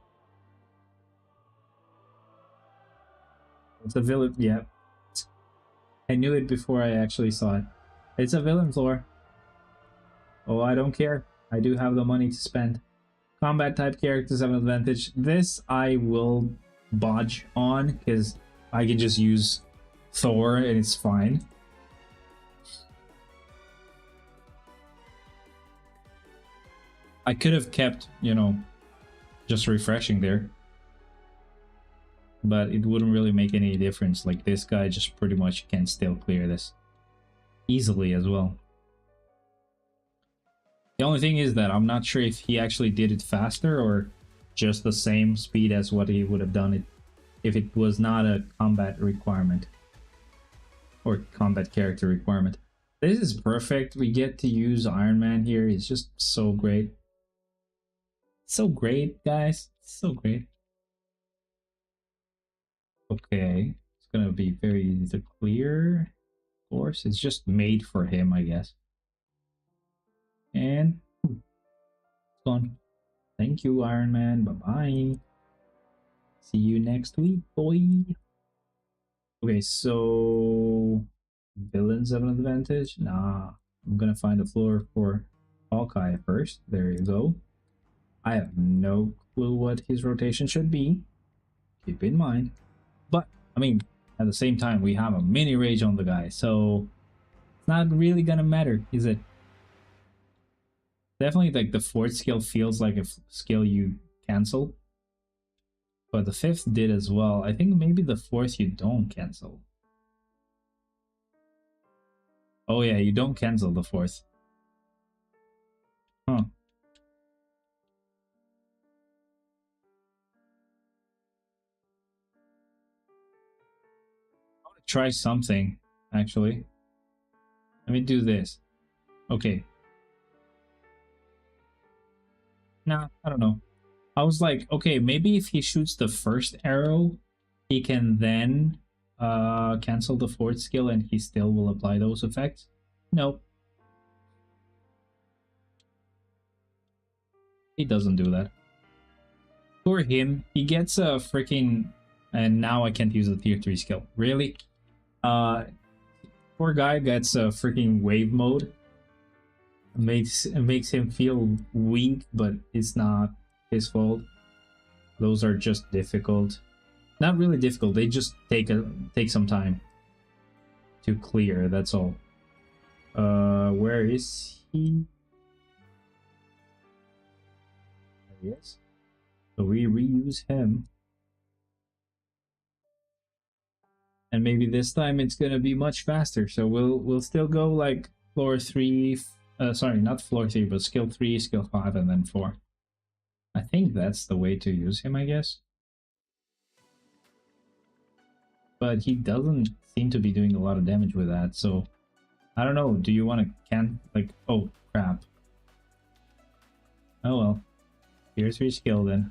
It's a villain, yeah. I knew it before I actually saw it. It's a villain floor. Oh, I don't care. I do have the money to spend. Combat type characters have an advantage. This I will bodge on because I can just use Thor and it's fine. I could have kept, you know, just refreshing there. But it wouldn't really make any difference. Like, this guy just pretty much can still clear this. Easily as well. The only thing is that I'm not sure if he actually did it faster or just the same speed as what he would have done it if it was not a combat requirement. Or combat character requirement. This is perfect. We get to use Iron Man here. It's just so great. So great, guys. So great. Okay. It's gonna be very easy to clear. Of course, it's just made for him, I guess. And it's gone. Thank you, Iron Man. Bye-bye. See you next week, boy. Okay, so villains have an advantage? Nah. I'm gonna find a floor for Hawkeye first. There you go. I have no clue what his rotation should be. Keep in mind. But, I mean, at the same time, we have a mini rage on the guy, so it's not really gonna matter, is it? Definitely, like, the 4th skill feels like a skill you cancel. But the 5th did as well. I think maybe the 4th you don't cancel. Oh yeah, you don't cancel the 4th. Huh. I want to try something, actually. Let me do this. Okay. Nah, I don't know. I was like, okay, maybe if he shoots the first arrow, he can then cancel the 4th skill and he still will apply those effects. Nope. He doesn't do that. For him, he gets a freaking... And now I can't use the tier 3 skill. Really? Poor guy gets a freaking wave mode. It makes him feel weak, but it's not his fault. Those are just difficult. Not really difficult, they just take some time to clear, that's all. Where is he? he is. So we reuse him. And maybe this time it's gonna be much faster. So we'll still go like floor 3, sorry, not floor 3, but skill 3, skill 5, and then 4. I think that's the way to use him, I guess. But he doesn't seem to be doing a lot of damage with that, so I don't know. Do you want to oh crap. Oh well. Here's your skill then.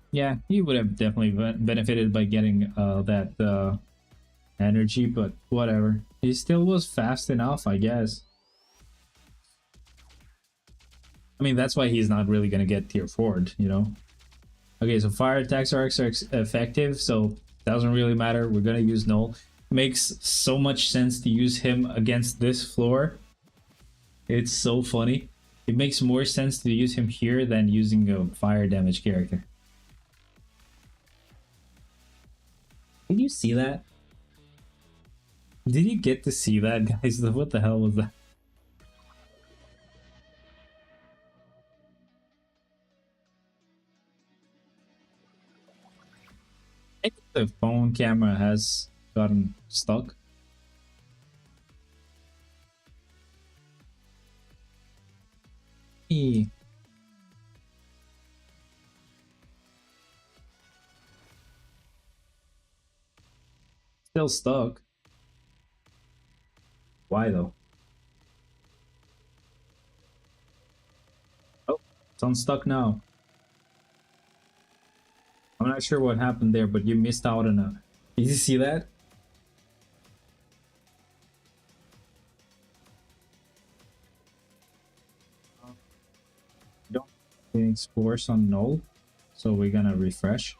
Yeah, he would have definitely benefited by getting that energy, but whatever. He still was fast enough, I guess. I mean, that's why he's not really gonna get tier 4'd, you know? Okay, so fire attacks are effective, so doesn't really matter. We're gonna use Null. Makes so much sense to use him against this floor. It's so funny. It makes more sense to use him here than using a fire damage character. Did you see that? Did you get to see that, guys? What the hell was that? I think the phone camera has gotten stuck. E. Still stuck. Why though? Oh, it's unstuck now. I'm not sure what happened there, but you missed out on a... Did you see that? Don't getting spores on null, so we're gonna refresh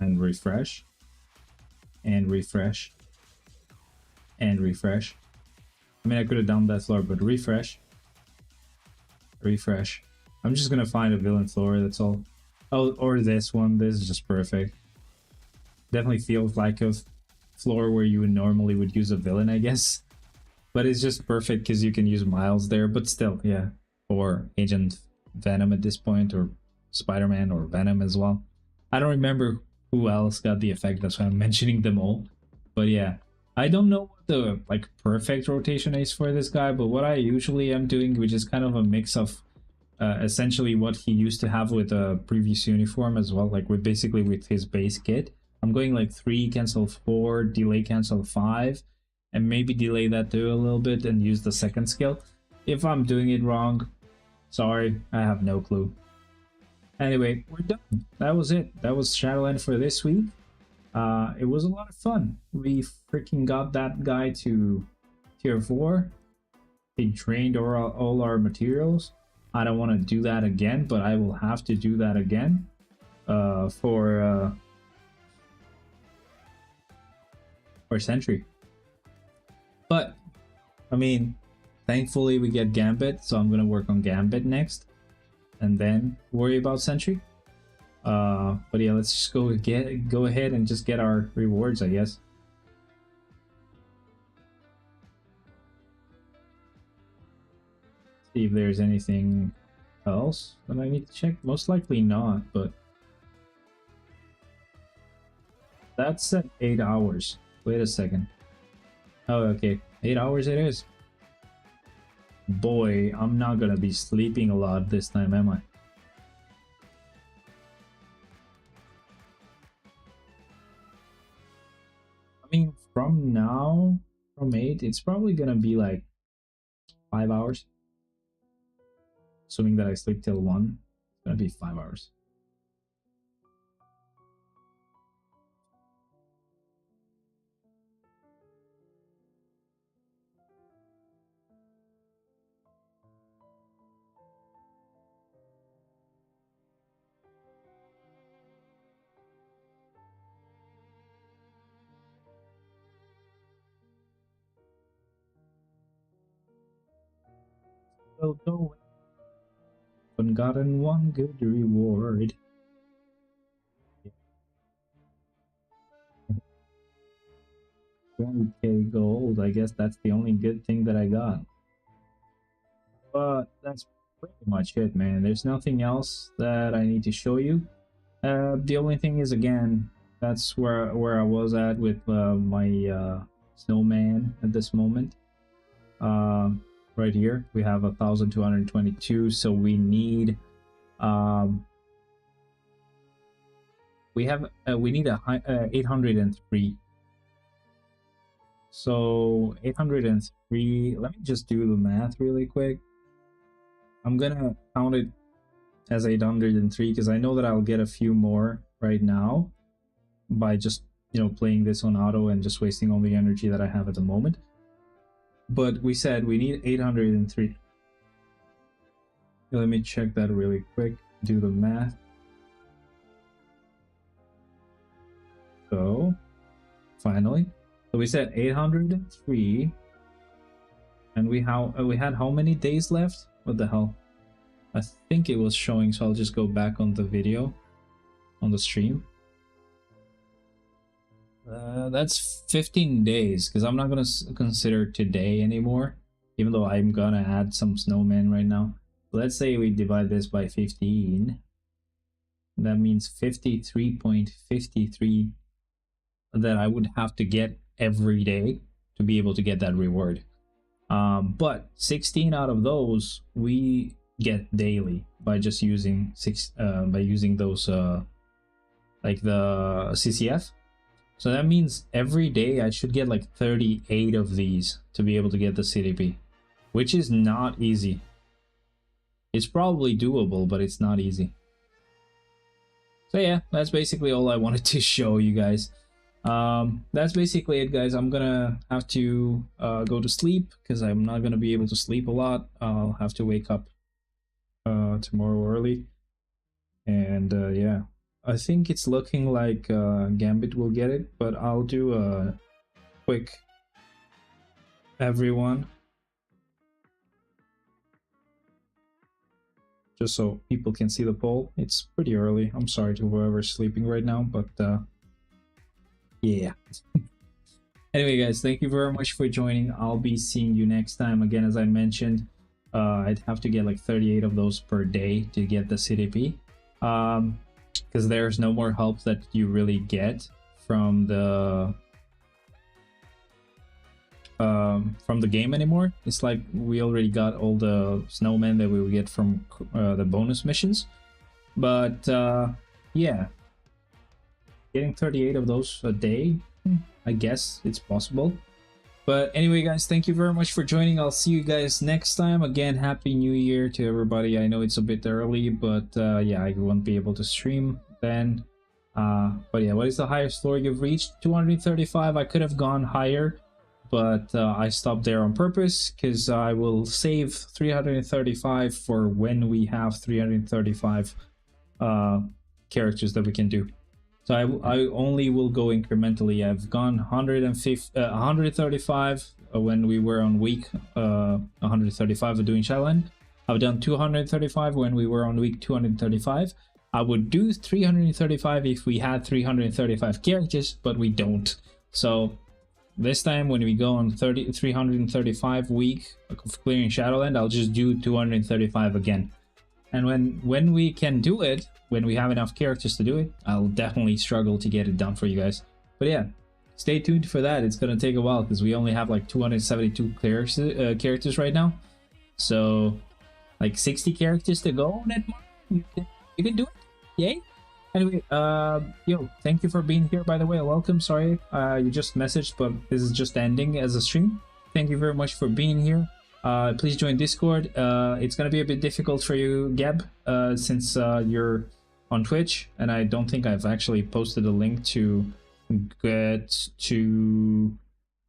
and refresh and refresh and refresh. I mean, I could have done that floor, but refresh, refresh. I'm just gonna find a villain floor, that's all. Oh, or this one. This is just perfect. Definitely feels like a floor where you normally would use a villain, I guess. But it's just perfect because you can use Miles there, but still, yeah. Or Agent Venom at this point, or Spider-Man, or Venom as well. I don't remember who else got the effect, that's why I'm mentioning them all. But yeah, I don't know what the perfect rotation is for this guy, but what I usually am doing, which is kind of a mix of essentially what he used to have with a previous uniform as well, like with basically with his base kit. I'm going like 3, cancel 4, delay cancel 5, and maybe delay that too a little bit and use the second skill. If I'm doing it wrong, sorry, I have no clue. Anyway, we're done. That was it. That was Shadowland for this week. It was a lot of fun. We freaking got that guy to tier 4. He drained all our materials. I don't want to do that again, but I will have to do that again for Sentry. But I mean, thankfully we get Gambit, so I'm gonna work on Gambit next, and then worry about Sentry. But yeah, let's just go ahead and just get our rewards, I guess. See if there's anything else that I need to check. Most likely not, but that's at 8 hours. Wait a second. Oh, okay. 8 hours it is. Boy, I'm not gonna be sleeping a lot this time, am I? I mean, from now, from 8, it's probably gonna be like 5 hours. Assuming that I sleep till 1, it's gonna be 5 hours. Well, go and gotten one good reward. 20k gold. I guess that's the only good thing that I got. But that's pretty much it, man. There's nothing else that I need to show you. The only thing is, again, that's where I was at with my snowman at this moment. Right here we have 1,222, so we need we need a 803. So 803, let me just do the math really quick. I'm gonna count it as 803 because I know that I'll get a few more right now by just, you know, playing this on auto and just wasting all the energy that I have at the moment. But we said we need 803. Let me check that really quick, do the math. So finally, so we said 803, and we had how many days left? What the hell? I think it was showing, so I'll just go back on the video on the stream. That's 15 days, because I'm not gonna consider today anymore, even though I'm gonna add some snowmen right now. Let's say we divide this by 15. That means 53.53 that I would have to get every day to be able to get that reward. But 16 out of those we get daily by just using those like the CCF. So that means every day I should get like 38 of these to be able to get the CDP, which is not easy. It's probably doable, but it's not easy. So yeah, that's basically all I wanted to show you guys. That's basically it, guys. I'm gonna have to go to sleep because I'm not gonna be able to sleep a lot. I'll have to wake up tomorrow early, and yeah, I think it's looking like Gambit will get it, but I'll do a quick everyone just so people can see the poll. It's pretty early. I'm sorry to whoever's sleeping right now, but yeah. Anyway, guys, thank you very much for joining. I'll be seeing you next time. Again, as I mentioned, I'd have to get like 38 of those per day to get the CDP. Because there's no more help that you really get from the game anymore. It's like we already got all the snowmen that we would get from the bonus missions. But yeah, getting 38 of those a day, I guess it's possible. But anyway, guys, thank you very much for joining. I'll see you guys next time. Again, Happy New Year to everybody. I know it's a bit early, but yeah, I won't be able to stream then. But yeah, what is the highest floor you've reached? 235. I could have gone higher, but I stopped there on purpose because I will save 335 for when we have 335 characters that we can do. So I only will go incrementally. I've gone 135 when we were on week 135 of doing Shadowland. I've done 235 when we were on week 235. I would do 335 if we had 335 characters, but we don't. So this time when we go on 335 week of clearing Shadowland, I'll just do 235 again. And when we can do it, when we have enough characters to do it, I'll definitely struggle to get it done for you guys. But yeah, stay tuned for that. It's gonna take a while because we only have like 272 characters right now. So like 60 characters to go. Netmarble, you can do it. Yay! Anyway, yo, thank you for being here, by the way. Welcome. Sorry, you just messaged, but this is just ending as a stream. Thank you very much for being here. Please join Discord. It's gonna be a bit difficult for you, Gab, since you're on Twitch, and I don't think I've actually posted a link to get to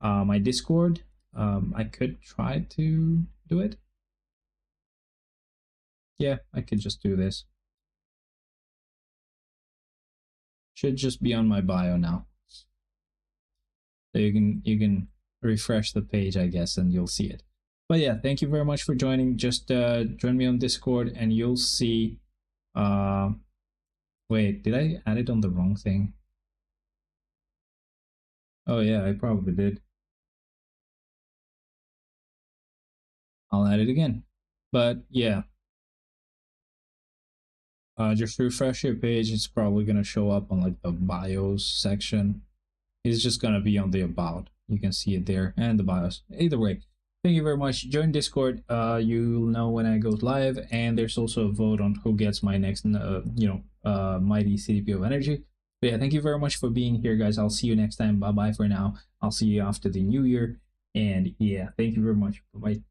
my Discord. I could try to do it. Yeah, I could just do this. Should just be on my bio now. So you can refresh the page, I guess, and you'll see it. But yeah, thank you very much for joining. Just join me on Discord and you'll see. Wait, did I add it on the wrong thing? Oh yeah, I probably did. I'll add it again. But yeah, Just refresh your page. It's probably gonna show up on like the bios section. It's just gonna be on the about. You can see it there and the bios. Either way, thank you very much. Join Discord. You'll know when I go live, and there's also a vote on who gets my next, mighty CDP of energy. But yeah, thank you very much for being here, guys. I'll see you next time. Bye bye for now. I'll see you after the new year. And yeah, thank you very much. Bye bye.